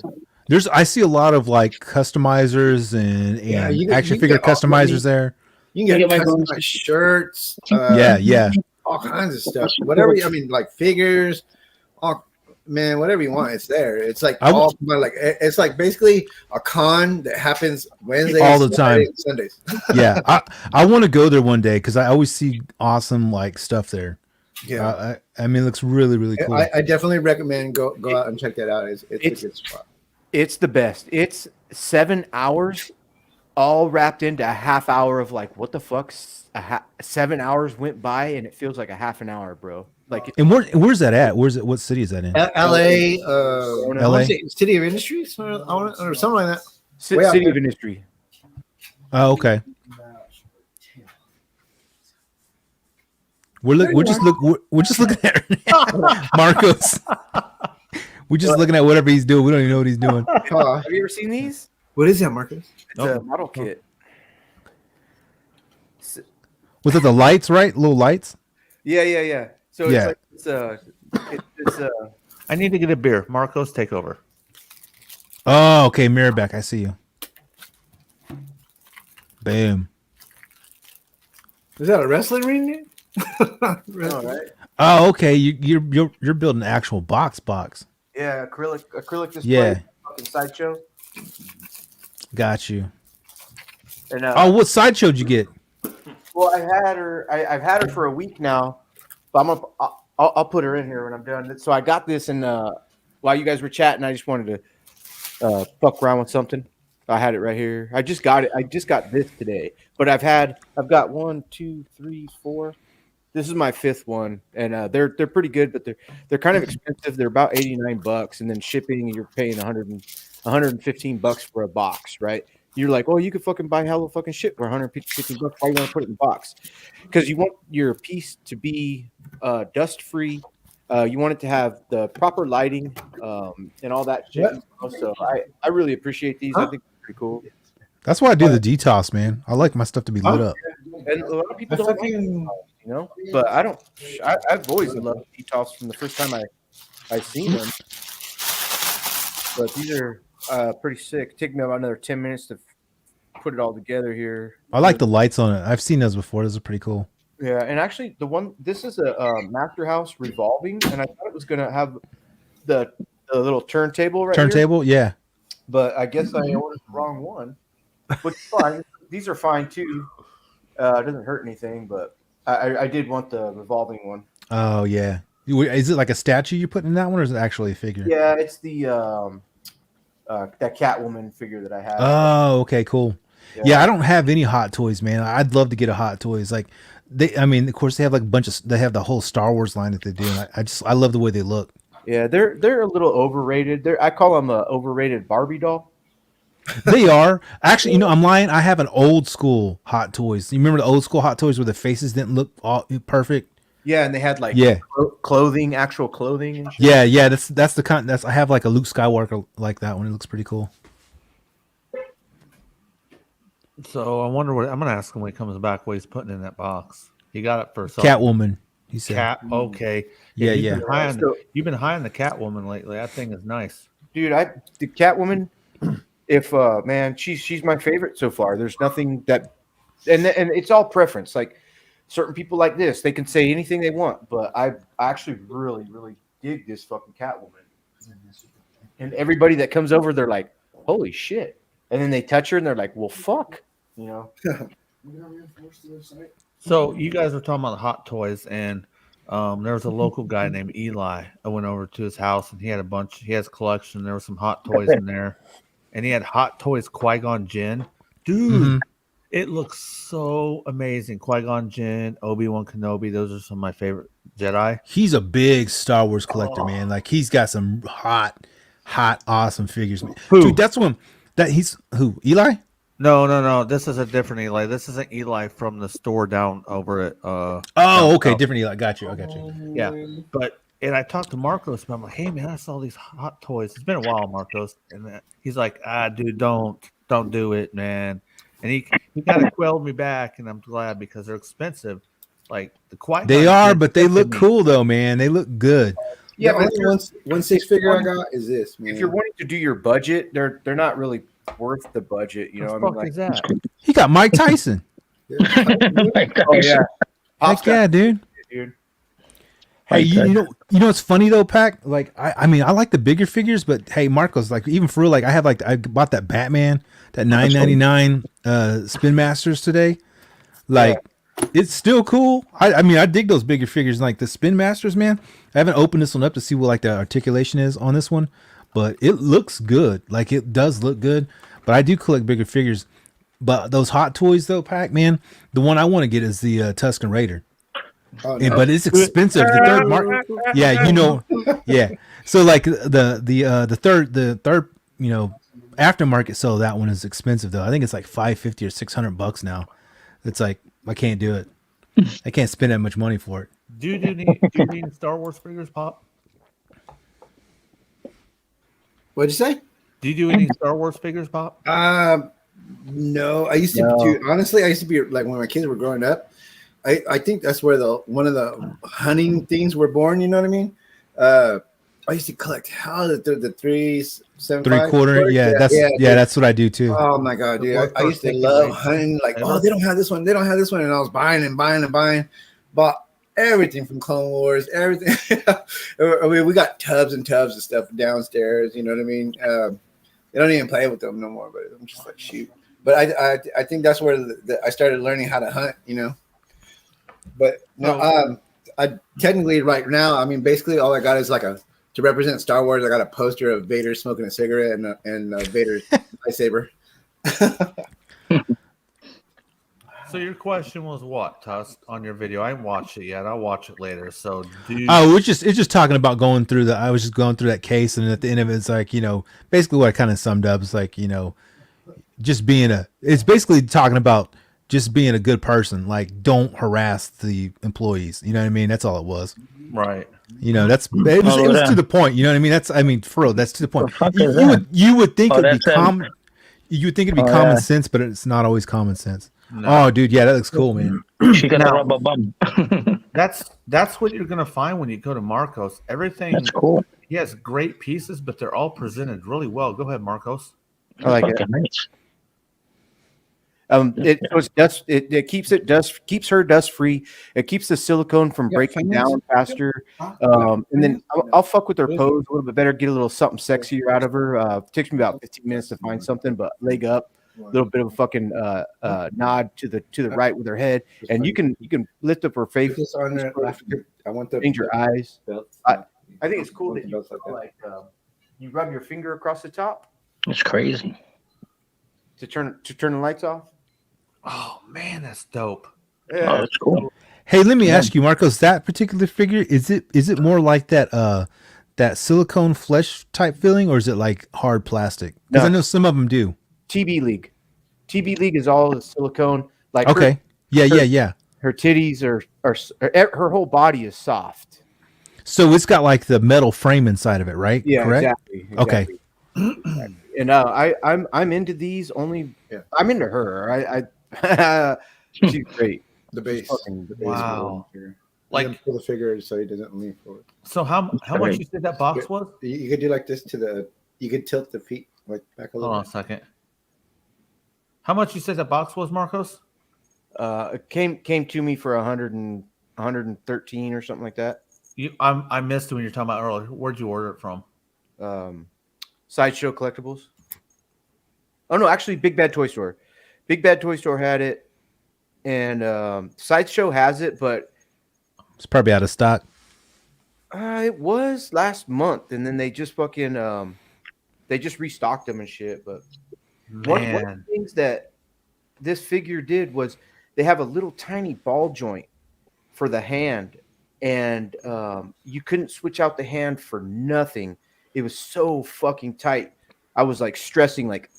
I see a lot of like customizers and Yeah, you can- action you can figure get all- customizers there. You can Yeah, get my customized shirts. Yeah. All kinds of stuff. Whatever. I mean, like figures. Man, whatever you want, it's there. It's like it's like basically a con that happens Wednesdays, all the time, Sundays. Yeah, I want to go there one day because I always see awesome like stuff there. Yeah, I mean, it looks really, really cool. I definitely recommend go out and check that out. It's a good spot. It's the best. It's 7 hours, all wrapped into a half hour of like, what the fuck? 7 hours went by and it feels like a half an hour, bro. Like, and where's that at? What city is that in? L.A. LA? City of Industries or something like that. City Way out there. of Industry. Oh, okay. We're just looking at Marcos. We're just looking at whatever he's doing. We don't even know what he's doing. Have you ever seen these? What is that, Marcus? It's a model kit. Was it the lights, right? Little lights? Yeah. So Yeah. it's I need to get a beer. Marcos, take over. Oh, okay. Mirrorback, I see you. Bam. Is that a wrestling ring? Dude? all right. Oh, okay. You're building an actual box. Yeah, acrylic display. Yeah. Fucking sideshow. Got you. And Oh, what sideshow did you get? well, I've had her for a week now, but I'll put her in here when I'm done. So I got this, and while you guys were chatting, I just wanted to fuck around with something. I had it right here. I just got it. I just got this today, but I've got 1, 2, 3, 4. This is my 5th one, and they're pretty good, but they're kind of expensive. They're about $89, and then shipping you're paying $115 for a box, right? You're like, oh, you could fucking buy hella fucking shit for $115. Why you want to put it in a box? Because you want your piece to be dust free. You want it to have the proper lighting and all that shit. So I really appreciate these. I think they're pretty cool. That's why I do the detox, man. I like my stuff to be lit up. And a lot of people don't like detox, you know, but I don't. I've always loved detox from the first time I seen them. But these are pretty sick. Take me about another 10 minutes to put it all together here. I like the lights on it. I've seen those before. Those are pretty cool. Yeah, and actually, this is a Master House revolving, and I thought it was gonna have the little turntable right here. Turntable, yeah. But I guess I ordered the wrong one. Which is fine. These are fine too. It doesn't hurt anything, but I did want the revolving one. Oh yeah. Is it like a statue you're putting in that one, or is it actually a figure? Yeah, it's the that Catwoman figure that I have. Oh, okay, cool. Yeah, I don't have any Hot Toys, man. I'd love to get a Hot Toys. Like of course they have like they have the whole Star Wars line that they do. And I love the way they look. Yeah, they're a little overrated. I call them a overrated Barbie doll. They are actually. You know, I'm lying. I have an old school Hot Toys. You remember the old school Hot Toys where the faces didn't look all perfect? Yeah, and they had like clothing, actual clothing. And shit. Yeah. That's the kind. I have like a Luke Skywalker like that one. It looks pretty cool. So I wonder what I'm gonna ask him when he comes back. What he's putting in that box? He got it for Catwoman. He said. Cat. Okay. Yeah. You've been high on the Catwoman lately. That thing is nice. Dude, the Catwoman. if man, she's my favorite so far. There's nothing that, and it's all preference. Like certain people like this, they can say anything they want, but I actually really dig this fucking Catwoman. And everybody that comes over, they're like, "Holy shit!" And then they touch her, and they're like, "Well, fuck," you know. So you guys were talking about hot toys, and there was a local guy named Eli. I went over to his house, and he had he has a collection. There were some hot toys in there, and he had Hot Toys Qui-Gon Jinn. Dude, it looks so amazing. Qui-Gon Jinn, Obi-Wan Kenobi, those are some of my favorite Jedi. He's a big Star Wars collector, man. Like he's got some hot, awesome figures. Who? Dude, that's one that he's who? Eli? No. This is a different Eli. This isn't Eli from the store down over at Oh, okay, different Eli. Got you. Yeah. But and I talked to Marcos, and I'm like, hey man, I saw these hot toys. It's been a while, Marcos. And he's like, dude, don't do it, man. And he kind of quelled me back, and I'm glad because they're expensive. Like the Qui-Gon They are, Jinn but they look me. cool though, man. They look good. Yeah, but the only one six figure I got is this, man. if you're wanting to do your budget, they're not really worth the budget. You know, What what the I mean, fuck like, is that? He got Mike Tyson. oh yeah, Heck yeah, dude. dude. Hey, you know what's funny though, Pac? Like, I mean, I like the bigger figures, but hey, Marcos, like even for real, like I bought that Batman, that $9.99 Spin Masters today. Like, it's still cool. I mean, I dig those bigger figures, like the Spin Masters, man. I haven't opened this one up to see what like the articulation is on this one, but it looks good. Like it does look good. But I do collect bigger figures. But those Hot Toys though, Pac, man, the one I want to get is the Tusken Raider. Oh, no. But it's expensive. The third mark, yeah, you know, yeah. So like the third, you know, aftermarket sale of that one is expensive though. I think it's like $550 or $600 now. It's like I can't do it. I can't spend that much money for it. Do you need Star Wars figures, Pop? What'd you say? Do you do any Star Wars figures, Pop? No. I used to do, honestly, I used to be like when my kids were growing up. I think that's where one of the hunting things were born. You know what I mean? I used to collect the 3/4. Yeah, that's what I do too. Oh my god, dude! I used to love hunting. Like, oh, they don't have this one. They don't have this one, and I was buying and buying and buying. Bought everything from Clone Wars, everything. I mean, we got tubs and tubs of stuff downstairs. You know what I mean? They don't even play with them no more. But I'm just like, shoot. But I think that's where I started learning how to hunt. You know. But no, I technically right now, I mean, basically all I got is like to represent Star Wars. I got a poster of Vader smoking a cigarette and Vader's lightsaber. So your question was what, Tusk, on your video? I haven't watched it yet. I'll watch it later. So it's just talking about going through I was just going through that case, and at the end of it, it's like, you know, basically what I kind of summed up is like, you know, it's basically talking about just being a good person. Like, don't harass the employees. You know what I mean? That's all it was. Right. You know, it was to the point. You know what I mean? For real, that's to the point. You would think it'd be common. You would think it'd be common sense, but it's not always common sense. No. Oh, dude, yeah, that looks cool, man. She got a rubber bum. That's what you're gonna find when you go to Marcos. Everything. That's cool. He has great pieces, but they're all presented really well. Go ahead, Marcos. I like it. Nice. It keeps her dust free. It keeps the silicone from breaking down faster. And then I'll fuck with her pose a little bit better, get a little something sexier out of her. It takes me about 15 minutes to find something, but leg up, a little bit of a fucking nod to the right with her head, and you can lift up her face. I want to change your eyes. I think it's cool that you you rub your finger across the top. It's crazy. To turn the lights off. Oh man, that's dope. Yeah, Oh, that's cool. Hey, let me ask you, Marcos, that particular figure, is it more like that silicone flesh type feeling, or is it like hard plastic? Because I know some of them do. TB League is all the silicone. Like okay, yeah. Her titties are her whole body is soft. So it's got like the metal frame inside of it, right? Yeah, correct? exactly. Okay. And I'm into these only. Yeah. I'm into her. She's great. The base. Wow. Like pull the figure so he doesn't lean forward. So how much you said that box was? You could do like this you could tilt the feet Like back a Hold little on a second. How much you said that box was, Marcos? It came to me for 113 or something like that. I missed it when you were talking about earlier. Where'd you order it from? Sideshow Collectibles. Oh no, actually, Big Bad Toy Store. Big Bad Toy Store had it, and Sideshow has it, but It's probably out of stock. it was last month, and then they just fucking they just restocked them and shit. But one of the things that this figure did was they have a little tiny ball joint for the hand, and you couldn't switch out the hand for nothing. It was so fucking tight. I was like stressing, like,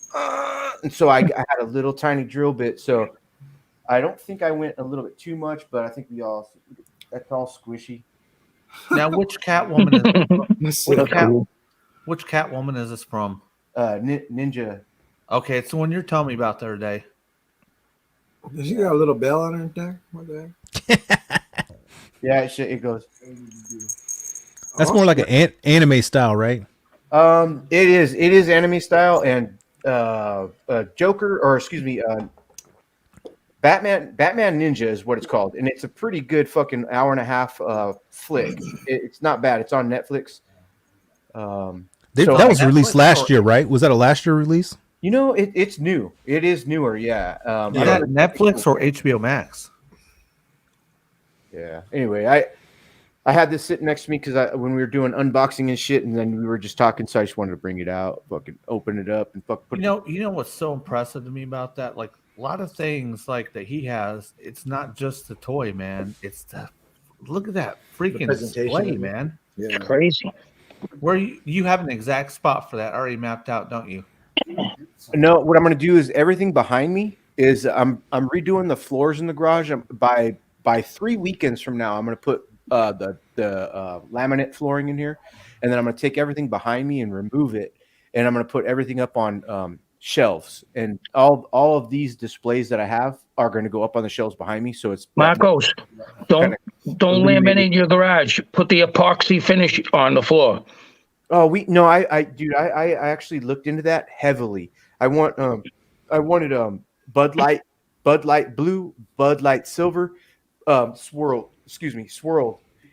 and so I had a little tiny drill bit. So I don't think I went a little bit too much, but I think that's all squishy. Now, which Catwoman is which Catwoman is this from? Ninja. Okay, it's the one you're telling me about the other day. Does she got a little bell on her neck? What the heck? Yeah, it goes. That's more like an anime style, right? It is anime style, and Joker, or excuse me, Batman Ninja is what it's called, and it's a pretty good fucking hour and a half flick. It's not bad. It's on Netflix. That was released last year, right? Was that a last year release? You know, it's new. It is newer, yeah. Is that Netflix or HBO Max? Yeah. Anyway, I had this sitting next to me because when we were doing unboxing and shit, and then we were just talking, so I just wanted to bring it out, fucking open it up, and put. You know what's so impressive to me about that? Like a lot of things like that he has. It's not just the toy, man. It's the look at that freaking display, man. Yeah. It's crazy. Where you have an exact spot for that already mapped out, don't you? No, what I'm going to do is everything behind me is I'm redoing the floors in the garage. By 3 weekends from now, I'm going to put the laminate flooring in here, and then I'm going to take everything behind me and remove it, and I'm going to put everything up on shelves, and all of these displays that I have are going to go up on the shelves behind me. So it's Marcos, don't laminate your garage. Put the epoxy finish on the floor. Oh, I actually looked into that heavily. I wanted Bud Light blue, Bud Light silver, swirled,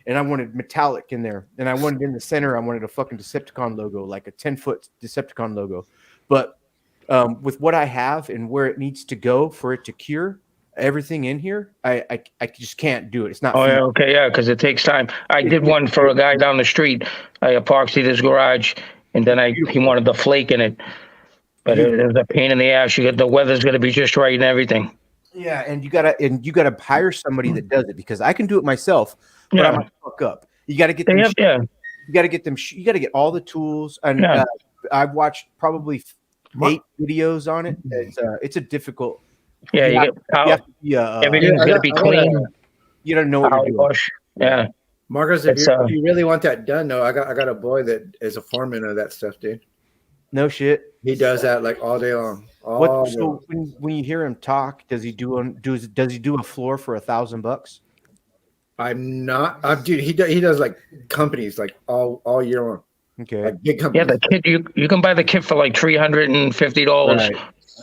and I wanted metallic in there. And I wanted in the center, I wanted a fucking Decepticon logo, like a 10-foot Decepticon logo. But with what I have and where it needs to go for it to cure everything in here, I just can't do it. It's not. Oh, yeah, okay, yeah, because it takes time. I did one for a guy down the street. I epoxied his garage, and then he wanted the flake in it. But it was a pain in the ass. The weather's going to be just right and everything. Yeah, and you gotta hire somebody that does it, because I can do it myself, but I might fuck up. You got to get them. You got to get them. You got to get all the tools. And I've watched probably 8 videos on it. It's a difficult. Yeah, everything's gonna be clean. You don't know what you're doing. Wash. Yeah, Marcos, if you really want that done, though, I got a boy that is a foreman of that stuff, dude. No shit. He does that like all day long. So when you hear him talk, does he do a floor for $1,000? I'm not. Dude, he does like companies like all year long. Okay. Like big companies. Yeah, the kit you can buy the kit for like $350, right.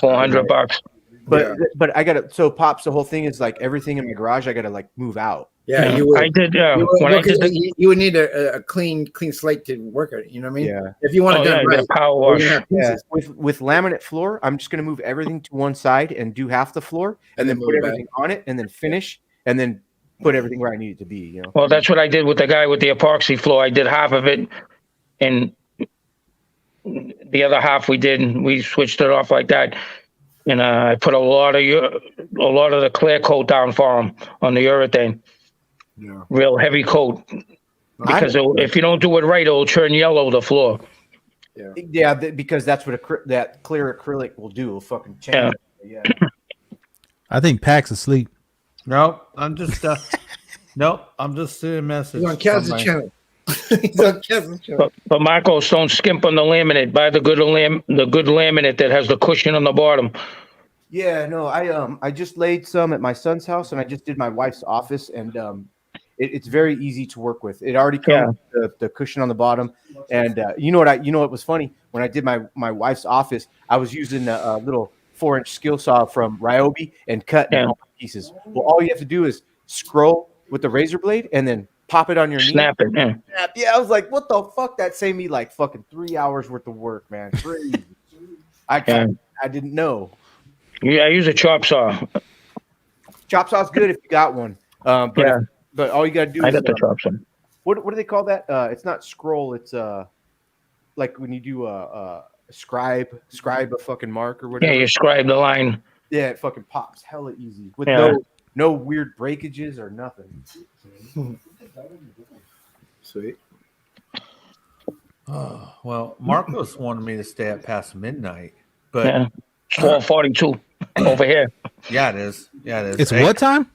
$400. But I gotta. So Pops, the whole thing is like everything in my garage, I gotta like move out. Yeah, you would. I did. You would need a clean slate to work it. You know what I mean? Yeah. If you want to do it power wash. Yeah. With laminate floor, I'm just gonna move everything to one side and do half the floor, and then put everything on it, and then finish, and then put everything where I need it to be. You know. Well, that's what I did with the guy with the epoxy floor. I did half of it, and the other half we switched it off like that. And I put a lot of the clear coat down for him on the urethane. Yeah. Real heavy coat. Because if you don't do it right, it'll turn yellow, the floor. Yeah, because that's what that clear acrylic will do. It'll fucking change. Yeah. I think Pack's asleep. Nope, I'm just sending a message. He's on Kaz's channel. He's on Kaz's channel. But Marcos, don't skimp on the laminate. Buy the good laminate that has the cushion on the bottom. Yeah, no, I just laid some at my son's house, and I just did my wife's office, and it's very easy to work with. It already comes with the cushion on the bottom, and you know what was funny when I did my wife's office, I was using a little 4-inch skill saw from Ryobi and cutting all the pieces. Well, all you have to do is scroll with the razor blade and then pop it on your knee. Snap it. Yeah. Yeah, I was like, what the fuck? That saved me like fucking 3 hours worth of work, man. Crazy. I didn't know. Yeah, I use a chop saw. Chop saw's good if you got one. But all you gotta do I is got the chop saw. what do they call that? It's not scroll. It's like when you do a scribe a fucking mark or whatever. Yeah, you scribe the line. Yeah, it fucking pops hella easy with Yeah. no weird breakages or nothing. Sweet. Oh, well, Marcos wanted me to stay up past midnight, but Yeah. 12:42 over here. yeah, it is. Yeah, it is. It's what time?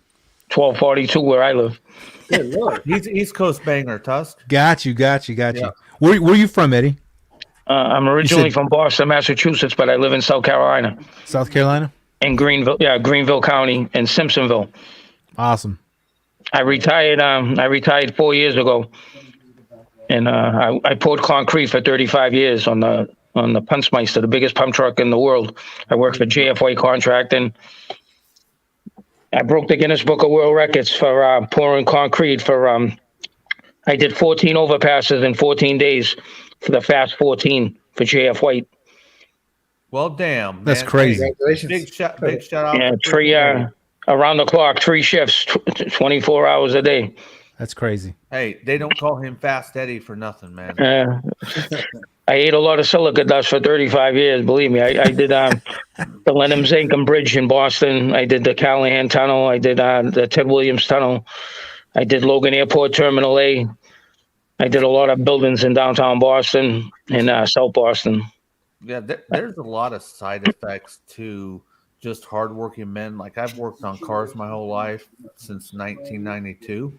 12:42 where I live. Good Lord. He's East Coast banger, Tusk. Got you. Yeah. Where you from, Eddie? I'm originally from Boston, Massachusetts, but I live in South Carolina, South Carolina. in Greenville County, and Simpsonville. Awesome. I retired 4 years ago, and I poured concrete for 35 years on the Punchmeister, the biggest pump truck in the world. I worked for JFY Contracting. I broke the Guinness Book of World Records for pouring concrete for. I did 14 overpasses in 14 days for the Fast 14 for JF White. Well, damn, That's man. crazy. Congratulations. Big shout out. Yeah, three around the clock, 3 shifts, 24 hours a day. That's crazy. Hey, they don't call him Fast Eddie for nothing, man. I ate a lot of silica dust for 35 years. Believe me, I did the Lenham Zinkham Bridge in Boston. I did the Callahan Tunnel. I did the Ted Williams Tunnel. I did Logan Airport Terminal A. I did a lot of buildings in downtown Boston and South Boston. Yeah, there's a lot of side effects to just hardworking men. Like I've worked on cars my whole life since 1992,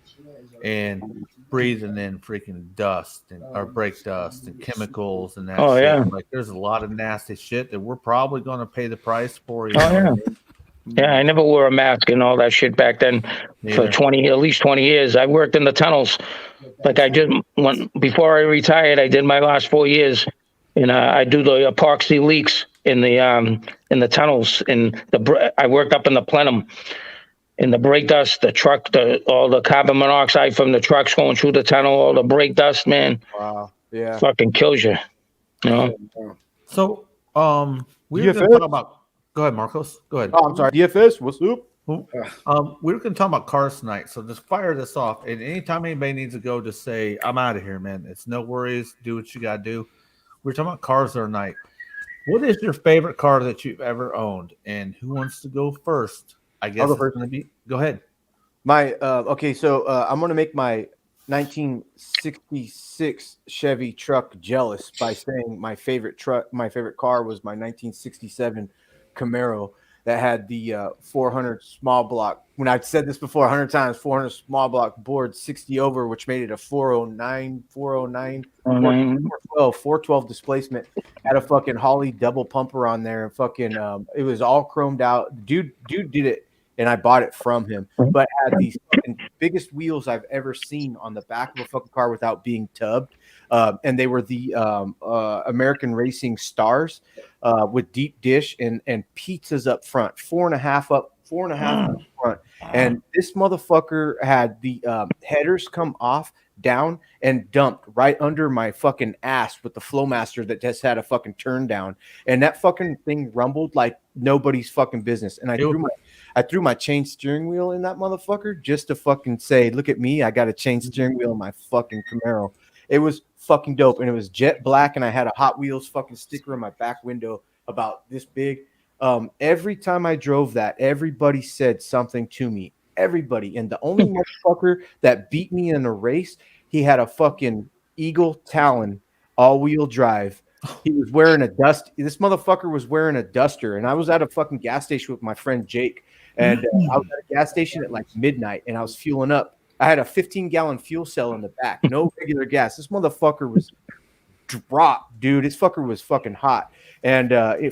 and breathing in freaking dust or brake dust and chemicals and that. Oh, shit. yeah. Like there's a lot of nasty shit that we're probably going to pay the price for. Oh, yeah. Yeah, I never wore a mask and all that shit back then for at least 20 years. I worked in the tunnels. Like before I retired, I did my last 4 years, and I do the epoxy leaks in the tunnels. I worked up in the plenum, in the brake dust, the truck, all the carbon monoxide from the trucks going through the tunnel, all the brake dust, man. Wow. Yeah. Fucking kills you. You know? So, we were DFS? going to talk about. Go ahead, Marcos. Go ahead. Oh, I'm sorry. DFS, what's up? We were going to talk about cars tonight, so just fire this off. And anytime anybody needs to go, just say, "I'm out of here, man." It's no worries. Do what you got to do. We're talking about cars tonight. What is your favorite car that you've ever owned, and who wants to go first? I guess I'll go it's first. going to be. Go ahead. My okay, so I'm gonna make my 1966 Chevy truck jealous by saying my favorite car was my 1967 Camaro that had the 400 small block. When I've said this before 100 times, 400 small block board 60 over, which made it a 409, 412 displacement. Had a fucking Holley double pumper on there, and fucking it was all chromed out. Dude did it, and I bought it from him. But had these fucking biggest wheels I've ever seen on the back of a fucking car without being tubbed. And they were the American Racing Stars with deep dish and pizzas up front, 4.5 up front. And this motherfucker had the headers come off, down, and dumped right under my fucking ass with the Flowmaster that just had a fucking turn down. And that fucking thing rumbled like nobody's fucking business. And I threw my chain steering wheel in that motherfucker just to fucking say, look at me, I got a chain steering wheel in my fucking Camaro. It was fucking dope, and it was jet black, and I had a Hot Wheels fucking sticker in my back window about this big. Every time I drove that, everybody said something to me. Everybody. And the only motherfucker that beat me in a race, he had a fucking Eagle Talon all-wheel drive. He was wearing this motherfucker was wearing a Duster, and I was at a fucking gas station with my friend Jake, and I was at a gas station at like midnight, and I was fueling up. I had a 15-gallon fuel cell in the back, no regular gas. This motherfucker was dropped, dude. This fucker was fucking hot. And I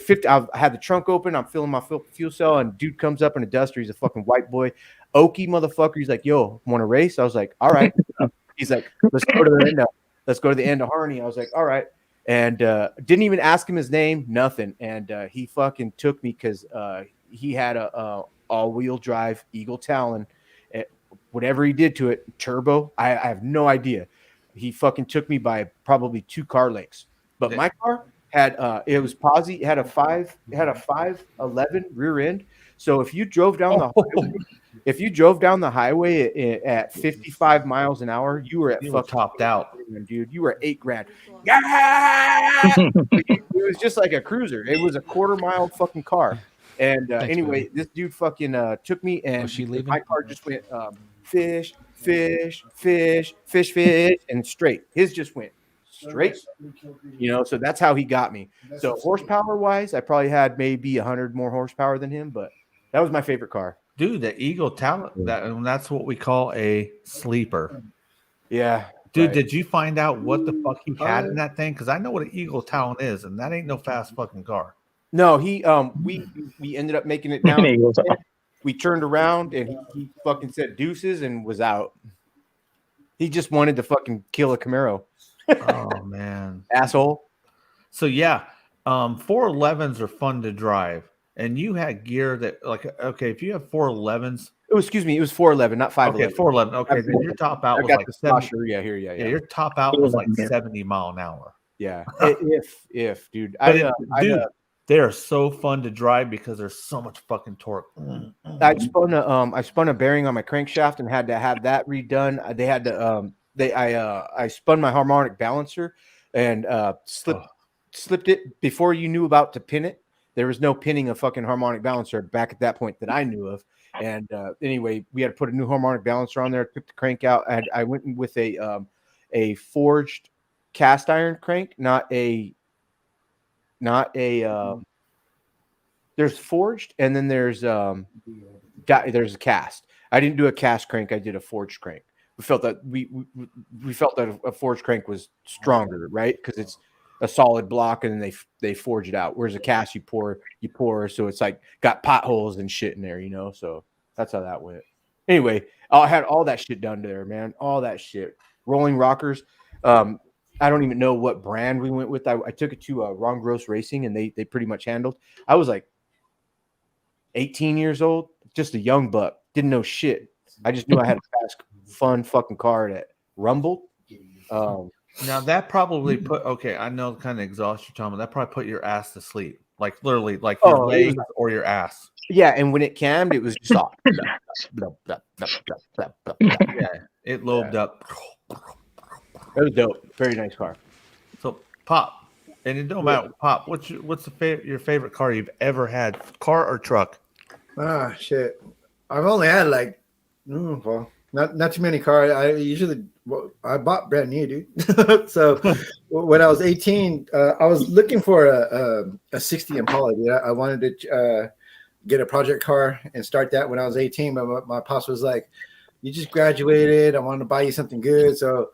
had the trunk open. I'm filling my fuel cell, and dude comes up in a Duster. He's a fucking white boy, oaky motherfucker. He's like, "Yo, want to race?" I was like, "All right." He's like, "Let's go to the end. Let's go to the end of Harney." I was like, "All right." And didn't even ask him his name, nothing. And he fucking took me because he had a all-wheel drive Eagle Talon. Whatever he did to it, turbo, I have no idea. He fucking took me by probably 2 car lengths. But my car had it was posi, it had a 511 rear end. So if you drove down the highway at 55 miles an hour, you were topped out, dude. You were $8,000. Yeah, it was just like a cruiser. It was a quarter-mile fucking car. And anyway, this dude fucking took me, and my car just went fish, fish, fish, fish, fish, and straight. His just went straight, so that's how he got me. So horsepower wise, I probably had maybe 100 more horsepower than him, but that was my favorite car. Dude, the Eagle Talon, that's what we call a sleeper. Yeah. Dude, did you find out what the fuck he had in that thing? Because I know what an Eagle Talon is, and that ain't no fast fucking car. No, he we ended up making it down. We turned around, and he fucking said deuces and was out. He just wanted to fucking kill a Camaro. Oh man, asshole. So yeah, 411s are fun to drive, and you had gear that if you have 411s. Oh, excuse me, it was 411, not 511. Okay, 411. Okay, then your top out was like 70. Yeah, your top out was like 70 mile an hour. Yeah, if dude, they are so fun to drive because there's so much fucking torque. I spun a bearing on my crankshaft and had to have that redone. They had to I spun my harmonic balancer and slipped it before you knew about to pin it. There was no pinning a fucking harmonic balancer back at that point that I knew of. And anyway, we had to put a new harmonic balancer on there. Took the crank out. I went with a forged cast iron crank, not a. There's forged, and then there's a cast. I didn't do a cast crank. I did a forged crank. We felt that we felt that a forged crank was stronger, right? Because it's a solid block, and then they forge it out. Whereas a cast, you pour, so it's like got potholes and shit in there, So that's how that went. Anyway, I had all that shit done there, man. All that shit. Rolling rockers. I don't even know what brand we went with. I took it to Ron Gross Racing, and they pretty much handled. I was like 18 years old, just a young buck, didn't know shit. I just knew I had a fast, fun fucking car that rumbled. Now that probably I know the kind of exhaust you're talking about. That probably put your ass to sleep, like literally, like your legs or your ass. Yeah, and when it cammed, it was just off. Yeah, it lobed up. It was dope. Very nice car. So Pop, and it don't matter. Pop, what's your favorite car you've ever had, car or truck? Ah, shit. I've only had not too many cars. I bought brand new, dude. So when I was 18, I was looking for a 60 Impala. Dude. I wanted to get a project car and start that when I was 18. But my pops was like, "You just graduated. I wanted to buy you something good." So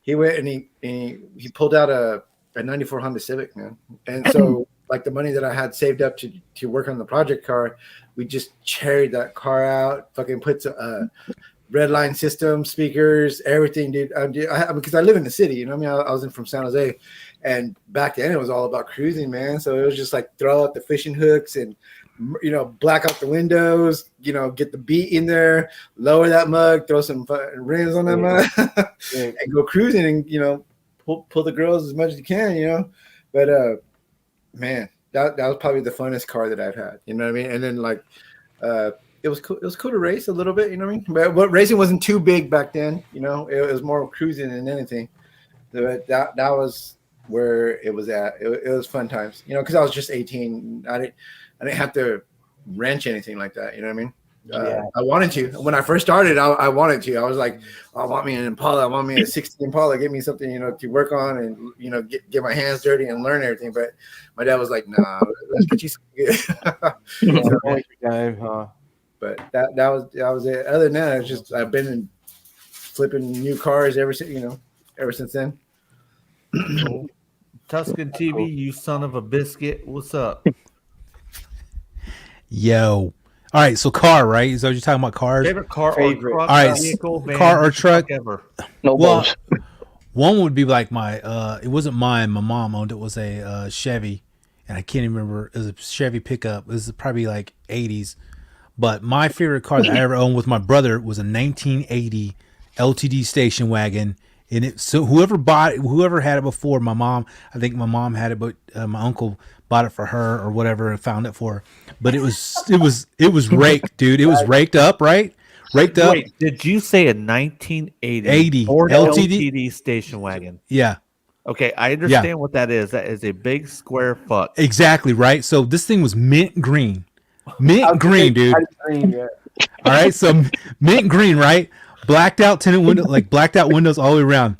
he went and he pulled out a 94 Honda Civic, man. And so like the money that I had saved up to work on the project car, we just cherried that car out, fucking put red line system, speakers, everything, dude. Because I live in the city, I was from San Jose, and back then it was all about cruising, man. So it was just like throw out the fishing hooks and black out the windows, get the beat in there, lower that mug, throw some rims on that mug, and go cruising and pull the girls as much as you can, But man, that was probably the funnest car that I've had. You know what I mean? And then it was cool. It was cool to race a little bit. You know what I mean? But racing wasn't too big back then. It was more cruising than anything. But that was where it was at. It was fun times. Because I was just 18. I didn't have to wrench anything like that. You know what I mean? I wanted to. When I first started, I wanted to. I was like, I want me an Impala. I want me a 60 Impala. Give me something, to work on and, get my hands dirty and learn everything. But my dad was like, nah, let's get you something good. But that was it. Other than that, it's just I've been flipping new cars ever since then. Tusken TV, you son of a biscuit. What's up? Yo. All right, so car, right? Is that what you're talking about? Cars. Favorite car Favorite. or truck? All right, vehicle, van, car or truck? ever. No Well, balls. one would be like my. It wasn't mine. My mom owned it. Was a Chevy, and I can't even remember. It was a Chevy pickup. It was probably like 80s. But my favorite car that I ever owned with my brother was a 1980 LTD station wagon. And it, so whoever had it before, my mom, I think my mom had it, but my uncle bought it for her or whatever and found it for her. But it was raked, dude. It was raked up, right? Raked up. Wait, did you say a 1980 80 Ford LTD? LTD station wagon? Yeah, Okay, I understand what that is. That is a big square fuck. exactly, right? So this thing was mint green. Mint green, dude. Green, yeah. All right, so mint green, right? Blacked out tinted window, like blacked out windows all the way around,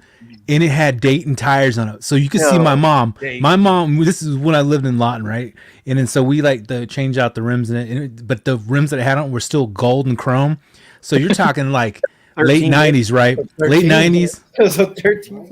and it had Dayton tires on it, so you could see my mom. My mom. This is when I lived in Lawton, right? And then so we like to change out the rims in it, but the rims that I had on were still gold and chrome. So you're talking like late 90s, right? Late 90s, So 13.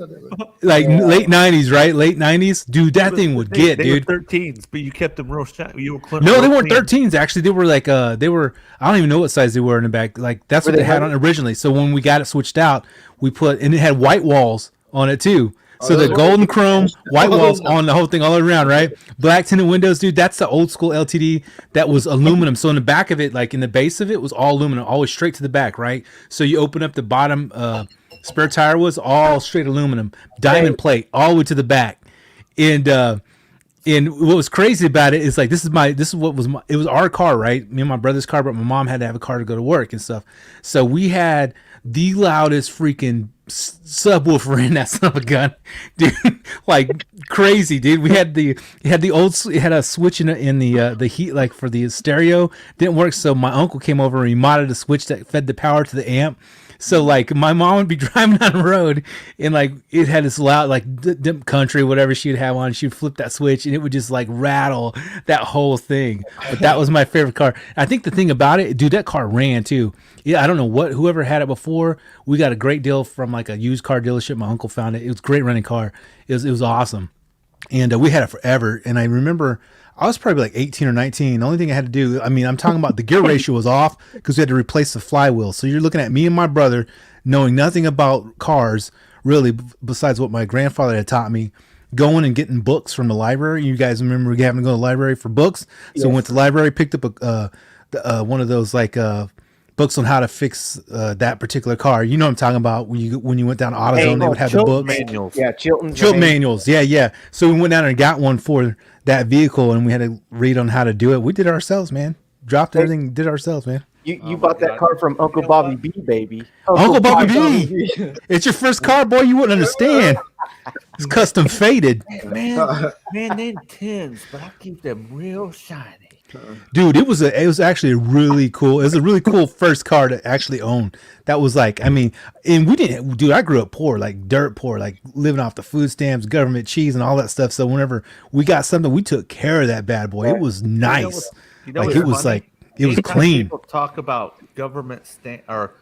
like late 90s, right? Late 90s, dude. That thing would get, they dude. were 13s, but you kept them real shiny. You were No, they real weren't clean. 13s. Actually, they were like they were. I don't even know what size they were in the back. Like that's what they had on originally. So when we got it switched out, we put and it had white walls on it too. So the golden chrome white walls on the whole thing all around, right? Black tinted windows, dude. That's the old school LTD that was aluminum. So in the back of it, like in the base of it, was all aluminum, always straight to the back, right? So you open up the bottom spare tire was all straight aluminum, diamond plate all the way to the back, and what was crazy about it is like it was our car, right? Me and my brother's car, but my mom had to have a car to go to work and stuff. So we had the loudest freaking subwoofer in that son of a gun, dude, like crazy, dude. It had a switch in the heat, like for the stereo didn't work. So my uncle came over and he modded a switch that fed the power to the amp. So like my mom would be driving down the road and like it had this loud like country whatever she'd have on, she'd flip that switch and it would just like rattle that whole thing. But that was my favorite car. I think the thing about it, dude, that car ran too. Yeah, I don't know whoever had it before. We got a great deal from like a used car dealership. My uncle found it. It was a great running car. It was awesome, and we had it forever. And I remember I was probably like 18 or 19. The only thing I had to do, I mean, I'm talking about the gear ratio was off because we had to replace the flywheel. So you're looking at me and my brother knowing nothing about cars, really, besides what my grandfather had taught me, going and getting books from the library. You guys remember having to go to the library for books? So we went to the library, picked up one of those like books on how to fix that particular car. You know what I'm talking about. When you went down to AutoZone, they would have the books. Manuals. Yeah, Chilton's Manuals. Yeah. So we went down and got one for that vehicle, and we had to read on how to do it. We did it ourselves, man. Dropped everything, did it ourselves, man. You bought that car from Uncle Bobby B, baby. Uncle Bobby B. It's your first car, boy. You wouldn't understand. It's custom faded. Man, they 10s, but I keep them real shiny. Dude, it was actually a really cool first car to actually own. That was like, I mean, and we didn't, dude, I grew up poor, like dirt poor, like living off the food stamps, government cheese and all that stuff. So whenever we got something, we took care of that bad boy. It was nice. Like it was like, it was Anytime clean. People talk about government or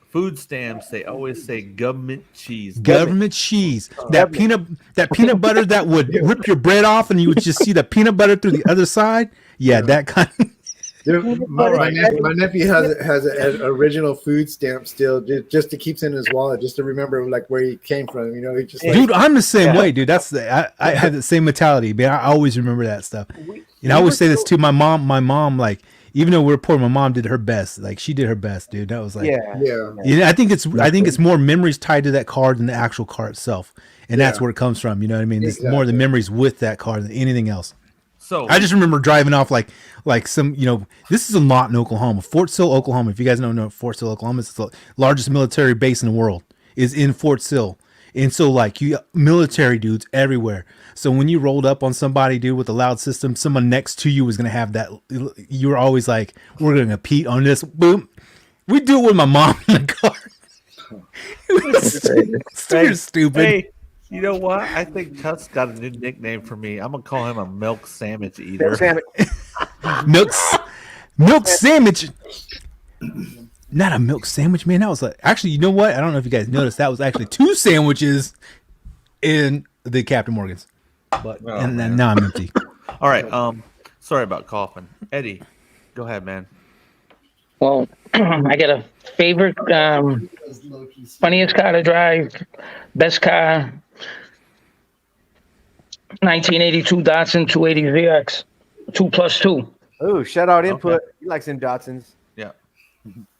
food stamps, they always say government cheese. Government cheese. That peanut butter that would rip your bread off and you would just see the peanut butter through the other side. Yeah, that kind of. Dude, my nephew has an original food stamp still, just to keep in his wallet, just to remember like where he came from. You know, he just Dude, I'm the same way, dude. I had the same mentality, man. I always remember that stuff. And I always say this to my mom. My mom, like, even though we're poor, my mom did her best. Like, she did her best, dude. That was like, yeah. I think it's more memories tied to that car than the actual car itself, and that's where it comes from. You know what I mean? It's more the memories with that car than anything else. So I just remember driving off like some, you know, this is a lot in Oklahoma, Fort Sill, Oklahoma. If you guys don't know Fort Sill, Oklahoma, it's the largest military base in the world is in Fort Sill. And so like you military dudes everywhere. So when you rolled up on somebody, dude, with a loud system, someone next to you was going to have that. You were always like, we're going to compete on this. Boom. We do it with my mom in the car. It was stupid. Hey, you know what? I think Tusk got a new nickname for me. I'm gonna call him a milk sandwich eater. Milk sandwich. Not a milk sandwich, man. That was actually, you know what? I don't know if you guys noticed. That was actually 2 sandwiches in the Captain Morgan's. but Oh, and then man. now I'm empty. All right. Sorry about coughing. Eddie, go ahead, man. Well, I got a favorite, funniest car to drive, best car, 1982 Datsun 280 VX, 2+2. Oh, shout out Okay. input. He likes them Datsuns. Yeah.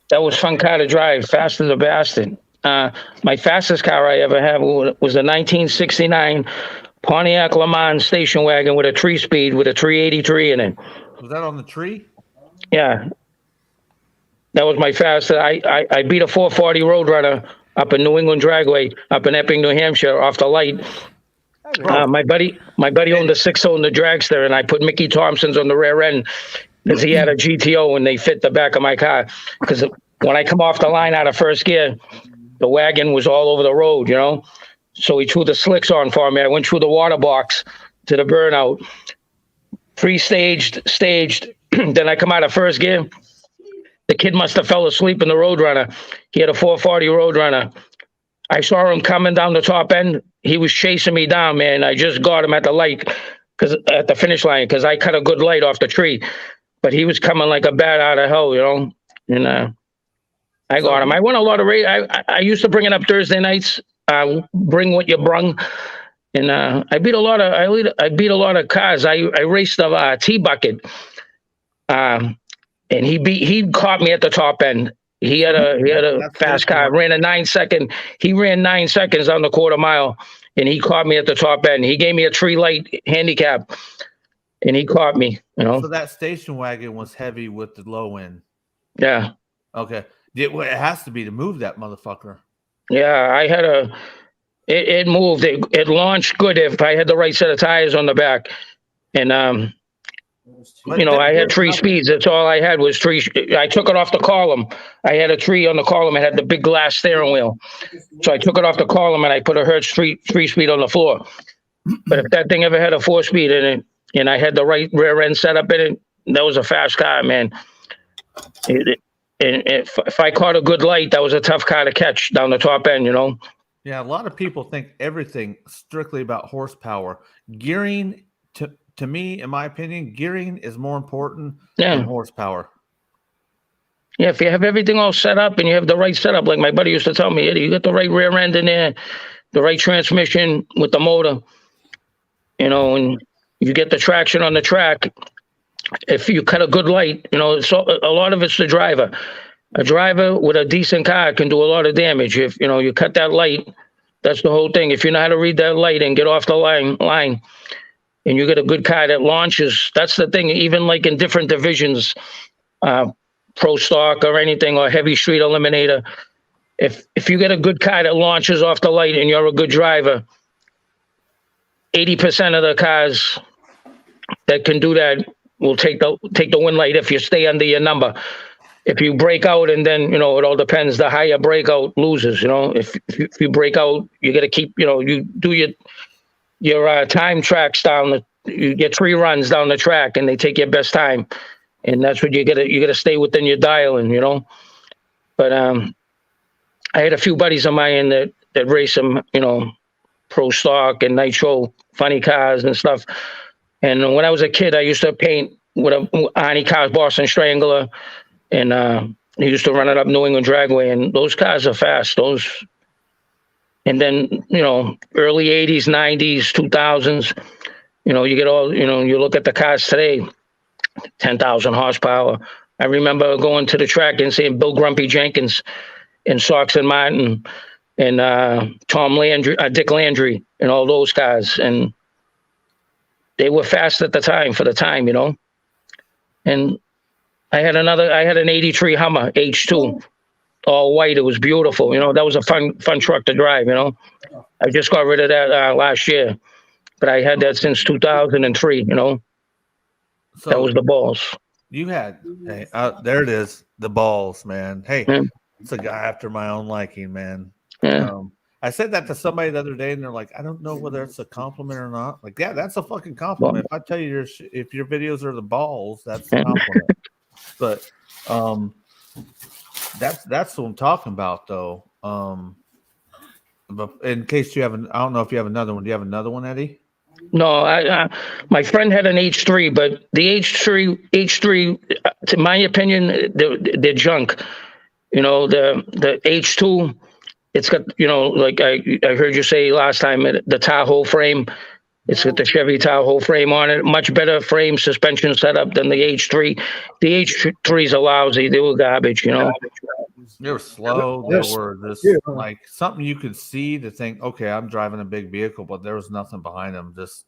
That was fun car to drive, fast as a bastard. My fastest car I ever had was a 1969 Pontiac Le Mans station wagon with a 3-speed with a 383 in it. Was that on the tree? Yeah, that was my fastest. I beat a 440 Roadrunner up in New England Dragway, up in Epping, New Hampshire, off the light. My buddy owned a 6-cylinder dragster, and I put Mickey Thompson's on the rear end because he had a GTO, and they fit the back of my car. Because when I come off the line out of first gear, the wagon was all over the road, you know. So he threw the slicks on for me. I went through the water box to the burnout, staged. Then I come out of first gear. The kid must have fell asleep in the Roadrunner. He had a 440 Roadrunner. I saw him coming down the top end. He was chasing me down, man. I just got him at the light, at the finish line, because I cut a good light off the tree. But he was coming like a bat out of hell, you know. And I got him. I won a lot of race. I used to bring it up Thursday nights. Bring what you brung. And I beat a lot of cars. I raced the T-Bucket. And he caught me at the top end. He had a fast car. Ran a 9-second. He ran 9 seconds on the quarter mile, and he caught me at the top end. He gave me a tree light handicap, and he caught me. You know. So that station wagon was heavy with the low end. Yeah. Okay. It has to be to move that motherfucker. Yeah, I had it moved. It launched good if I had the right set of tires on the back, and I had 3 speeds. That's all I had was 3. I took it off the column. I had a 3 on the column. It had the big glass steering wheel. So I took it off the column and I put a Hertz 3-speed on the floor. But if that thing ever had a 4-speed in it and I had the right rear end set up in it, that was a fast car, man. If I caught a good light, that was a tough car to catch down the top end, you know? Yeah, a lot of people think everything strictly about horsepower. Gearing, to me, in my opinion, gearing is more important than horsepower. Yeah, if you have everything all set up and you have the right setup, like my buddy used to tell me, Eddie, you got the right rear end in there, the right transmission with the motor, you know, and you get the traction on the track. If you cut a good light, you know, a lot of it's the driver. A driver with a decent car can do a lot of damage. If, you know, you cut that light, that's the whole thing. If you know how to read that light and get off the line, and you get a good car that launches, that's the thing. Even like in different divisions, pro stock or anything, or heavy street eliminator, if you get a good car that launches off the light and you're a good driver, 80% of the cars that can do that will take the win light if you stay under your number. If you break out, and then, you know, it all depends. The higher breakout loses, you know. If you break out, you got to keep, you know, you do your time tracks down. You get 3 runs down the track, and they take your best time, and that's what you got to stay within your dialing, you know. But I had a few buddies of mine that race them, you know, pro stock and nitro funny cars and stuff. And when I was a kid, I used to paint with a Arnie Cars Boston Strangler, and he used to run it up New England Dragway, and those cars are fast. And then, you know, early 80s, 90s, 2000s, you know, you get all, you know, you look at the cars today, 10,000 horsepower. I remember going to the track and seeing Bill Grumpy Jenkins and Sox and Martin and Tom Landry, Dick Landry, and all those guys. And they were fast at the time, for the time, you know. And I had an 83 Hummer H2, all white. It was beautiful. You know, that was a fun truck to drive, you know. I just got rid of that last year, but I had that since 2003, you know. So that was the balls. You had, hey, there it is, the balls, man. Hey, it's a guy after my own liking, man. Yeah. I said that to somebody the other day, and they're like, I don't know whether it's a compliment or not. Like, yeah, that's a fucking compliment. If I tell you if your videos are the balls, that's a compliment. But that's what I'm talking about, though. But in case you have I don't know if you have another one. Do you have another one, Eddie? No, my friend had an H3, but the H3, to my opinion, they're junk. You know, the H2, it's got, you know, like I heard you say last time, the Tahoe frame. It's got the Chevy Tahoe frame on it. Much better frame suspension setup than the H3. The H3s are lousy. They were garbage, you know. They were slow. They were just like something you could see to think, okay, I'm driving a big vehicle, but there was nothing behind them. Just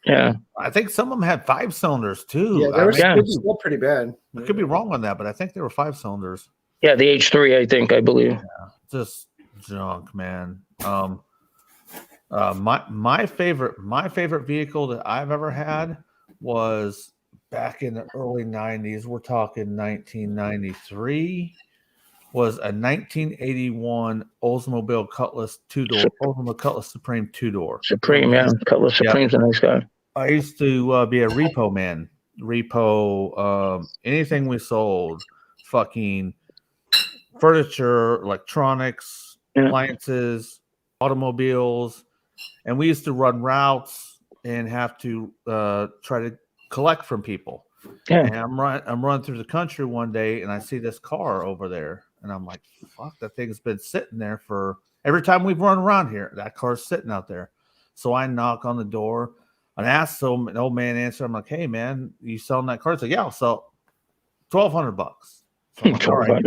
I think some of them had 5 cylinders too. Yeah, they were still pretty bad. I could be wrong on that, but I think they were 5 cylinders. Yeah, the H3, I believe. Yeah, just junk, man. My favorite vehicle that I've ever had was back in the early 90s. We're talking 1993. Was a 1981 Oldsmobile Cutlass 2-door, Oldsmobile Cutlass Supreme 2-door. Supreme, yeah. Cutlass Supreme's a nice guy. I used to be a repo man. Anything we sold, fucking furniture, electronics, appliances, automobiles, and we used to run routes and have to try to collect from people. Yeah. And I'm running through the country one day, and I see this car over there, and I'm like, "Fuck, that thing's been sitting there for every time we've run around here. That car's sitting out there." So I knock on the door and ask an old man answer. I'm like, "Hey, man, you selling that car?" He's like, "Yeah, I'll sell $1,200." So I'm like, all right.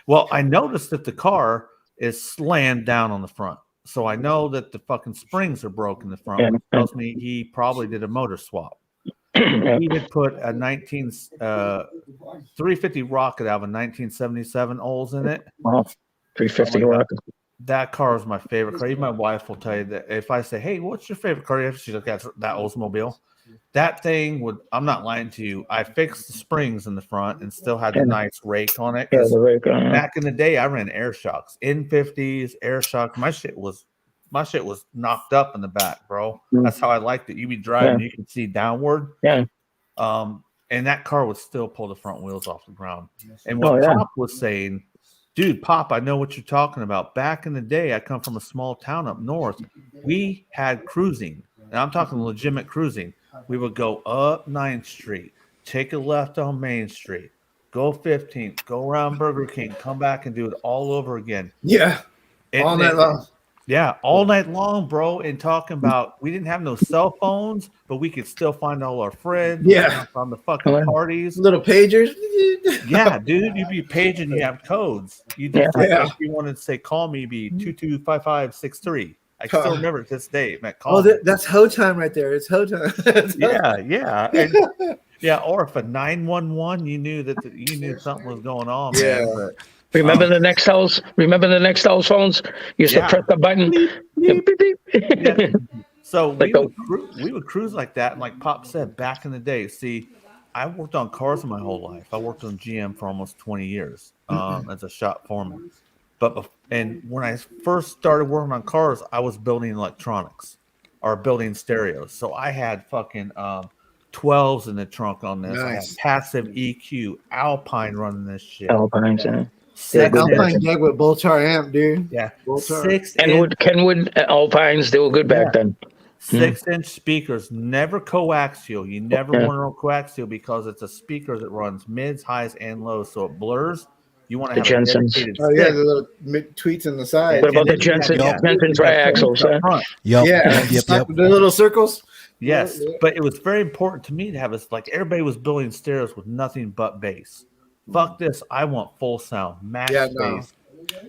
Well, I noticed that the car is slammed down on the front. So I know that the fucking springs are broken in the front, which tells me he probably did a motor swap. He had put a 350 Rocket out of a 1977 Olds in it. Wow, 350 Rocket. That car is my favorite car. Even my wife will tell you that if I say, "Hey, what's your favorite car?" She's like, "That's that Oldsmobile." That thing would, I'm not lying to you, I fixed the springs in the front and still had the nice rake on it. Yeah, the rake on it. Back in the day, I ran air shocks, N50s, air shocks. My shit was knocked up in the back, bro. That's how I liked it. You be driving, you can see downward. Yeah. And that car would still pull the front wheels off the ground. And what Pop was saying, dude, Pop, I know what you're talking about. Back in the day, I come from a small town up north. We had cruising, and I'm talking legitimate cruising. We would go up 9th Street, take a left on Main Street, go 15th, go around Burger King, come back and do it all over again. Yeah. All night long. Yeah, all night long, bro. And talking about, we didn't have no cell phones, but we could still find all our friends. Yeah. On the fucking parties. Little pagers. Yeah, dude. You'd be paging, you have codes. You just if you wanted to say, call me, be 225563. I still remember it to this day. That's hoe time right there. It's hoe time. Yeah. And, or if a 911, you knew that you knew something was going on. Yeah. Man, but, Remember the Nextels? Remember the Nextels phones? You used to press the button. Beep, beep, beep. Yeah. So we would cruise like that. And like Pop said, back in the day, see, I worked on cars my whole life. I worked on GM for almost 20 years as a shop foreman. And when I first started working on cars, I was building electronics or building stereos. So I had fucking 12s in the trunk on this. Nice. I had passive EQ, Alpine running this shit. Alpines, yeah. Alpine deck with Boltar amp, dude. Yeah. Kenwood Alpines, they were good back then. 6-inch speakers, never coaxial. You never want to run coaxial because it's a speaker that runs mids, highs, and lows, so it blurs. You want to have Jensens. A dedicated the little tweets on the side. What about the Jensen triaxles? The little circles. Yes, but it was very important to me to have this. Like everybody was building stereos with nothing but bass. Fuck this! I want full sound, max bass.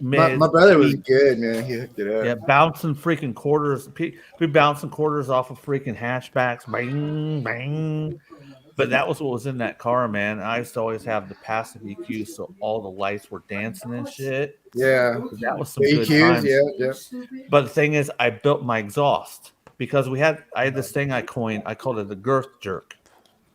My brother was good, man. He hooked it up. Yeah, bouncing freaking quarters. We bouncing quarters off of freaking hatchbacks. Bang, bang. But that was what was in that car, man. I used to always have the passive EQ, so all the lights were dancing and shit. Yeah, that was some good times. Yeah. But the thing is, I built my exhaust because I had this thing I coined. I called it the girth jerk.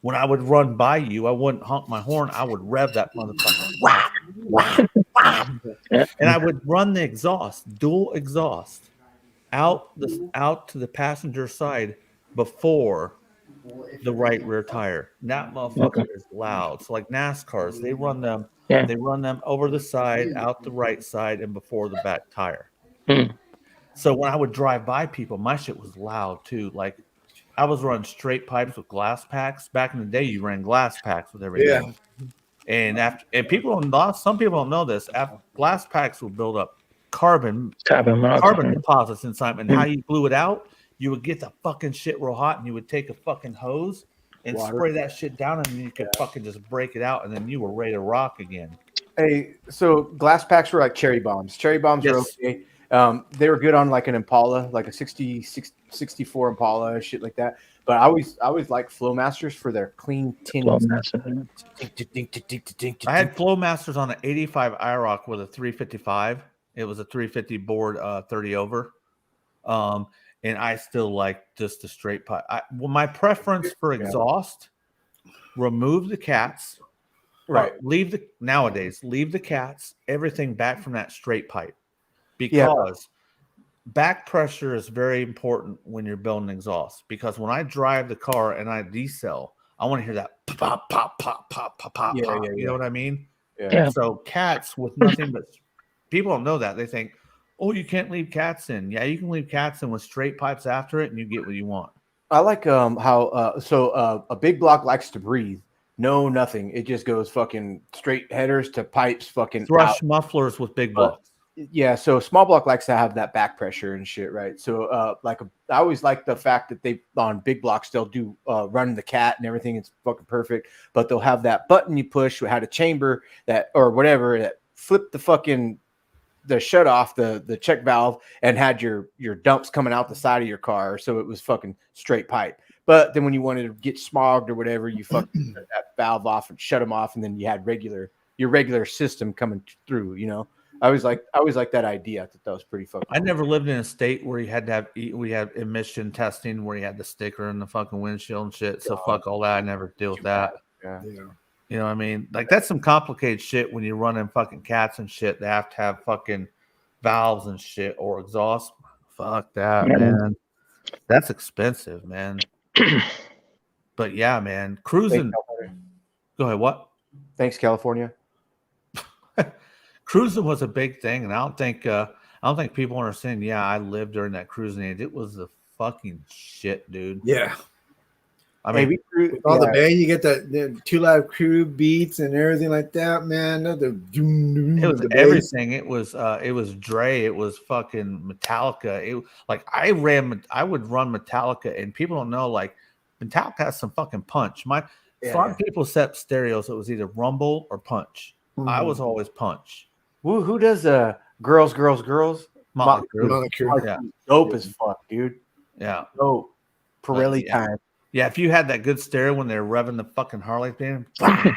When I would run by you, I wouldn't honk my horn. I would rev that motherfucker. Wah, wah, wah. And I would run the exhaust, dual exhaust, out to the passenger side before the right rear tire. That motherfucker is loud. So like NASCARs, they run them. Yeah. They run them over the side, out the right side, and before the back tire. Mm. So when I would drive by people, my shit was loud too. Like I was running straight pipes with glass packs. Back in the day, you ran glass packs with everything. And some people don't know this. Glass packs will build up carbon deposits inside. And how you blew it out, you would get the fucking shit real hot, and you would take a fucking hose and spray that shit down, and you could fucking just break it out, and then you were ready to rock again. Hey, so glass packs were like cherry bombs. Cherry bombs are okay. They were good on like an Impala, like a 64 Impala, shit like that. But I always like Flowmasters for their clean tin. I had Flowmasters on an 85 IROC with a 355. It was a 350 board 30 over. And I still like just the straight pipe. My preference for exhaust, remove the cats. Right. Leave the cats, everything back from that straight pipe. Because back pressure is very important when you're building exhaust. Because when I drive the car and I decel, I want to hear that pop, pop, pop, pop, pop, pop. You know what I mean? Yeah. So cats with nothing but people don't know that. They think, oh, you can't leave cats in. Yeah, you can leave cats in with straight pipes after it, and you get what you want. I like how a big block likes to breathe. No, nothing. It just goes fucking straight headers to pipes, fucking thrush mufflers with big blocks. Yeah, so small block likes to have that back pressure and shit, right? So I always like the fact that they on big blocks they'll do run the cat and everything. It's fucking perfect, but they'll have that button you push had a chamber that or whatever that flip the shut off the check valve and had your dumps coming out the side of your car, so it was fucking straight pipe. But then when you wanted to get smogged or whatever, you fucking shut that valve off and shut them off, and then you had your regular system coming through. You know, I always like that idea. I thought that was pretty fucking. I never lived in a state where you had to have we had emission testing where you had the sticker in the fucking windshield and shit. So fuck all that. I never deal with that. Yeah. You know what I mean? Like that's some complicated shit when you're running fucking cats and shit. They have to have fucking valves and shit or exhaust. Fuck that, man. That's expensive, man. But yeah, man, cruising. Go ahead. What? Thanks, California. Cruising was a big thing, and I don't think people understand. Yeah, I lived during that cruising age. It was the fucking shit, dude. Yeah. I mean, all the bay, you get the 2 Live Crew beats and everything like that, man. It was everything. It was Dre. It was fucking Metallica. I would run Metallica, and people don't know like Metallica has some fucking punch. A lot of people set stereos. It was either Rumble or Punch. Mm-hmm. I was always Punch. Who does girls? Motley Crue. Yeah. Dope as fuck, dude. Yeah. Dope. Pirelli time. Yeah, if you had that good stereo when they're revving the fucking Harley thing. I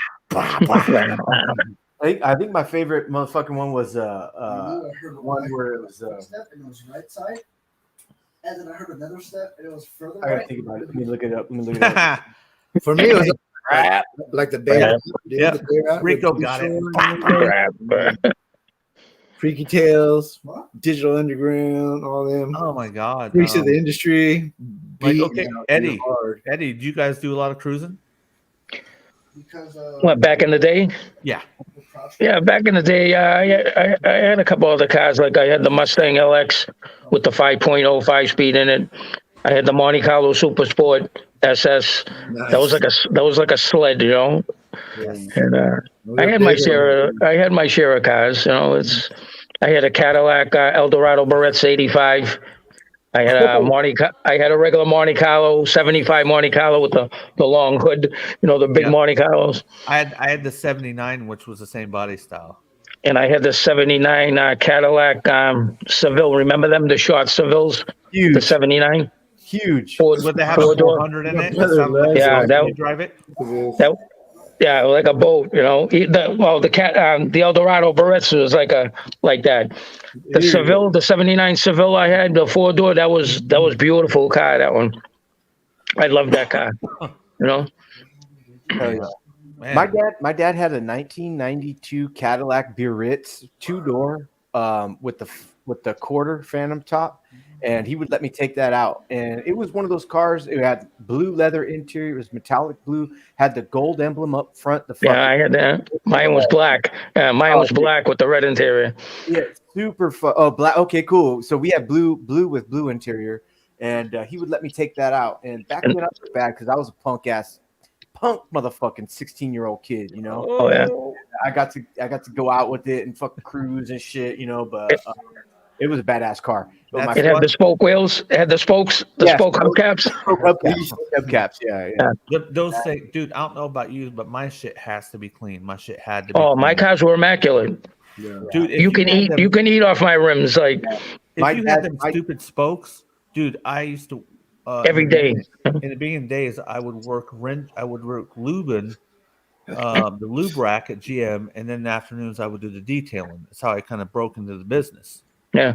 think my favorite motherfucking one was one where it was step and it was right side, and then I heard another step and it was further. I gotta think about it. Let me look it up. For me, it was like the band. Yeah, Rico got it. Freaky Tales, Digital Underground, all them. Oh my god! Freaks of the industry. Like, okay, Eddie, do you guys do a lot of cruising? Because what, back in the day? Yeah, back in the day, I had a couple other cars. Like I had the Mustang LX with the 5.05 speed in it. I had the Monte Carlo Super Sport SS. Nice. That was like a sled, you know. Yes. And I had my share of cars. You know, I had a Cadillac Eldorado Barrett's 85. I had a regular Monte Carlo 75 Monte Carlo with the long hood. You know, the big Monte Carlos. I had the 79, which was the same body style. And I had the 79 Cadillac Seville. Remember them? The short Sevilles. Huge. The 79. Huge. Would they have a 400 in it? Yeah, you drive it. Yeah, like a boat, you know. The Eldorado Barrett's was like that. The Seville, the 79 Seville I had, the 4-door, that was beautiful car, that one. I love that car. You know? My dad had a 1992 Cadillac Biarritz 2-door with the quarter phantom top. And he would let me take that out. And it was one of those cars. It had blue leather interior. It was metallic blue. Had the gold emblem up front. I had that. Mine was black. Mine was black with the red interior. Yeah, super fun. Oh, black. Okay, cool. So we had blue with blue interior. and he would let me take that out. And back then I was bad because I was a punk motherfucking 16-year-old kid, you know. Oh yeah. I got to go out with it and fucking cruise and shit, you know. But it was a badass car. But It had the spoke wheels. It had the spokes, spoke hubcaps. Hubcaps, yeah. Those things, dude. I don't know about you, but my shit has to be clean. My shit had to be. Oh, clean. my cars were immaculate. Yeah. Dude. You can eat off my rims like If you had them stupid spokes, dude. I used to every day. In the beginning days, I would work lubing, the lube rack at GM, and then in the afternoons I would do the detailing. That's how I kind of broke into the business. Yeah.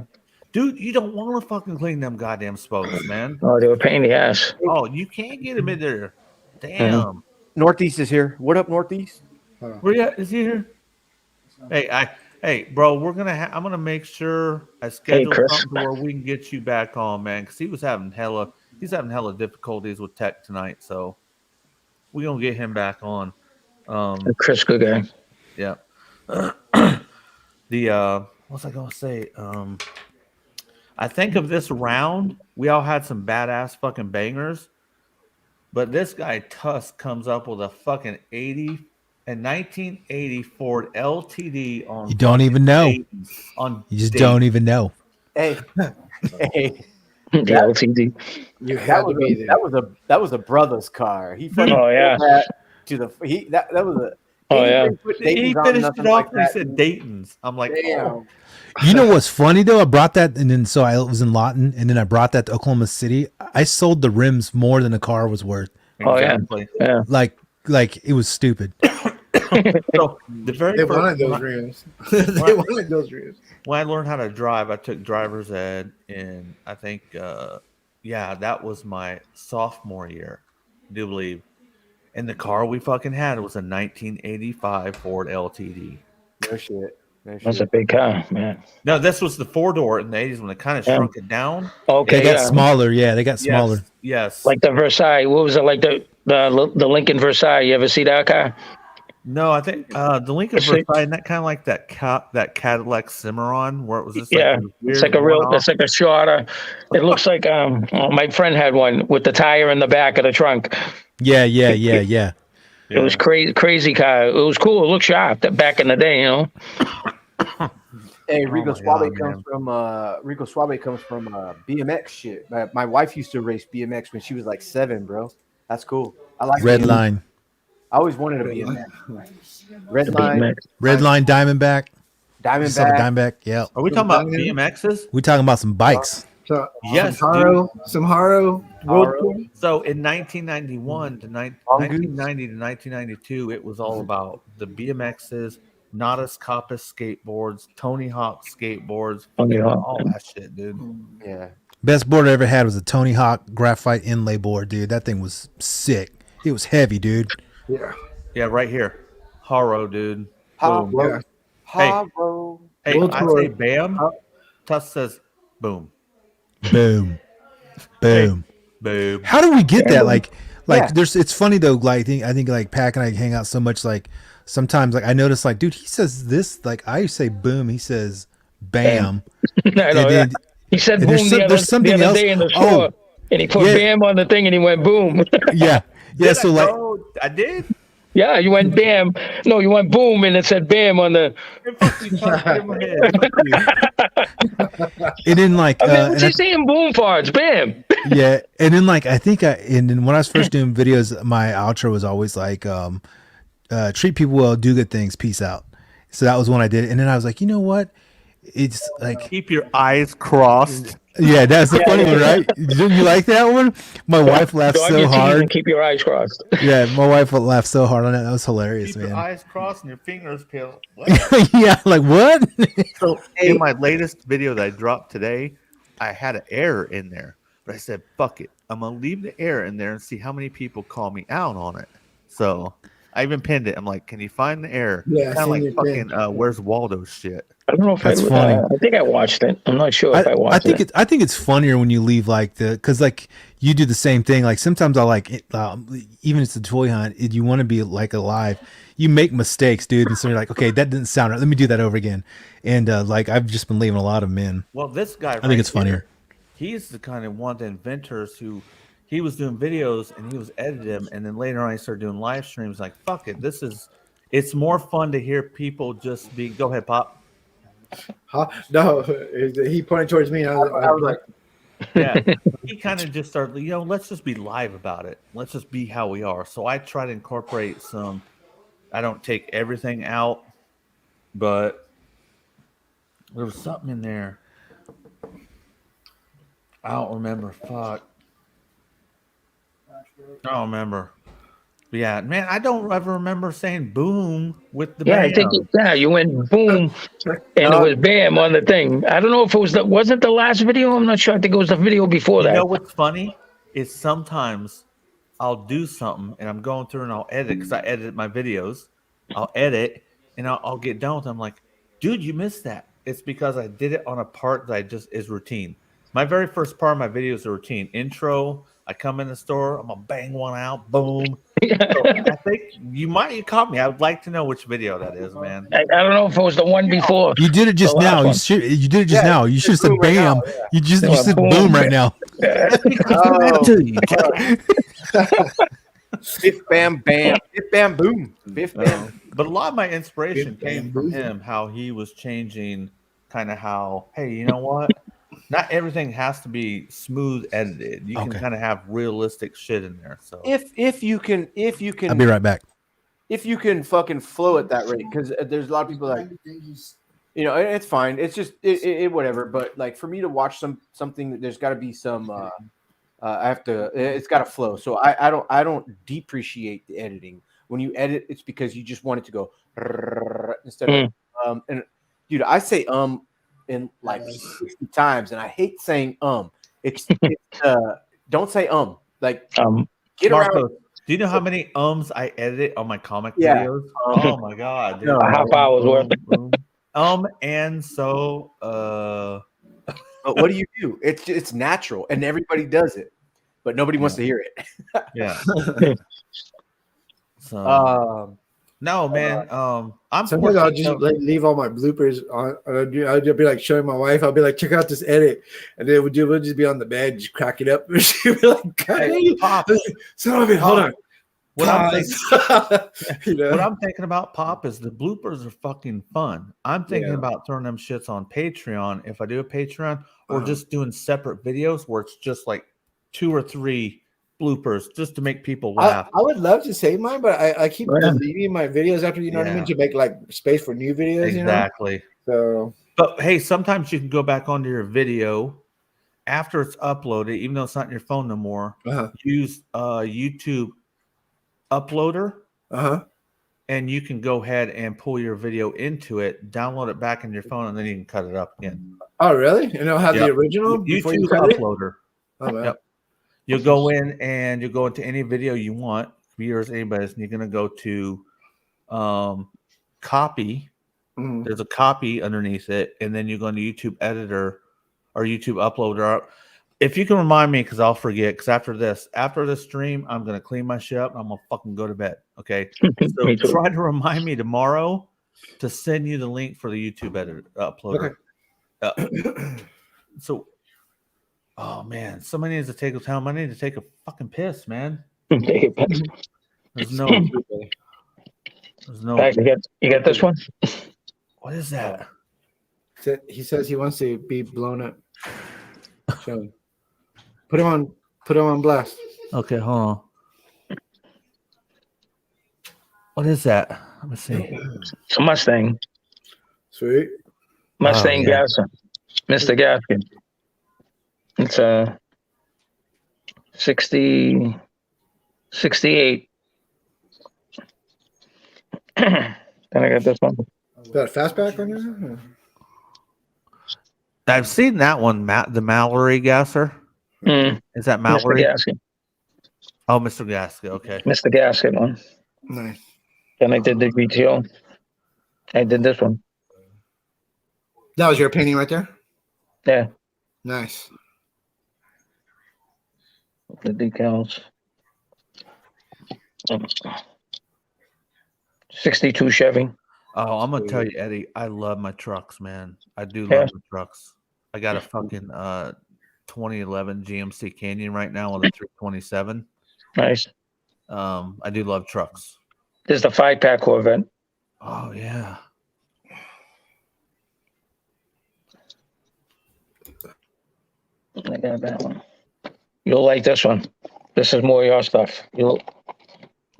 Dude, you don't want to fucking clean them goddamn spokes, man. Oh, they were a pain in the ass. Oh, you can't get them in there. Damn. Northeast is here. What up, Northeast? Where you at? Is he here? Hey, bro, I'm gonna make sure I schedule something where we can get you back on, man, because he's having hella difficulties with tech tonight, so we're gonna get him back on. Chris, good guy. Yeah. What's I gonna say? I think of this round, we all had some badass fucking bangers, but this guy Tusk comes up with a fucking 1980 Ford LTD on. You don't even know. You just don't even know. Hey, the LTD. That was a brother's car. He fucking that to the that was a. He finished it off and he said Dayton's. I'm like, damn. You know what's funny though? I brought that, and then so I was in Lawton, and then I brought that to Oklahoma City. I sold the rims more than the car was worth. Exactly. Yeah. Like it was stupid. So they wanted those rims. They wanted those rims. When I learned how to drive, I took driver's ed, and I think, that was my sophomore year, I do believe. And the car we fucking had was a 1985 Ford LTD. No shit. That's a big car, man. No, this was the 4-door in the 80s when they kind of shrunk it down. Okay, they got smaller. Yeah, they got smaller. Yes. Like the Versailles. What was it like the Lincoln Versailles? You ever see that car? No, I think the Lincoln Versailles, that kind of like that Cadillac Cimarron, where it was just it's like it's like a shorter. It looks like my friend had one with the tire in the back of the trunk. Yeah. It was crazy car. It was cool. It looked sharp back in the day, you know. Hey, Rico Suave comes from BMX shit. My wife used to race BMX when she was like 7, bro. That's cool. I like Red Line. I always wanted a BMX. Red Line, Diamondback. Diamondback. Yeah. Are we talking about BMXs? We talking about some bikes. So, yes, some Haro. So in 1991 to 1990 to 1992, it was all about the BMXs, Nadas Coppice skateboards, Tony Hawk skateboards, all that shit, dude. Yeah. Best board I ever had was a Tony Hawk graphite inlay board, dude. That thing was sick. It was heavy, dude. Yeah, right here. Haro, dude. Haro. Hey, I say bam. Tuss says boom. Boom. Boom. Boom. How do we get that? Like there's it's funny though, like I think like Pac and I hang out so much, like sometimes like I notice like, dude, he says this, like I say boom, he says bam. I know, he said boom there's something the other else. day in the store, and he put bam on the thing and he went boom. Yeah. So like I did. Yeah, you went bam. No, you went boom, and it said bam on the. And then like, what's he saying boom for? It's bam. Yeah, and then like and then when I was first doing videos, my outro was always like, treat people well, do good things, peace out. So that was when I did it, and then I was like, you know what? It's like keep your eyes crossed. Yeah, that's the funny one, right? Didn't you like that one? My wife laughed so hard. Keep your eyes crossed. Yeah, my wife laughed so hard on that. That was hilarious, keep man. Your eyes crossed and your fingers peeled. Yeah, like what? So in my latest video that I dropped today, I had an error in there, but I said, "Fuck it, I'm gonna leave the error in there and see how many people call me out on it." So I even pinned it. I'm like, "Can you find the error?" Yeah, kind of like fucking Where's Waldo shit. I don't know if that's funny. I think I watched it. I'm not sure if I watched it. I think it's funnier when you leave like because like you do the same thing. Like sometimes I like even if it's a toy hunt, you want to be like alive. You make mistakes, dude, and so you're like, okay, that didn't sound right. Let me do that over again. And like I've just been leaving a lot of them in. Well, this guy, I think it's funnier. he's the kind of one of the inventors who he was doing videos and he was editing them, and then later on he started doing live streams. Like, fuck it, it's more fun to hear people just be. Go ahead, Pop. Huh? No, he pointed towards me. And I was like, Yeah, he kind of just started. Let's just be live about it. Let's just be how we are. So I try to incorporate some. I don't take everything out, but there was something in there. I don't remember. Fuck. I don't remember. But yeah, man, I don't ever remember saying boom with the bam. I think you went boom and it was bam on the thing. I don't know if it wasn't the last video. I'm not sure. I think it was the video before that. You know what's funny is sometimes I'll do something and I'm going through and I'll edit because I edit my videos. I'll edit and I'll get done with it. I'm like, dude, you missed that. It's because I did it on a part that is routine. My very first part of my video is a routine. Intro, I come in the store, I'm going to bang one out, boom. So I think you caught me. I would like to know which video that is, man. I don't know if it was the one before. You did it just now. You did it just now. You should have said bam. Right now, You said boom right now. Biff bam bam, biff bam boom, biff bam. But a lot of my inspiration came from him, how he was changing kind of how, hey, you know what? Not everything has to be smooth edited. You can kind of have realistic shit in there. So if you can, I'll be right back. If you can fucking flow at that rate, because there's a lot of people like, it's fine. It's just it whatever. But like for me to watch something, there's got to be some. It's got to flow. So I don't depreciate the editing. When you edit, it's because you just want it to go instead of and dude, I say in like 60 times, and I hate saying It's don't say like get Marco, around. do you know how many ums I edit on my comic videos? Oh my god, dude. A half hour's worth. And so But what do you do? It's natural, and everybody does it, but nobody wants to hear it. Yeah. So no, man. I'm sometimes I'll just leave all my bloopers on. I'll just be like showing my wife. I'll be like, check out this edit, and then we'll just be on the bed, just crack it up. She'll be like, hey, Pop. Some of it. Hold on. What I'm thinking about, Pop, is the bloopers are fucking fun. I'm thinking about throwing them shits on Patreon if I do a Patreon, or just doing separate videos where it's just like 2 or 3 bloopers just to make people laugh. I would love to save mine, but I keep deleting my videos after, you know what I mean, to make like space for new videos. Exactly. So, but hey, sometimes you can go back onto your video after it's uploaded, even though it's not in your phone no more. Use YouTube uploader, and you can go ahead and pull your video into it, download it back in your phone, and then you can cut it up again. Oh, really? You know how the original YouTube uploader. Yep. You'll go in and you'll go into any video you want, yours, anybody's, and you're going to go to copy. There's a copy underneath it, and then you go into YouTube editor or YouTube uploader. If you can remind me, because I'll forget, because after this stream, I'm going to clean my shit up and I'm going to fucking go to bed. Okay. So try to remind me tomorrow to send you the link for the YouTube editor uploader. So, oh man, somebody needs to take a time. I need to take a fucking piss, man. There's no. You got this one? What is that? He says he wants to be blown up. Show him. Put him on blast. Okay, hold on. What is that? Let me see. It's a Mustang. Sweet. Mustang Gaskin. Mr. Gaskin. It's a 68. Then I got this one. Is that a fastback on there? I've seen that one, the Mallory gasser. Is that Mallory? Mr. Gaskin. Oh, Mr. Gaskin. Okay. Mr. Gaskin one. Nice. Then I did the retail. I did this one. That was your painting right there? Yeah. Nice. The decals. 62 Chevy. Oh, I'm gonna tell you, Eddie, I love my trucks, man. I do love my trucks. I got a fucking 2011 GMC Canyon right now with a 327. Nice. I do love trucks. There's the 5-pack Corvette. Oh yeah. I got that one. You'll like this one. This is more your stuff. You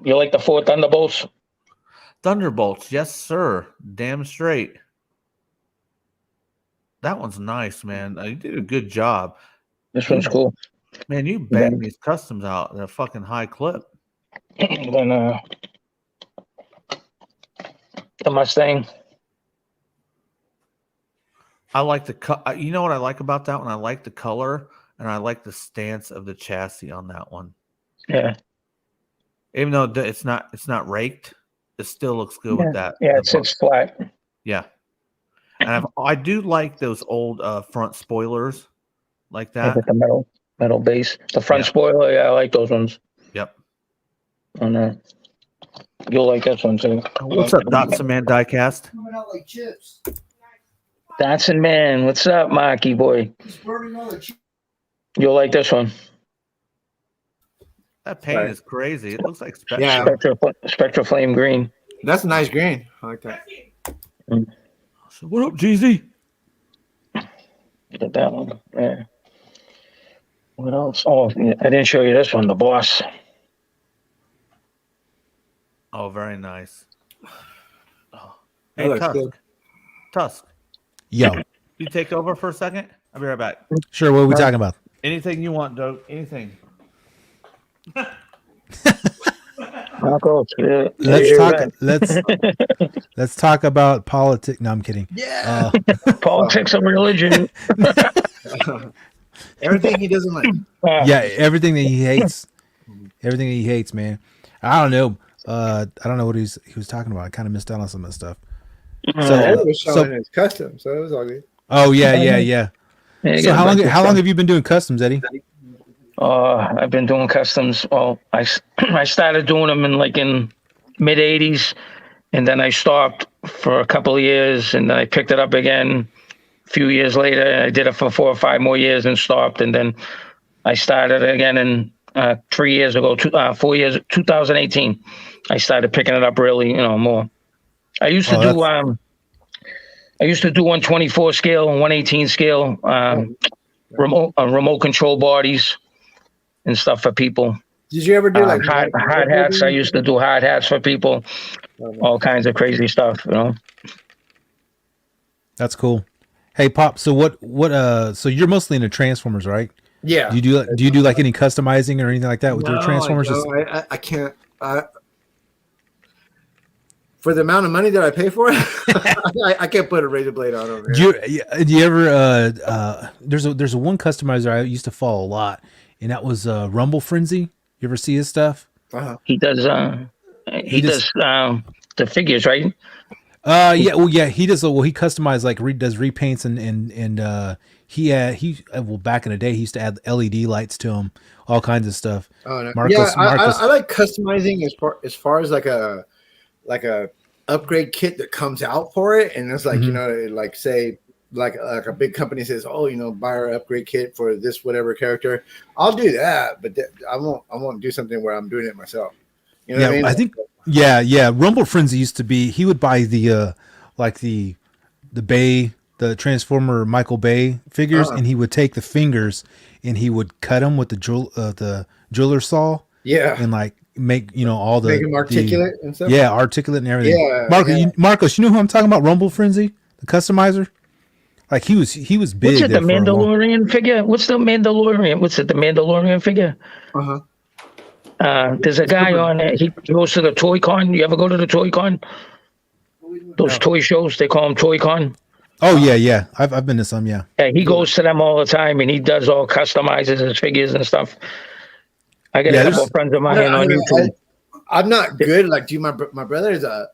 like the 4 Thunderbolts? Thunderbolts, yes, sir. Damn straight. That one's nice, man. You did a good job. This one's cool. Man, you bang these customs out at a fucking high clip. Then the Mustang. I like the you know what I like about that one? I like the color and I like the stance of the chassis on that one. Yeah. Even though it's not raked, it still looks good with that. Yeah, it sits flat. Yeah. And I do like those old front spoilers like that. With the metal base. The front spoiler, yeah, I like those ones. Yep. And you'll like this one too. What's up, Dotson Man Diecast? Coming out like chips. Dotson Man, what's up, Marky boy? He's burning all the chips. You'll like this one. That paint is crazy. It looks like Spectra. Yeah. Spectra Flame Green. That's a nice green. I like that. So what up, Jeezy? Look at that one. Yeah. What else? Oh, yeah, I didn't show you this one, the Boss. Oh, very nice. That Hey, looks Tusk. good. Tusk, Yo, you take over for a second? I'll be right back. sure. What are we talking about? Anything you want, Doug. Anything. Marco, yeah, Let's you're talk. right. Let's talk about politics. No, I'm kidding. Yeah. Politics and religion. Everything he doesn't like. Yeah, everything that he hates. Everything that he hates, man. I don't know. I don't know what he was talking about. I kind of missed out on some of the stuff. It was showing his custom, so it was all good. Oh yeah. Yeah, So how long have you been doing customs, Eddie? I've been doing customs. Well, I started doing them in mid '80s, and then I stopped for a couple of years, and then I picked it up again a few years later. I did it for 4 or 5 more years and stopped, and then I started again in 3 years ago, 4 years, 2018. I started picking it up really, more. I used to do 124 scale and 118 scale remote control bodies and stuff for people. Did you ever do like hard hats? I used to do hard hats for people, all kinds of crazy stuff, That's cool. Hey, Pop. So what? So you're mostly into Transformers, right? Yeah. Do you do like any customizing or anything like that with your Transformers? I can't. For the amount of money that I pay for it, I can't put a razor blade on over here. Do you ever? There's a one customizer I used to follow a lot, and that was Rumble Frenzy. You ever see his stuff? Uh-huh. He does. He does the figures, right? Yeah. Well, yeah. He does. Well, he customized does repaints and he back in the day he used to add LED lights to him, all kinds of stuff. Oh no. Marcos, I like customizing as far as like a upgrade kit that comes out for it, and it's like like say like a big company says, buy our upgrade kit for this whatever character. I'll do that, but I won't do something where I'm doing it myself. You know what I mean? I think Rumble Frenzy used to be. He would buy the the Transformer Michael Bay figures, and he would take the fingers and he would cut them with the jeweler saw. Yeah, and make all the make them articulate and stuff. Yeah, articulate and everything. Yeah, Marcos, you know who I'm talking about? Rumble Frenzy, the customizer. Like he was big. What's it? The Mandalorian figure? What's the Mandalorian? What's it? The Mandalorian figure? There's a guy on it. He goes to the Toy Con. You ever go to the Toy Con? Those toy shows, they call them Toy Con. Oh yeah. I've been to some. Yeah. Yeah, he goes to them all the time, and he does all customizes his figures and stuff. I got a couple of friends of mine on YouTube. I'm not good. My brother is a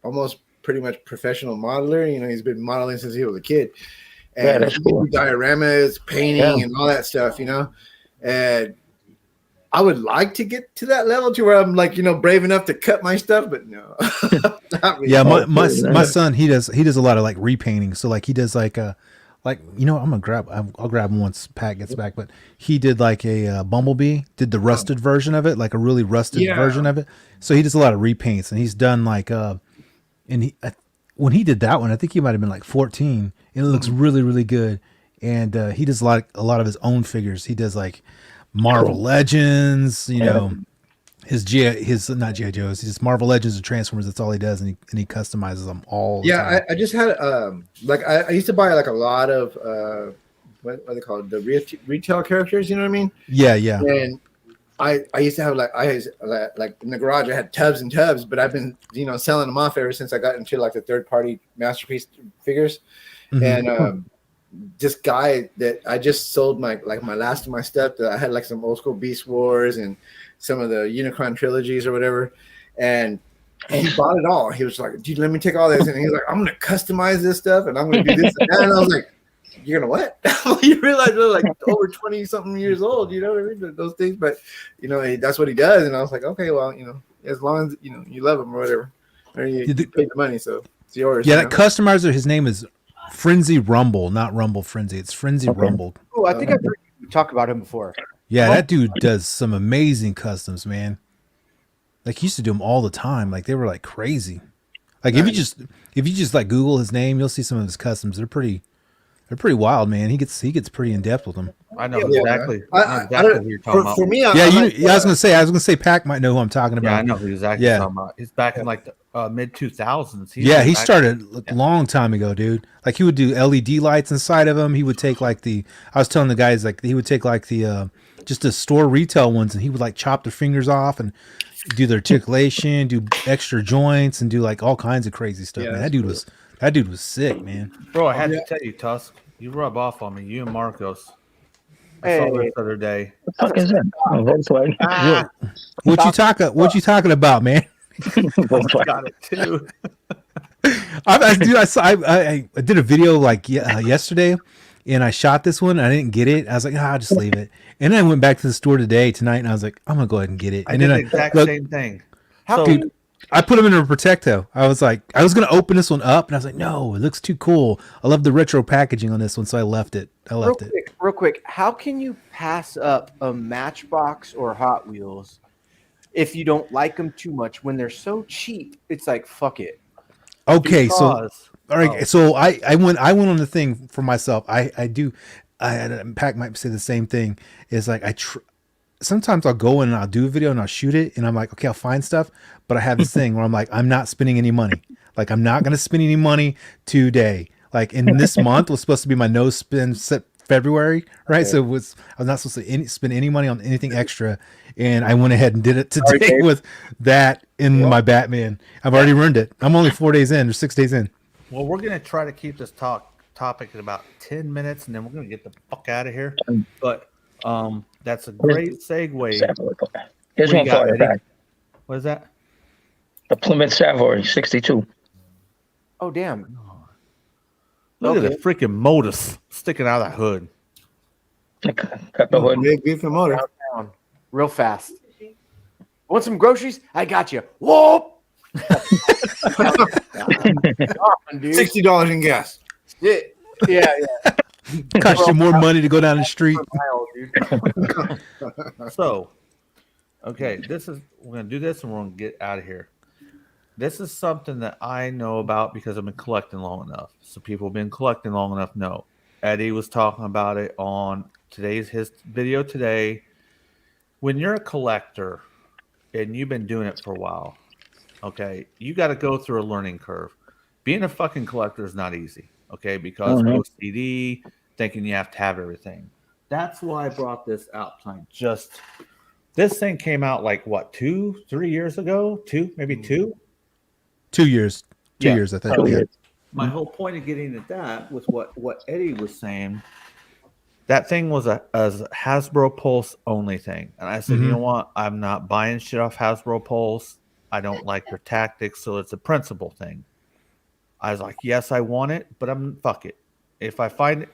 almost pretty much professional modeler. He's been modeling since he was a kid. And that's cool. Dioramas, painting, and all that stuff. And I would like to get to that level to where I'm brave enough to cut my stuff, but no. Not really. Yeah, my son he does a lot of repainting. So he does like, you know, I'll grab him once Pat gets back, but he did like a Bumblebee, did the rusted version of it, like a really rusted version of it. So he does a lot of repaints, and he's done like when he did that one, I think he might have been like 14, and it looks really, really good. And he does a lot of his own figures. He does like Marvel Legends, you know, his not G.I. Joe's, he's just Marvel Legends and Transformers. That's all he does, and he customizes them all. The time. I just had like I used to buy like a lot of what are they called, the retail characters, you know what I mean? Yeah. And I used to have like in the garage I had tubs and tubs, but I've been, you know, selling them off ever since I got into like the third party masterpiece figures. And this guy that I just sold my last of my stuff, that I had like some old school Beast Wars and some of the Unicron trilogies or whatever, and he bought it all. He was like, dude, let me take all this, and he's like, I'm gonna customize this stuff and I'm gonna do this and that. And I was like, you're gonna what? You realize they're like over 20 something years old, you know what I mean, those things, but you know, that's what he does. And I was like, okay, well, you know, as long as you know you love him or whatever, or you pay the money, so it's yours. Yeah, that customizer, his name is Frenzy Rumble, not Rumble Frenzy. It's Frenzy Rumble. Oh, I think I've heard you talk about him before. Yeah, that dude does some amazing customs, man. Like, he used to do them all the time. Like, they were like crazy. Like, if you just like Google his name, you'll see some of his customs. They're pretty wild, man. He gets pretty in depth with them. I know exactly. I know exactly who you're talking about. For me, I was gonna say Pac might know who I'm talking about. Yeah, I know who exactly you're talking about. He's back in like the mid 2000s. He started a long time ago, dude. Like, he would do LED lights inside of him. He would take like I was telling the guys, like, he would take like the just the store retail ones, and he would like chop their fingers off and do their articulation, do extra joints, and do like all kinds of crazy stuff. Man, that dude was sick, man. Bro, I had to tell you, Tusk, you rub off on me. You and Marcos. I saw this the other day. What the fuck is that? Oh, Volkswagen. What you talking about, man? I got it too. I did a video like yesterday, and I shot this one. And I didn't get it. I was like, I'll just leave it. And then I went back to the store tonight, and I was like, I'm gonna go ahead and get it. And I did the exact same thing. Dude, I put them in a Protecto. I was like, I was gonna open this one up, and I was like, no, it looks too cool. I love the retro packaging on this one, so I left it. Real quick. How can you pass up a Matchbox or Hot Wheels if you don't like them too much when they're so cheap? It's like, fuck it. Okay, all right. So I went on the thing for myself. Pac might say the same thing. Is like sometimes I'll go in and I'll do a video and I'll shoot it, and I'm like, okay, I'll find stuff, but I have this thing where I'm like, I'm not spending any money. Like, I'm not gonna spend any money today. Like, in this month was supposed to be my no spend February, right? Okay. So I was not supposed to spend any money on anything extra, and I went ahead and did it today with that in my Batman. I've already ruined it. I'm only 4 days in or 6 days in. Well, we're gonna try to keep this topic in about 10 minutes, and then we're gonna get the fuck out of here. But that's a great segue. Here's one for you, back. What is that? The Plymouth Savoy 62. Oh, damn. Look at the freaking motors sticking out of that hood. Cut the hood. Big beef and motor. Down, real fast. Want some groceries? I got you. Whoop! $60 in gas. Yeah. Cost you more money to go down the street. So, okay, we're gonna do this and we're gonna get out of here. This is something that I know about because I've been collecting long enough. So people have been collecting long enough know. Eddie was talking about it on his video today. When you're a collector and you've been doing it for a while, okay, you got to go through a learning curve. Being a fucking collector is not easy, okay, because OCD, thinking you have to have everything. That's why I brought this out tonight. This thing came out like what, 2-3 years ago? Maybe 2? 2 years. 2 years, I think. Yeah. My whole point of getting at that was what Eddie was saying. That thing was a Hasbro Pulse only thing. And I said, you know what? I'm not buying shit off Hasbro Pulse. I don't like their tactics, so it's a principle thing. I was like, yes, I want it, but fuck it. If I find it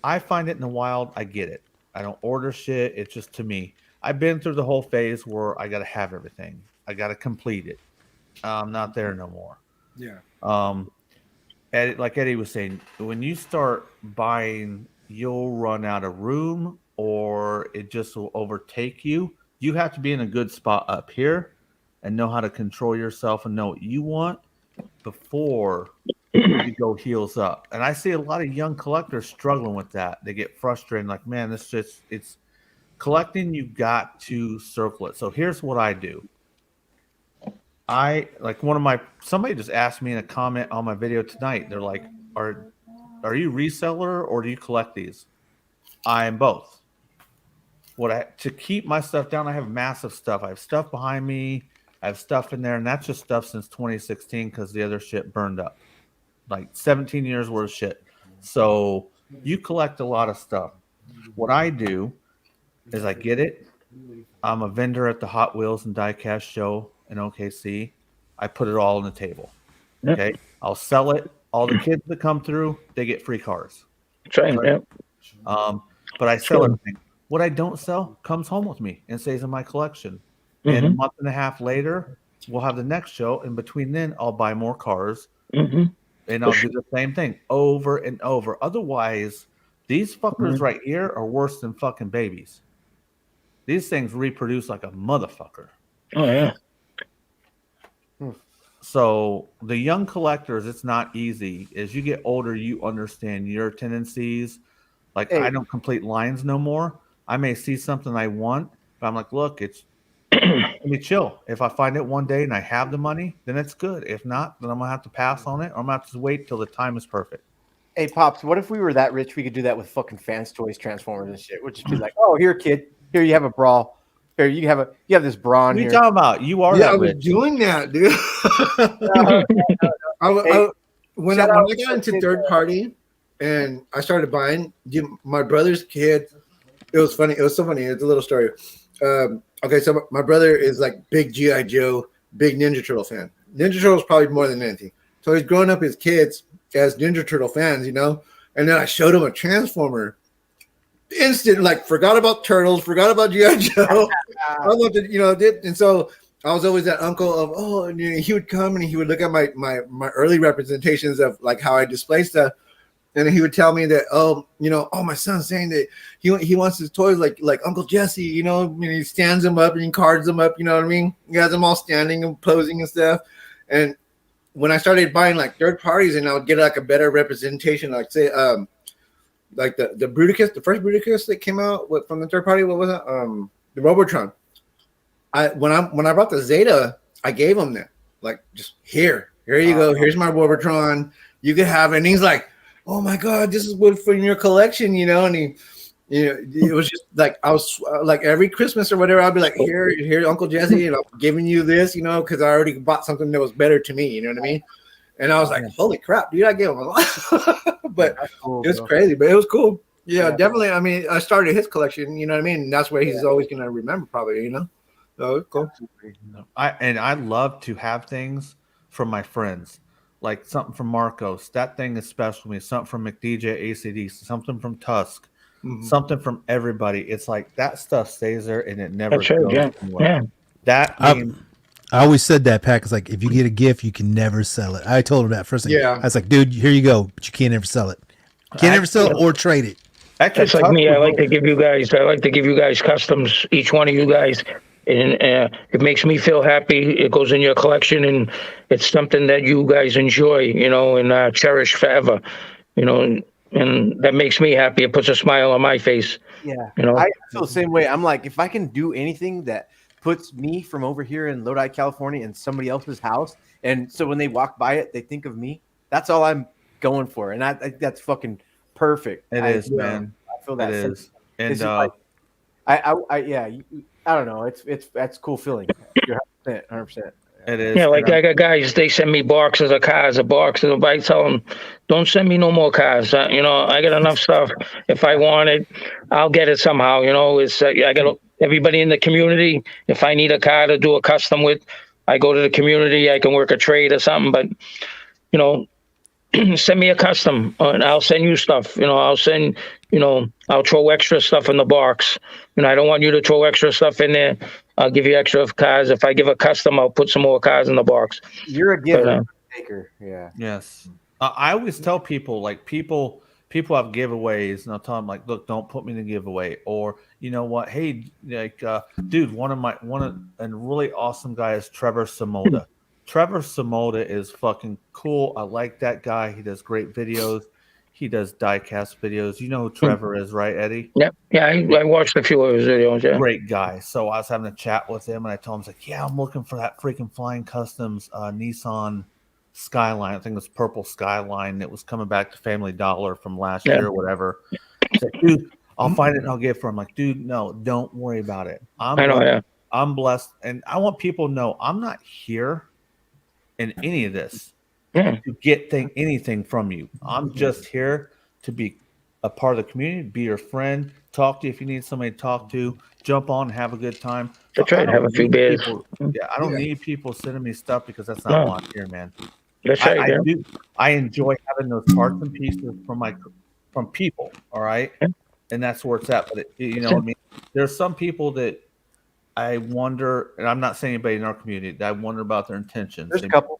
in the wild, I get it. I don't order shit. It's just, to me, I've been through the whole phase where I got to have everything. I got to complete it. I'm not there no more. Yeah. like Eddie was saying, when you start buying, you'll run out of room or it just will overtake you. You have to be in a good spot up here and know how to control yourself and know what you want before you go heels up. And I see a lot of young collectors struggling with that. They get frustrated, like, man, it's collecting. You got to circle it. So here's what I do. Somebody just asked me in a comment on my video tonight. They're like, are you reseller or do you collect these? I am both. To keep my stuff down, I have massive stuff. I have stuff behind me. I have stuff in there, and that's just stuff since 2016 because the other shit burned up. Like 17 years worth of shit. So you collect a lot of stuff. What I do is I get it. I'm a vendor at the Hot Wheels and Diecast show in OKC. I put it all on the table. Okay. I'll sell it. All the kids that come through, they get free cars. That's right. Yeah. But I sell everything. What I don't sell comes home with me and stays in my collection. And a month and a half later, we'll have the next show. And between then, I'll buy more cars. And I'll do the same thing over and over. Otherwise, these fuckers right here are worse than fucking babies. These things reproduce like a motherfucker. Oh, yeah. So the young collectors, it's not easy. As you get older, you understand your tendencies. Like, I don't complete lines no more. I may see something I want, but I'm like, look, let me chill. If I find it one day and I have the money, then it's good. If not, then I'm going to have to pass on it, or I'm going to have to wait till the time is perfect. Hey, Pops, what if we were that rich? We could do that with fucking Fans Toys, Transformers, and shit. We'd just be like, oh, here, kid. Here, you have a bra. Here, you have this bra on What are here. you talking about? You are Yeah, that I was rich. doing that, dude. When I got into third party and I started buying, my brother's kid, it was funny. It was so funny. It's a little story. Okay, so my brother is like big G.I. Joe, big Ninja Turtle fan. Ninja Turtles probably more than anything. So he's growing up his kids as Ninja Turtle fans, you know? And then I showed him a Transformer. Instant, like, forgot about Turtles, forgot about G.I. Joe. I loved it, you know, and so I was always that uncle of, and he would come and he would look at my early representations of like how I display stuff. And he would tell me that, my son's saying that he wants his toys like Uncle Jesse, you know, and he stands them up and he cards them up, you know what I mean? He has them all standing and posing and stuff. And when I started buying like third parties and I would get like a better representation, like say, like the Bruticus, the first Bruticus that came out from the third party, what was it? The Robotron. When I bought the Zeta, I gave him that, like, just here you go. Here's my Robotron. You can have it. And he's like, oh my God, this is what for your collection, you know? And it was just like, I was like every Christmas or whatever, I'd be like, here, Uncle Jesse, and I'm giving you this, you know, because I already bought something that was better to me, you know what I mean? And I was like, holy crap, dude, I gave him a lot. But cool, it was crazy, but it was cool. Yeah, definitely. I mean, I started his collection, you know what I mean? And that's where he's always going to remember probably, you know? So it's cool. I love to have things from my friends. Like something from Marcos, that thing is special to me. Something from McDJ, ACD, something from Tusk, something from everybody. It's like that stuff stays there and it never goes anywhere. That means I always said that, Pat. It's like if you get a gift, you can never sell it. I told him that first thing. Yeah. I was like, dude, here you go, but you can't ever sell it. Can't ever sell it or trade it. actually, That's like me. I like to give you guys customs, each one of you guys. And it makes me feel happy. It goes in your collection, and it's something that you guys enjoy, you know, and cherish forever, you know, and that makes me happy. It puts a smile on my face. Yeah, you know, I feel the same way. I'm like, if I can do anything that puts me from over here in Lodi, California, in somebody else's house, and so when they walk by it, they think of me. That's all I'm going for, and I that's fucking perfect. It is, man. I feel that. It is, and like, I don't know. That's a cool feeling. You're 100%. It is. Yeah, like I got guys, they send me boxes of cars, I tell them, don't send me no more cars. You know, I got enough stuff. If I want it, I'll get it somehow. You know, it's I got everybody in the community. If I need a car to do a custom with, I go to the community. I can work a trade or something. But, you know, send me a custom and I'll send you stuff. You know, I'll throw extra stuff in the box. You know, I don't want you to throw extra stuff in there. I'll give you extra cars. If I give a custom, I'll put some more cars in the box. You're a giver, taker. Yeah. Yes. I always tell people, like, people have giveaways, and I'll tell them, like, look, don't put me in a giveaway, or you know what, hey, like, dude, one of a really awesome guy is Trevor Samoda. Trevor Samoda is fucking cool. I like that guy. He does great videos. He does diecast videos. You know who Trevor is, right, Eddie? Yep. Yeah, I watched a few of his videos. Yeah. Great guy. So I was having a chat with him, and I told him, I was like, yeah, I'm looking for that freaking Flying Customs Nissan Skyline. I think it was purple Skyline. It was coming back to Family Dollar from last year or whatever. I said, dude, I'll find it and I'll get it for him. Like, dude, no, don't worry about it. I'm blessed, and I want people to know I'm not here in any of this to get anything from you. I'm just here to be a part of the community, be your friend, talk to you if you need somebody to talk to, jump on, have a good time. That's right. Have a few beers. I don't need people sending me stuff because that's not why I'm here, man. That's right. I enjoy having those parts and pieces from people. All right, and that's where it's at. But you know what I mean? There's some people that I wonder, and I'm not saying anybody in our community, that I wonder about their intentions. There's a couple.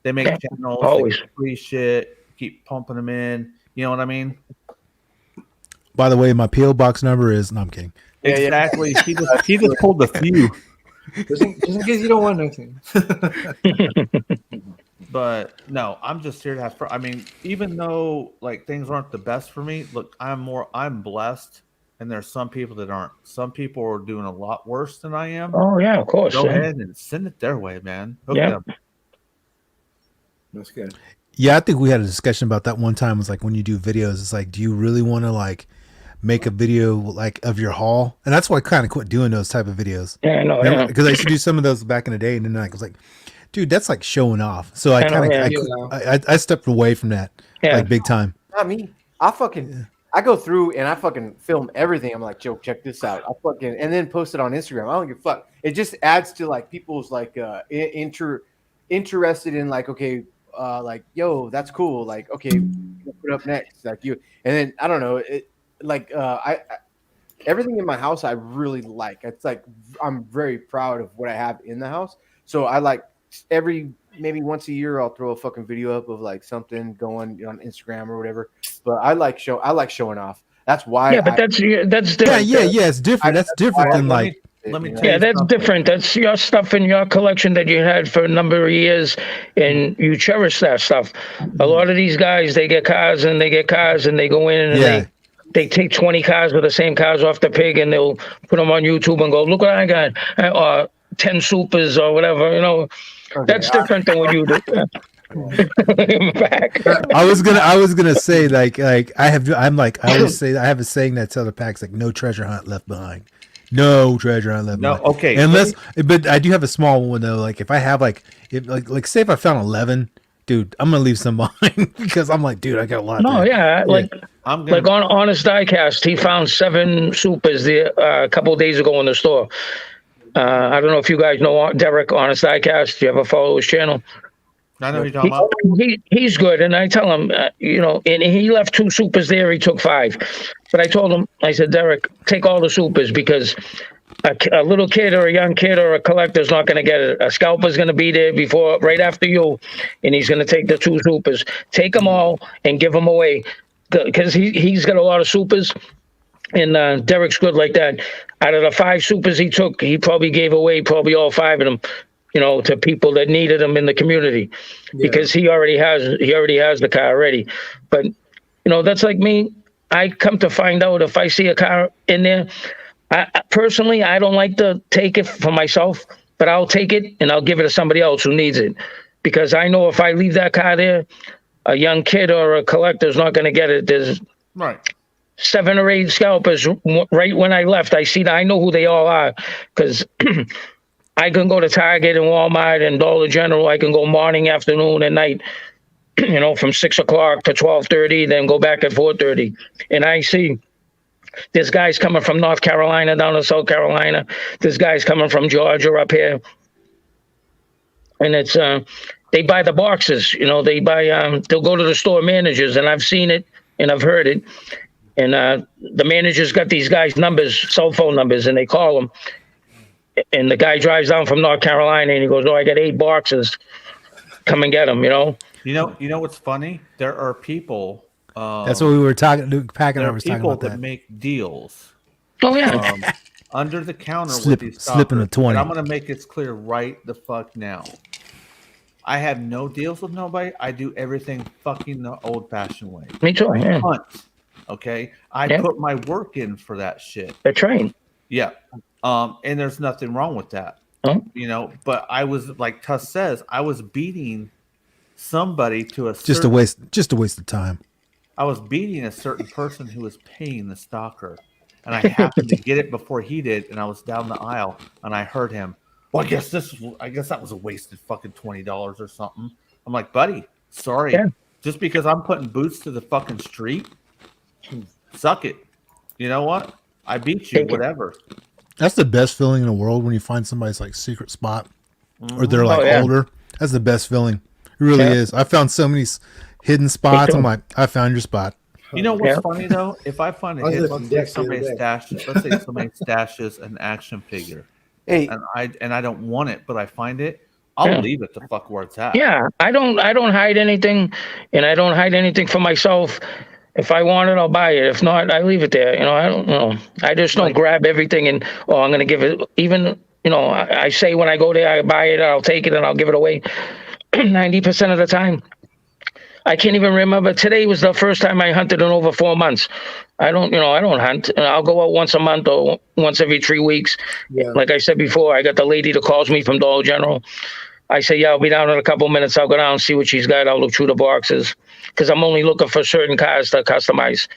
They make channels, always free shit, keep pumping them in. You know what I mean? By the way, my PO box number is. No, I'm kidding. Exactly. He just pulled the few. Just in case you don't want anything. But no, I'm just here to have fun. I mean, even though like things aren't the best for me, look, I'm blessed, and there's some people that aren't. Some people are doing a lot worse than I am. Oh yeah, of course. Go ahead and send it their way, man. Hook them. That's good. Yeah, I think we had a discussion about that one time. It was like when you do videos, it's like, do you really want to like make a video like of your haul? And that's why I kind of quit doing those type of videos. Yeah, I know. Because I used to do some of those back in the day, and then I was like, dude, that's like showing off. So I stepped away from that like big time. Not me. I go through and I fucking film everything. I'm like, Joe, check this out. And then post it on Instagram. I don't give a fuck. It just adds to like people's like interested in like, okay, like, yo, that's cool. Like, okay, put up next, like you. And then I don't know, I everything in my house I really like. It's like I'm very proud of what I have in the house. So I like maybe once a year I'll throw a fucking video up of like something going on Instagram or whatever. But I like showing off. That's why. Yeah, but that's different. Yeah, it's different. That's different than like. Let me tell you that's something. different. That's your stuff in your collection that you had for a number of years, and you cherish that stuff. A lot of these guys, they get cars and they go in and they take 20 cars with the same cars off the pig, and they'll put them on YouTube and go, look what I got, or 10 supers or whatever. You know, that's different than what you do. Back. I was gonna say like I always say I have a saying that tells the packs like no treasure hunt left behind. No treasure hunt left behind. Okay. But I do have a small one though. Like if I have like say if I found 11, dude, I'm gonna leave some behind because I'm like, dude, I got a lot. No, there. like on Honest Diecast, he found 7 supers a couple of days ago in the store. I don't know if you guys know Derek, Honest Diecast. Do you ever follow his channel? I know who you're talking about. He's good, and I tell him, and he left 2 supers there. He took 5, but I told him, I said, Derek, take all the supers because a little kid or a young kid or a collector's not going to get it. A scalper's going to be there right after you, and he's going to take the 2 supers. Take them all and give them away because he's got a lot of supers. And Derek's good like that. Out of the 5 supers he took, he probably gave away all 5 of them, to people that needed them in the community, because he already has the car already. But that's like me. I come to find out if I see a car in there, I personally don't like to take it for myself, but I'll take it and I'll give it to somebody else who needs it, because I know if I leave that car there, a young kid or a collector is not going to get it. There's 7 or 8 scalpers right when I left. I know who they all are, because I can go to Target and Walmart and Dollar General. I can go morning, afternoon, and night, from 6 o'clock to 12:30, then go back at 4:30. And I see there's guys coming from North Carolina down to South Carolina. There's guys coming from Georgia up here. And it's they buy the boxes. They buy. They'll go to the store managers, and I've seen it and I've heard it. And the managers got these guys' numbers, cell phone numbers, and they call them. And the guy drives down from North Carolina and he goes, I got 8 boxes. come and get them. You know what's funny? There are people. That's what we were talking. Pack and There I are was talking people about that that. make deals Oh yeah. under the counter Slip- with these slipping a stalkers. 20. And I'm going to make this clear right the fuck now. I have no deals with nobody. I do everything fucking the old-fashioned way. Me too. I Yeah. hunt. Okay, I Yeah. put my work in for that shit. They're trained. Yeah, and there's nothing wrong with that. Huh? But I was like Tuss says, I was beating somebody to a Just a waste of time. I was beating a certain person who was paying the stalker, and I happened to get it before he did, and I was down the aisle, and I heard him. Well, I guess that was a wasted fucking $20 or something. I'm like, buddy, sorry. Yeah. Just because I'm putting boots to the fucking street, suck it. You know what? I beat you, Take it. whatever. That's the best feeling in the world when you find somebody's like secret spot, or they're like yeah. older. That's the best feeling. It really Yeah. is. I found so many hidden spots. too. I'm like, I found your spot. You know what's Yeah. funny though? If I find a I was hit, lifting let's say decks the other somebody day. let's say somebody stashes an action figure, Hey, and I don't want it, but I find it, I'll Yeah. leave it the fuck where it's at. Yeah, I don't hide anything, and I don't hide anything for myself. If I want it, I'll buy it. If not, I leave it there. I don't know. I just don't grab everything and I'm going to give it. Even I say when I go there, I buy it, I'll take it, and I'll give it away. 90% of the time, I can't even remember. Today was the first time I hunted in over 4 months. I don't hunt. I'll go out once a month or once every 3 weeks. Yeah. Like I said before, I got the lady that calls me from Dollar General. I say, yeah, I'll be down in a couple minutes. I'll go down and see what she's got. I'll look through the boxes because I'm only looking for certain cars to customize.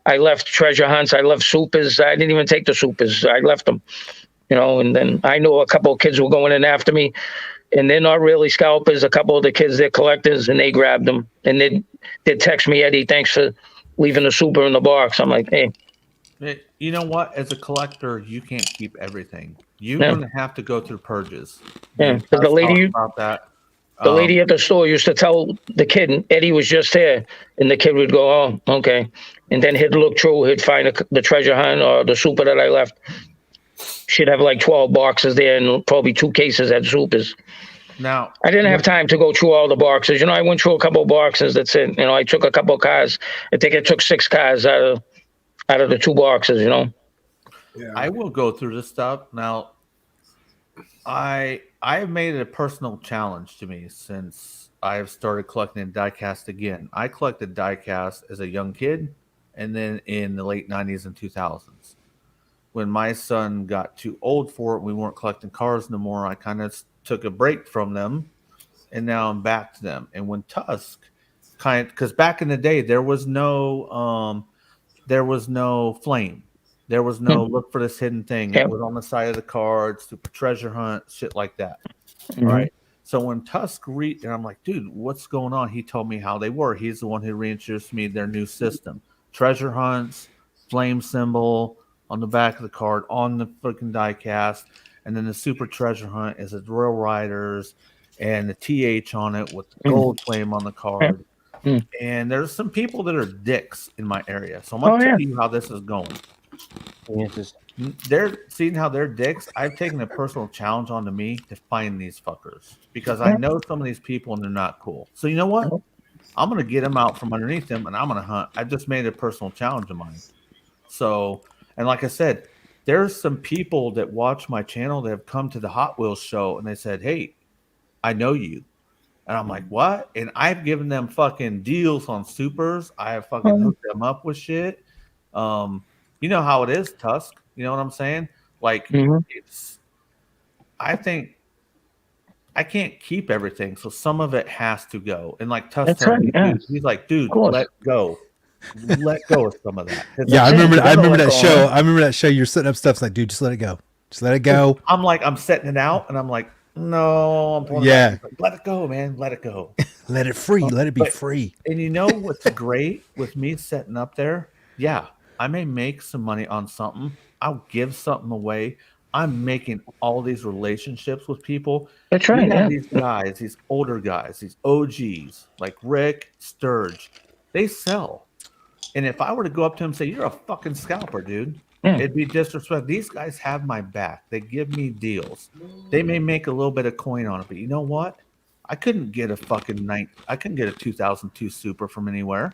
I left treasure hunts. I left supers. I didn't even take the supers. I left them, and then I know a couple of kids were going in after me, and they're not really scalpers. A couple of the kids, they're collectors, and they grabbed them. And they'd text me, Eddie, thanks for leaving the super in the box. I'm like, hey. You know what? As a collector, you can't keep everything. You're Yeah. going to have to go through purges. Yeah, We 'cause the lady- talked about that. The lady at the store used to tell the kid, Eddie was just there, and the kid would go, oh, okay. And then he'd look through, he'd find the treasure hunt or the super that I left. She'd have like 12 boxes there and probably 2 cases had supers. Now, I didn't have time to go through all the boxes. I went through a couple of boxes. That's it. I took a couple of cars. I think I took 6 cars out of the 2 boxes, Yeah. I will go through this stuff. Now, I have made it a personal challenge to me since I have started collecting diecast again. I collected diecast as a young kid, and then in the late 90s and 2000s. When my son got too old for it, we weren't collecting cars no more. I kind of took a break from them, and now I'm back to them. And when Tusk because back in the day there was no flame. There was no look for this hidden thing. Yeah. It was on the side of the card, super treasure hunt, shit like that. Mhm. Right. So when Tusk and I'm like, dude, what's going on? He told me how they were. He's the one who reintroduced me to their new system. Treasure hunts, flame symbol on the back of the card, on the freaking diecast. And then the super treasure hunt is a Royal Riders and the TH on it with the gold flame on the card. Mm. And there's some people that are dicks in my area. So I'm going to tell you how this is going. They're seeing how they're dicks. I've taken a personal challenge onto me to find these fuckers because I know some of these people and they're not cool. So you know what? I'm going to get them out from underneath them and I'm going to hunt. I just made a personal challenge of mine. So, and like I said, there's some people that watch my channel that have come to the Hot Wheels show and they said, hey, I know you. And I'm like, what? And I've given them fucking deals on supers. I have fucking hooked them up with shit. You know how it is, Tusk. You know what I'm saying? Like, I think I can't keep everything, so some of it has to go. And like Tusk, he's like, dude, let go. Let go of some of that. Yeah, I remember that show. I remember that show. You're setting up stuff. It's like, dude, just let it go. Just let it go. I'm like, I'm setting it out, and I'm like, no, I'm pulling it back. Like, let it go, man. Let it go. Let it free. Let it be free. And you know what's great with me setting up there? Yeah, I may make some money on something. I'll give something away. I'm making all these relationships with people. That's right. Yeah. These guys, these older guys, these OGs like Rick, Sturge, they sell. And if I were to go up to him and say, you're a fucking scalper, dude, it'd be disrespectful. These guys have my back. They give me deals. They may make a little bit of coin on it, but you know what? I couldn't get a fucking I couldn't get a 2002 Super from anywhere.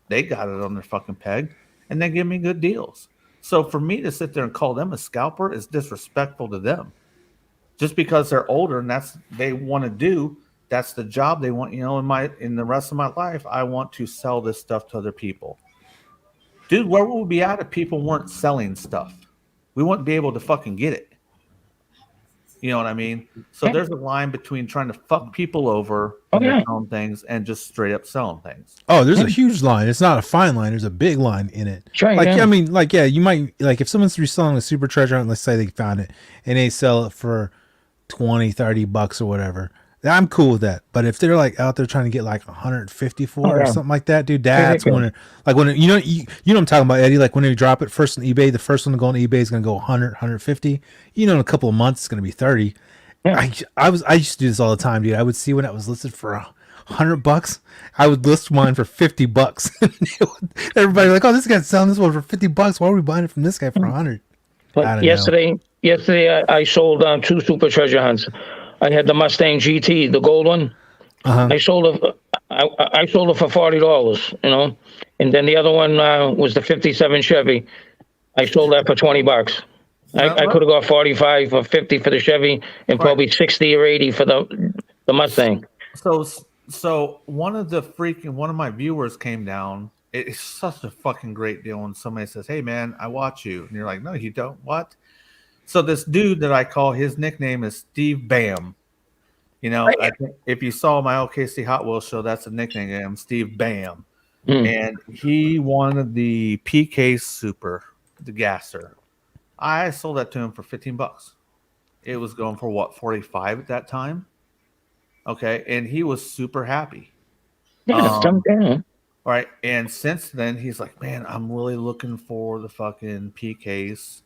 They got it on their fucking peg, and they give me good deals. So for me to sit there and call them a scalper is disrespectful to them. Just because they're older and that's they want to do, that's the job they want. You know, in the rest of my life, I want to sell this stuff to other people. Dude, where would we be at if people weren't selling stuff? We wouldn't be able to fucking get it. You know what I mean? So there's a line between trying to fuck people over when they're selling things and just straight up selling things. Oh, there's a huge line. It's not a fine line. There's a big line in it. Sure, like, I mean, like, yeah, you might, like, if someone's reselling a super treasure hunt, let's say they found it and they sell it for $20-$30 or whatever, I'm cool with that. But if they're like out there trying to get like 150 for or something like that, dude, that's when, like, when you know what I'm talking about, Eddie. Like when you drop it first on eBay, the first one to go on eBay is going to go 100, 150. You know, in a couple of months it's going to be 30. Yeah. I used to do this all the time, dude. I would see when it was listed for $100. I would list mine for $50. Everybody like, oh, this guy's selling this one for $50. Why are we buying it from this guy for 100? But yesterday I sold 2 super treasure hunts. I had the Mustang GT, the gold one. I sold it. I sold it for $40, you know, and then the other one was the '57 Chevy. I sold that for $20. I could have got 45 or 50 for the Chevy, and probably 60 or 80 for the Mustang. So one of my viewers came down. It's such a fucking great deal when somebody says, "Hey man, I watch you," and you're like, "No, you don't." What? So this dude that I call, his nickname is Steve Bam. You know, I think if you saw my OKC Hot Wheels show, that's a nickname, Steve Bam. And he wanted the PK Super, the gasser. I sold that to him for $15. It was going for what, 45 at that time? Okay, and he was super happy. Yeah, all right, and since then he's like, man, I'm really looking for the fucking PK's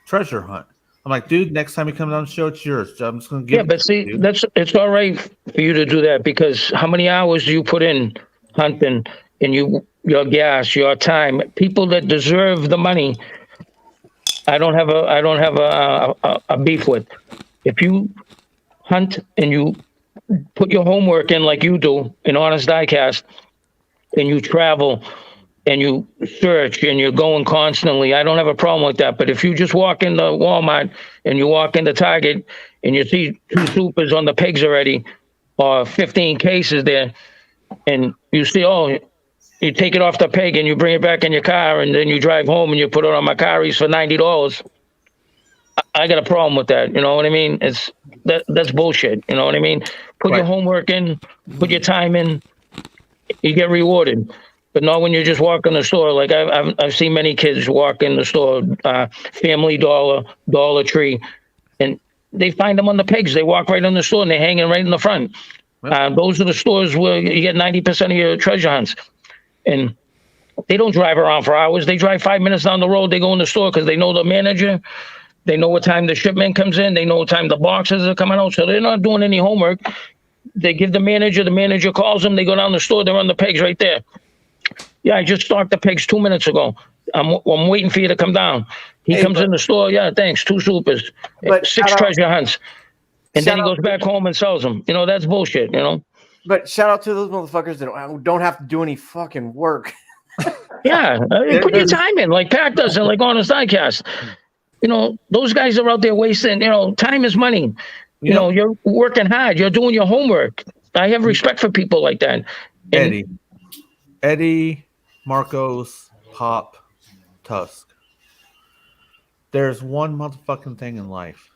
treasure hunt. I'm like, dude, next time you come down the show, it's yours. I'm just gonna give it. Yeah, but see, it's all right for you to do that because how many hours do you put in hunting and your gas, your time? People that deserve the money, I don't have a beef with. If you hunt and you put your homework in like you do in Honest Diecast, and you travel and you search and you're going constantly, I don't have a problem with that. But if you just walk into Walmart and you walk into Target and you see 2 supers on the pegs already or 15 cases there, and you see, oh, you take it off the peg and you bring it back in your car and then you drive home and you put it on Macari's for $90, I got a problem with that. You know what I mean? That's bullshit. You know what I mean? Put your homework in, put your time in, you get rewarded. But not when you just walk in the store. Like I've seen many kids walk in the store, Family Dollar, Dollar Tree, and they find them on the pegs. They walk right in the store and they're hanging right in the front. Those are the stores where you get 90% of your treasure hunts. And they don't drive around for hours. They drive 5 minutes down the road. They go in the store because they know the manager. They know what time the shipment comes in. They know what time the boxes are coming out. So they're not doing any homework. They give the manager calls them. They go down the store. They're on the pegs right there. Yeah, I just stocked the pegs 2 minutes ago. I'm waiting for you to come down. He comes in the store. Yeah, thanks. 2 supers, 6 treasure hunts. And then he goes back home and sells them. You know, that's bullshit, you know. But shout out to those motherfuckers that don't have to do any fucking work. Yeah, put your time in like Pac does and like Honest Diecast. You know, those guys are out there wasting, you know, time is money. You know, you're working hard. You're doing your homework. I have respect for people like that. And Eddie, Marcos, Pop, Tusk. There's one motherfucking thing in life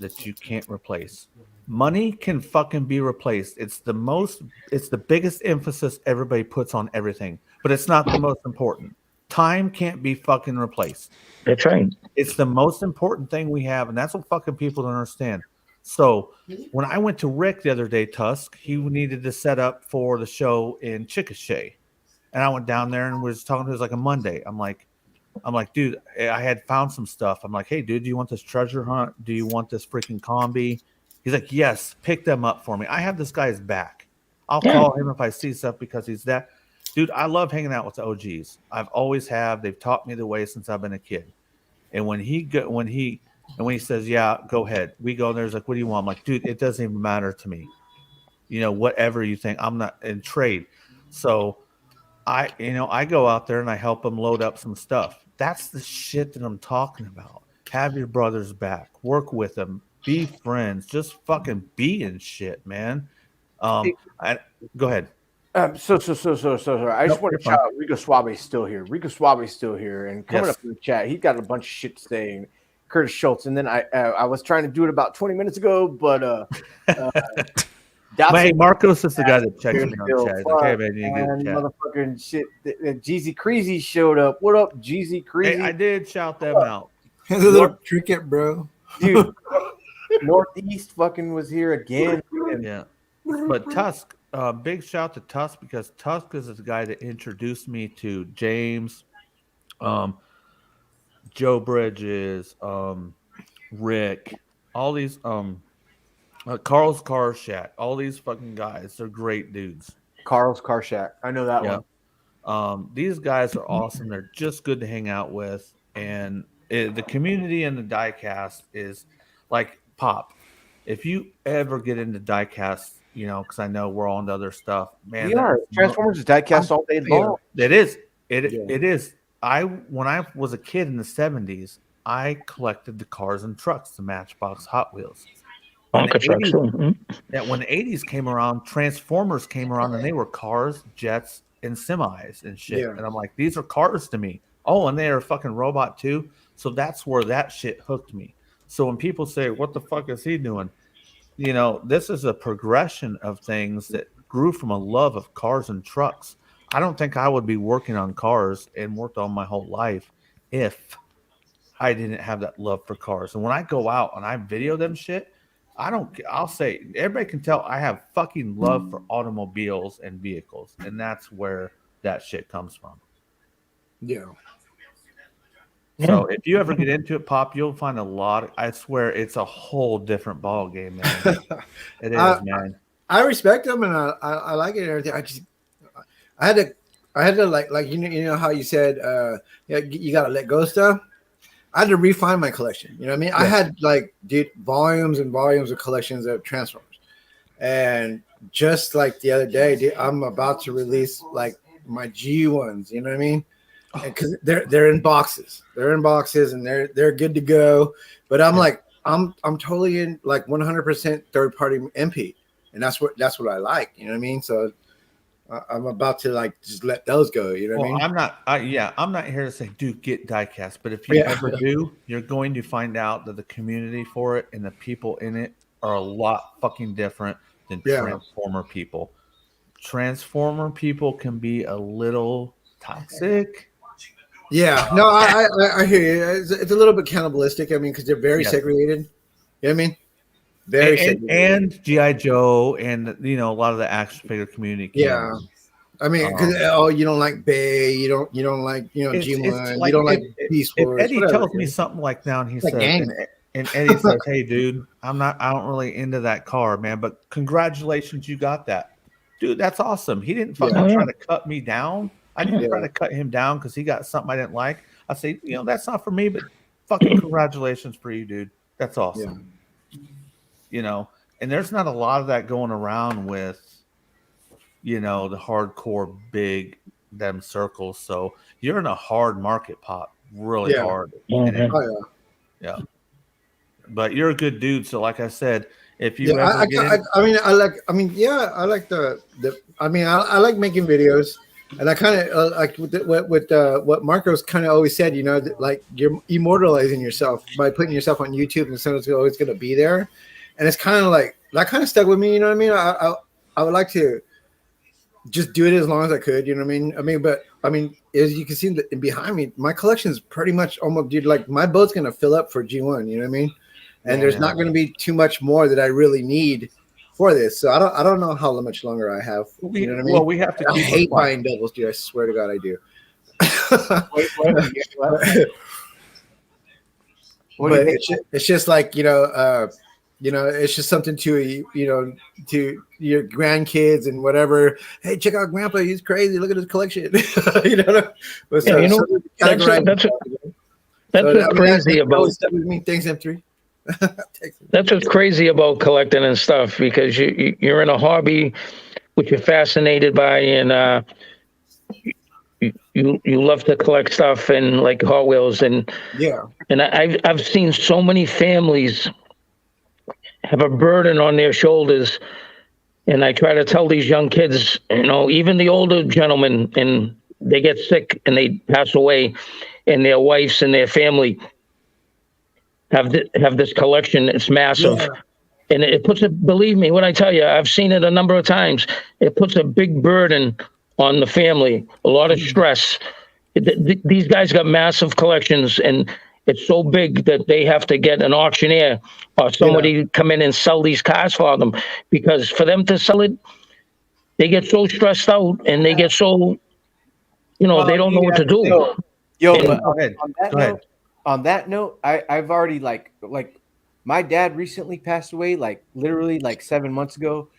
that you can't replace. Money can fucking be replaced. It's the biggest emphasis everybody puts on everything, but it's not the most important. Time can't be fucking replaced. That's right. It's the most important thing we have, and that's what fucking people don't understand. So when I went to Rick the other day, Tusk, he needed to set up for the show in Chickasha. And I went down there and was talking to him. It was like a Monday. I'm like, dude, I had found some stuff. I'm like, hey, dude, do you want this treasure hunt? Do you want this freaking combi? He's like, yes, pick them up for me. I have this guy's back. I'll call him if I see stuff because he's that. Dude, I love hanging out with the OGs. I've always have. They've taught me the way since I've been a kid. And when he says, yeah, go ahead. We go there. He's like, what do you want? I'm like, dude, it doesn't even matter to me. whatever you think. I'm not in trade. So I go out there and I help them load up some stuff. That's the shit that I'm talking about. Have your brother's back. Work with them. Be friends. Just fucking be in shit, man. Go ahead. So sorry. I just Nope, want you're to fine. shout out Rico Suave's still here. Rico Suave's still here, and coming Yes. up in the chat, he got a bunch of shit to say. And Curtis Schultz, and then I was trying to do it about 20 minutes ago, but Hey, Marcos is the guy that checks me still on chat. He's like, hey, man, you and get chat. motherfucking shit. Jeezy Creasy showed up. What up, Jeezy Creasy? Hey, I did shout them out. It's a little cricket, bro. Dude, Northeast fucking was here again. Yeah. But Tusk, big shout to Tusk, because Tusk is the guy that introduced me to James, Joe Bridges, Rick, all these, Carl's Car Shack, all these fucking guys. They're great dudes. Carl's Car Shack. I know that one. These guys are awesome. They're just good to hang out with. And the community in the diecast is like Pop. If you ever get into diecast, because I know we're all into other stuff, man. We are. Transformers is diecast all day long. It is. It is. When I was a kid in the 70s, I collected the cars and trucks, the Matchbox Hot Wheels. When the 80s came around, Transformers came around, and they were cars, jets, and semis and shit. Yeah. And I'm like, these are cars to me. Oh, and they are a fucking robot too. So that's where that shit hooked me. So when people say, what the fuck is he doing? This is a progression of things that grew from a love of cars and trucks. I don't think I would be working on cars and worked on my whole life if I didn't have that love for cars. And when I go out and I video them shit, I'll say, everybody can tell I have fucking love for automobiles and vehicles. And that's where that shit comes from. Yeah. So if you ever get into it, Pop, you'll find a lot. I swear it's a whole different ball game, man. It is, man. I respect them and I like it and everything. I had to like you know how you said you gotta let go stuff. I had to refine my collection. You know what I mean? Yeah. I had volumes and volumes of collections of Transformers, and just like the other day, I'm about to release like my G ones. You know what I mean? Because they're in boxes. They're in boxes and they're good to go. But I'm like I'm totally in like 100% third party MP, and that's what I like. You know what I mean? So I'm about to like just let those go. You know what I mean? I'm not here to say, dude, get diecast. But if you ever do, you're going to find out that the community for it and the people in it are a lot fucking different than Transformer people. Transformer people can be a little toxic. Yeah, no, I hear you. It's a little bit cannibalistic. I mean, because they're very segregated. You know what I mean? Very segregated. And G.I. Joe and a lot of the action figure community. Yeah, I mean, because you don't like Bay, you don't like G1, you don't like Beast Wars. If Eddie tells me something like now, and he says, and Eddie says, "Hey, dude, I don't really into that car, man, but congratulations, you got that, dude. That's awesome." He didn't fucking try to cut me down. I didn't try to cut him down because he got something I didn't like. I say, that's not for me, but fucking congratulations for you, dude. That's awesome. Yeah. And there's not a lot of that going around with, the hardcore big them circles. So you're in a hard market, Pop, really hard. Mm-hmm. Yeah. But you're a good dude. So like I said, if you I like making videos. And I kind of like with what Marcos kind of always said, like you're immortalizing yourself by putting yourself on YouTube, and so it's always going to be there. And it's kind of like that kind of stuck with me. You know what I mean? I would like to just do it as long as I could. You know what I mean? But as you can see behind me, my collection is pretty much almost, dude. Like my boat's going to fill up for G1. You know what I mean? And there's not going to be too much more that I really need for this. So I don't know how much longer I have. You know what I mean? Well, we have to. I hate buying doubles, dude. I swear to God, I do. But it's just like it's just something to to your grandkids and whatever. Hey, check out Grandpa. He's crazy. Look at his collection. That's what's crazy about. Me. Thanks, M3. That's what's crazy about collecting and stuff, because you're in a hobby which you're fascinated by, and you love to collect stuff and like Hot Wheels, and Yeah. I've seen so many families have a burden on their shoulders, and I try to tell these young kids, even the older gentlemen, and they get sick and they pass away, and their wives and their family have this collection. It's massive. Yeah. And it puts a, believe me when I tell you, I've seen it a number of times. It puts a big burden on the family, a lot of stress. These guys got massive collections, and it's so big that they have to get an auctioneer or somebody come in and sell these cars for them, because for them to sell it, they get so stressed out and they get so, they don't know what to do. But Go ahead. On that note, I've already like my dad recently passed away, like literally like 7 months ago,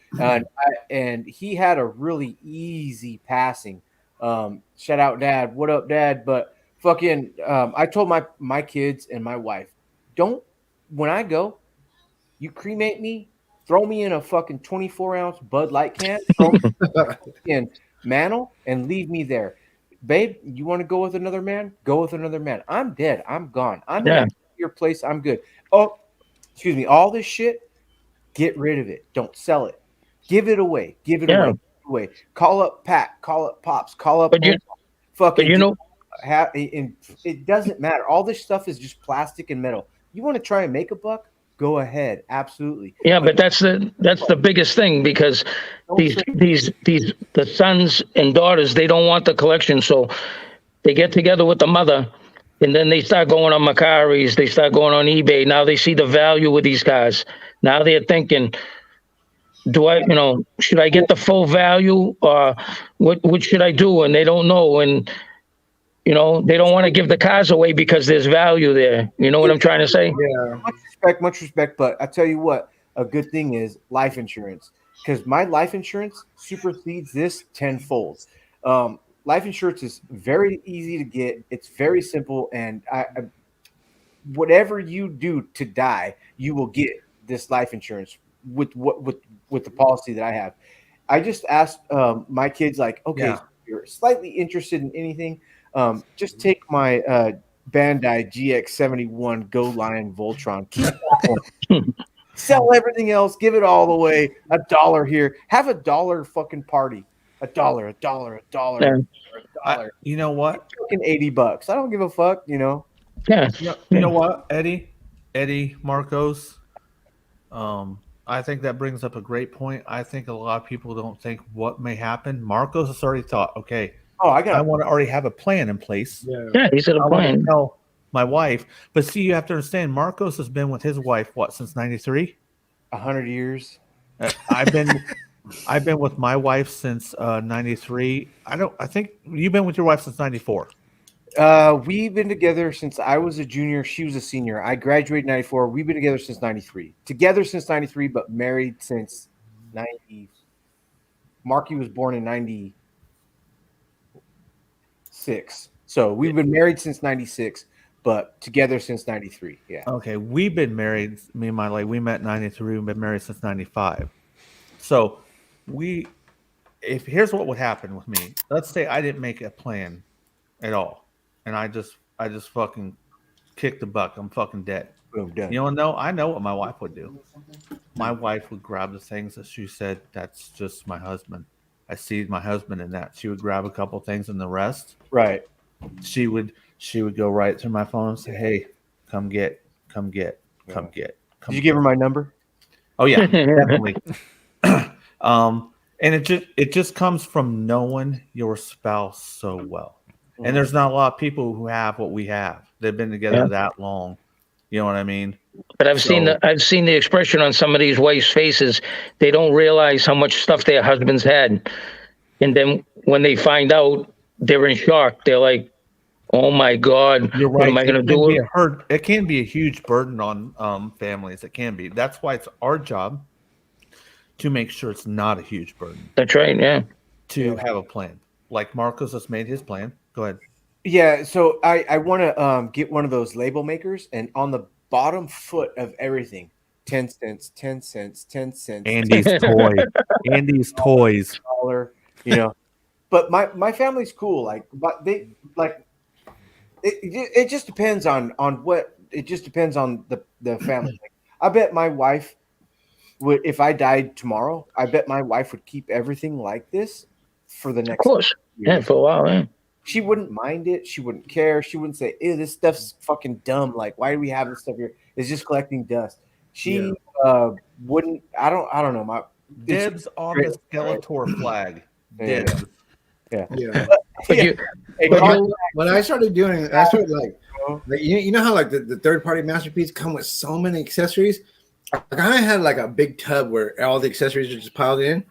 and he had a really easy passing. Shout out, Dad. What up, Dad? But fucking, I told my kids and my wife, when I go, you cremate me, throw me in a fucking 24-ounce Bud Light can, throw me in mantle, and leave me there. Babe, you want to go with another man? Go with another man. I'm dead. I'm gone. I'm in your place. I'm good. Oh, excuse me. All this shit, get rid of it. Don't sell it. Give it away. Give it away. Call up Pat. Call up Pops. Call up. Fucking. It doesn't matter. All this stuff is just plastic and metal. You want to try and make a buck? Go ahead. Absolutely. Yeah, but that's the biggest thing, because the sons and daughters, they don't want the collection, so they get together with the mother, and then they start going on Mercaris, they start going on eBay. Now they see the value of these cars. Now they're thinking, should I get the full value, or what should I do? And they don't know, and they don't want to give the cars away because there's value there. You know what I'm trying to say? Yeah. Much respect. But I tell you what, a good thing is life insurance, because my life insurance supersedes this tenfold. Life insurance is very easy to get. It's very simple, and whatever you do to die, you will get this life insurance with the policy that I have. I just asked my kids, like, okay, so you're slightly interested in anything. Just take my Bandai GX71 Go Lion Voltron. Keep that. Sell everything else. Give it all away. $1 here. Have $1 fucking party. $1. You know what? Fucking $80. I don't give a fuck. Yeah. You know what, Eddie Marcos? I think that brings up a great point. I think a lot of people don't think what may happen. Marcos has already thought, okay, I want to already have a plan in place. Yeah, he's at a plan. Tell my wife, but see, you have to understand, Marcos has been with his wife since '93. 100 years. I've been with my wife since '93. I think you've been with your wife since '94. We've been together since I was a junior. She was a senior. I graduated in 94. We've been together since 93. Together since 93, but married since 90. Marky was born in 96. So we've been married since 96, but together since 93. Yeah. Okay. We've been married, me and my lady, we met in 93. We've been married since 95. So here's what would happen with me. Let's say I didn't make a plan at all, and I just fucking kicked the buck. I'm fucking dead. Boom, done. I know what my wife would do. My wife would grab the things that she said, that's just my husband. I see my husband in that. She would grab a couple things, and the rest, right. She would go right through my phone and say, "Hey, come get." Did you give her my number? Oh yeah, definitely. And it just comes from knowing your spouse so well. And there's not a lot of people who have what we have. They've been together that long. You know what I mean? But I've seen the expression on some of these wives' faces. They don't realize how much stuff their husbands had, and then when they find out, they're in shock. They're like, "Oh my God, you're right. What am I going to do?" It can be a huge burden on families. It can be. That's why it's our job to make sure it's not a huge burden. That's right. Yeah. To have a plan, like Marcos has made his plan. Go ahead. Yeah, so I want to get one of those label makers, and on the bottom foot of everything. 10 cents, 10 cents, 10 cents. Andy's toy. Andy's toys. $1, you know. But my family's cool. Like, but they like it just depends on what it just depends on the family. Like, I bet my wife would, if I died tomorrow, I bet my wife would keep everything like this for the next. Of course, yeah, for a while. Yeah. She wouldn't mind it. She wouldn't care. She wouldn't say, "Ew, this stuff's fucking dumb. Like, why do we have this stuff here? It's just collecting dust." She wouldn't. I don't know. My Dibs on the Skeletor flag. Dibs. Yeah. When I started doing it, I started like you know how like the third party masterpiece come with so many accessories. Like I had like a big tub where all the accessories are just piled in,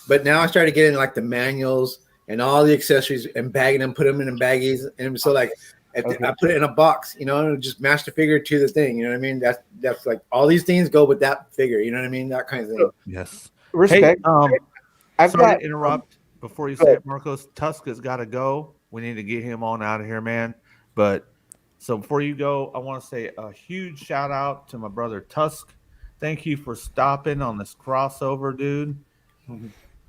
but now I started getting like the manuals and all the accessories and bagging them, put them in baggies, and so like I put it in a box, you know, and just match the figure to the thing. You know what I mean? That's like all these things go with that figure. You know what I mean? That kind of thing. Yes. Respect. Hey, sorry to interrupt. Before you say it, Marcos, Tusk has got to go. We need to get him on out of here, man. But so before you go, I want to say a huge shout out to my brother Tusk. Thank you for stopping on this crossover, dude.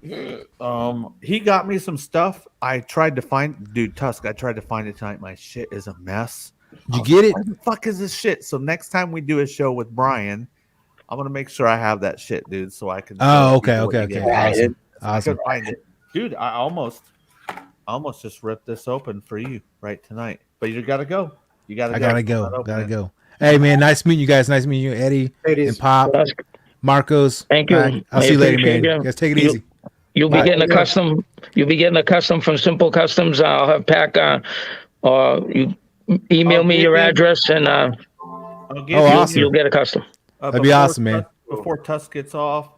He got me some stuff. I tried to find, dude, Tusk. I tried to find it tonight. My shit is a mess. Did you get it? What the fuck is this shit? So next time we do a show with Brian, I'm gonna make sure I have that shit, dude, so I can. Oh, okay. Awesome. I could find it. Dude, I almost just ripped this open for you right tonight. But you gotta go. I gotta go. Hey man, nice meeting you guys. Nice meeting you, Eddie and Pop, Marcos. Thank you. I'll see you later, man. You guys take it easy. You'll be getting a custom. You'll be getting a custom from Simple Customs. I'll have Pack or you email me your address and awesome. You'll get a custom. That'd be awesome, man. Before Tusk gets off,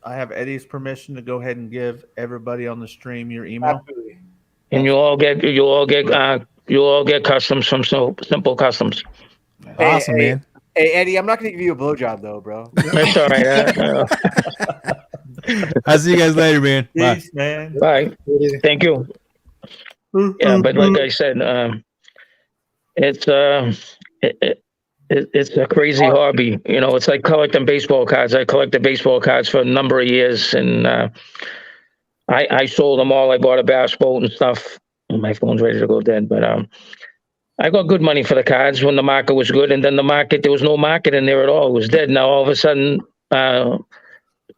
I have Eddie's permission to go ahead and give everybody on the stream your email. Absolutely. And you'll all get customs from Simple Customs. Awesome, man. Hey, Eddie, I'm not gonna give you a blowjob though, bro. That's all right. I'll see you guys later, man. Peace, man. Bye. Thank you. Yeah, but like I said, it's a crazy hobby. You know, it's like collecting baseball cards. I collected baseball cards for a number of years, and I sold them all. I bought a bass boat and stuff. My phone's ready to go dead, but I got good money for the cards when the market was good, and then there was no market in there at all. It was dead. Now all of a sudden,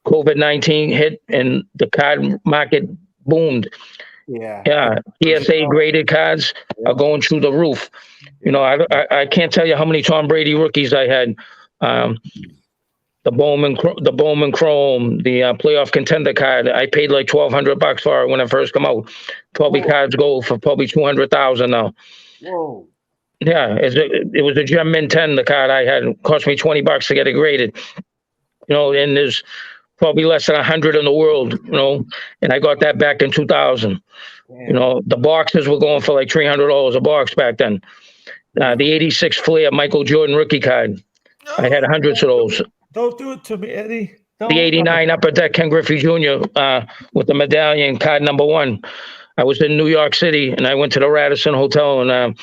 COVID-19 hit, and the card market boomed. Yeah. PSA graded cards are going through the roof. You know, I can't tell you how many Tom Brady rookies I had. The Bowman Chrome, the playoff contender card. I paid like $1,200 for it when it first came out. Probably cards go for probably $200,000 now. Whoa. Yeah, it was a Gem Mint 10. The card I had. It cost me $20 to get it graded. You know, and there's probably less than 100 in the world. You know, and I got that back in 2000. Damn. You know, the boxes were going for like $300 a box back then. The 86 Flair Michael Jordan rookie card. I had hundreds of those. Don't do it to me, Eddie. The 89 Upper Deck Ken Griffey Jr. With the medallion card #1. I was in New York City and I went to the Radisson Hotel and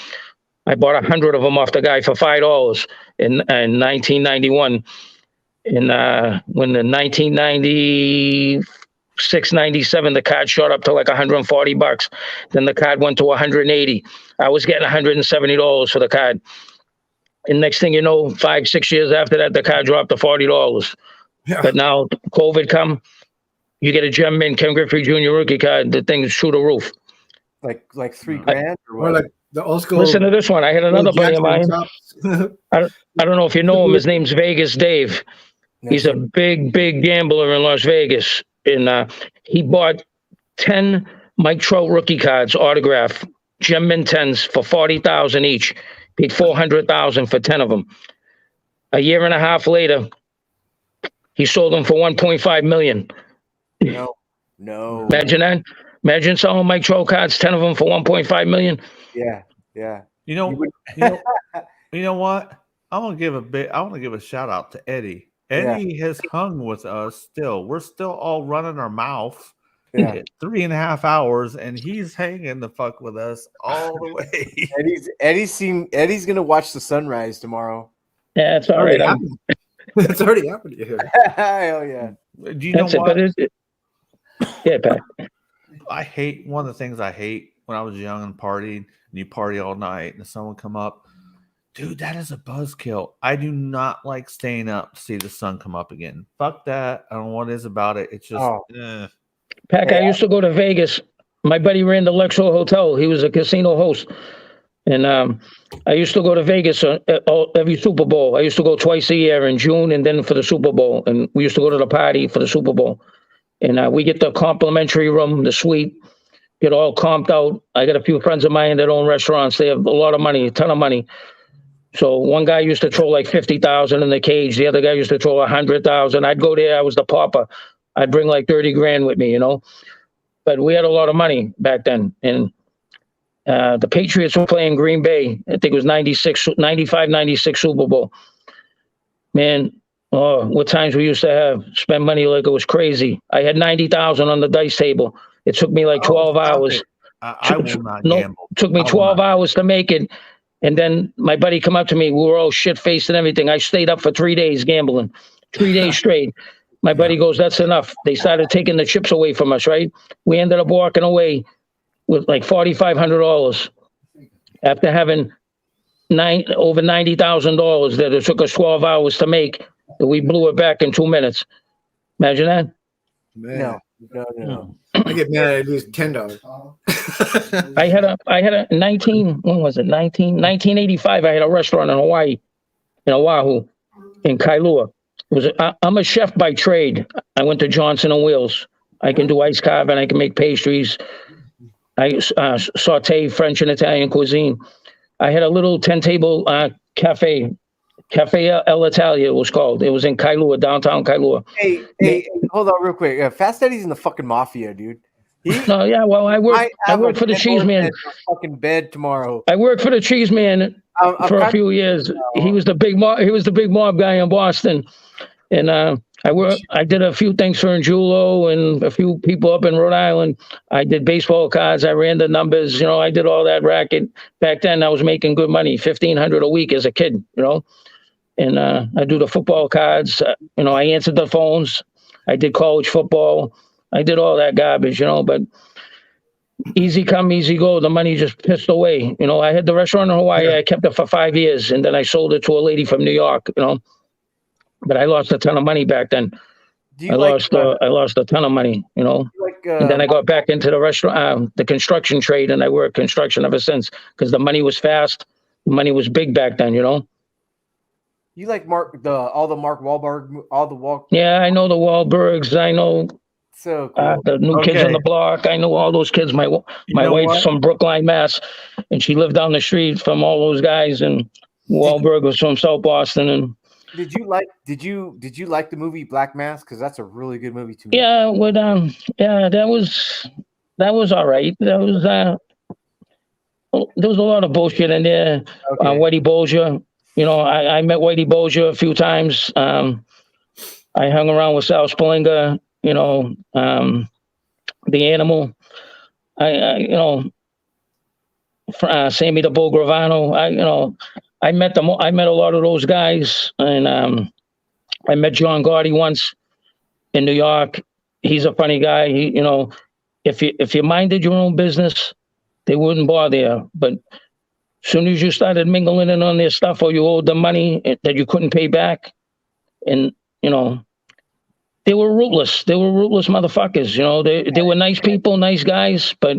I bought 100 of them off the guy for $5 in 1991. And when the 1996, 97, the card shot up to like $140. Then the card went to $180. I was getting $170 for the card. And next thing you know, 5-6 years after that, the card dropped to $40. Yeah. But now COVID come, you get a Gem Mint Ken Griffey Jr. rookie card, the thing's through the roof. Like $3,000 or what? Or like the old school. Listen to this one. I had another buddy of mine. I don't know if you know him. His name's Vegas Dave. He's a big gambler in Las Vegas. And he bought 10 Mike Trout rookie cards, autographed, Gem Mint 10s for $40,000 each. Paid $400,000 for 10 of them. A year and a half later, he sold them for $1.5 million. No. Imagine that. Imagine selling Mike Trout cards, 10 of them for $1.5 million. Yeah. You know what? I want to give a shout out to Eddie. Eddie has hung with us still. We're still all running our mouth. Yeah. 3.5 hours, and he's hanging the fuck with us all the way. Eddie's gonna watch the sunrise tomorrow. Yeah, it's all Already right. happened. It's already happened to you. Hell yeah. Do you know That's it. what? But yeah, Pat. I hate one of the things I hate when I was young and partied, and you party all night, and someone come up, dude, that is a buzzkill. I do not like staying up to see the sun come up again. Fuck that. I don't know what it is about it. It's just, Pac, I used to go to Vegas. My buddy ran the Luxor Hotel. He was a casino host. And I used to go to Vegas every Super Bowl. I used to go twice a year in June and then for the Super Bowl. And we used to go to the party for the Super Bowl. And we get the complimentary room, the suite, get all comped out. I got a few friends of mine that own restaurants. They have a lot of money, a ton of money. So one guy used to throw like 50,000 in the cage. The other guy used to throw 100,000. I'd go there. I was the pauper. I'd bring like 30 grand with me, you know. But we had a lot of money back then. And the Patriots were playing Green Bay. I think it was 95, 96 Super Bowl. Man, oh, what times we used to have. Spend money like it was crazy. I had 90,000 on the dice table. It took me like 12 hours. I will not gamble. Took me 12 hours to make it. And then my buddy come up to me. We were all shit-faced and everything. I stayed up for 3 days gambling. 3 days straight. My buddy goes, that's enough. They started taking the chips away from us, right? We ended up walking away with like $4,500 after having over $90,000 that it took us 12 hours to make. That we blew it back in 2 minutes. Imagine that. Man. No. I get mad at least $10. I had a 1985. I had a restaurant in Hawaii, in Oahu, in Kailua. I'm a chef by trade. I went to Johnson and Wheels. I can do ice carving. I can make pastries. I saute French and Italian cuisine. I had a little 10-table cafe El Italia, it was called. It was in Kailua, downtown Kailua. Hey, hold on real quick. Fast Eddie's in the fucking mafia, dude. No, yeah, well, I work for the Cheese Man. Fucking bed tomorrow. I worked for the Cheese Man for a few years. He was the big mob guy in Boston, and I did a few things for Angulo and a few people up in Rhode Island. I did baseball cards. I ran the numbers. You know, I did all that racket. Back then, I was making good money, $1,500 a week as a kid. You know, and I do the football cards. You know, I answered the phones. I did college football. I did all that garbage. You know, but easy come, easy go. The money just pissed away. You know, I had the restaurant in Hawaii. I kept it for 5 years, and then I sold it to a lady from New York. You know. But I lost a ton of money back then. I lost a ton of money, you know. And then I got back into the restaurant, the construction trade, and I worked construction ever since because the money was fast. The money was big back then, you know. You like all the Mark Wahlberg, all the Walk? Yeah, I know the Wahlbergs. I know so cool. The New Kids on the Block. I know all those kids. My wife's from Brookline, Mass, and she lived down the street from all those guys. And Wahlberg was from South Boston. And Did you like the movie Black Mass? Because that's a really good movie to me. Yeah, that was all right. There was a lot of bullshit in there. Okay. Whitey Bulger, you know, I met Whitey Bulger a few times. I hung around with Sal Splinger, you know, the Animal. You know, Sammy the Bull Gravano. I met them. I met a lot of those guys, and I met John Gotti once in New York. He's a funny guy. He, you know, if you minded your own business, they wouldn't bother you. But as soon as you started mingling in on their stuff, or you owed them money that you couldn't pay back, and you know, they were ruthless. They were ruthless motherfuckers. You know, they were nice people, nice guys, but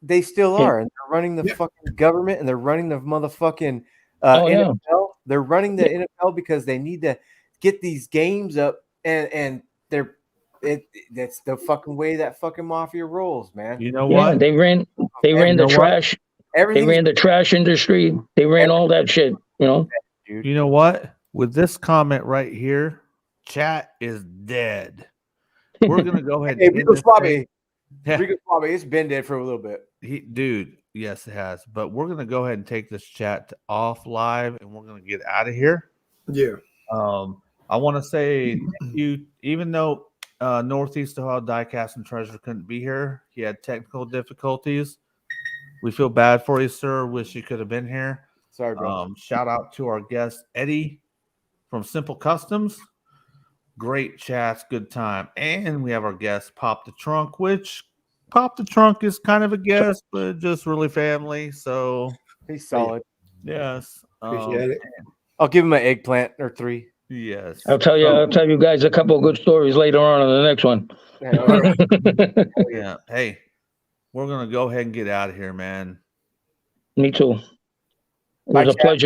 they still are. And they're running the fucking government, and they're running the motherfucking. NFL. They're running the NFL because they need to get these games up, and that's the fucking way that fucking mafia rolls, man. You know what? They ran the trash. They ran the trash industry. They ran all that shit. You know. You know what? With this comment right here, chat is dead. We're gonna go ahead. Hey, Rico Suave, it's been dead for a little bit. Dude. Yes, it has. But we're going to go ahead and take this chat off live, and we're going to get out of here. Yeah. I want to say you, even though Northeast Ohio Diecast and Treasure couldn't be here, he had technical difficulties. We feel bad for you, sir. Wish you could have been here. Sorry, bro. Shout out to our guest, Eddie. from Simple Customs. Great chats, good time. And we have our guest, Pop the Trunk, which Pop the Trunk is kind of a guest, but just really family. So He's solid. yes. Appreciate it. I'll give him an eggplant or 3. Yes. I'll tell you guys a couple of good stories later on in the next one. Yeah, all right. Yeah. Hey, we're gonna go ahead and get out of here, man. Me too. It Bye, was a chat. pleasure.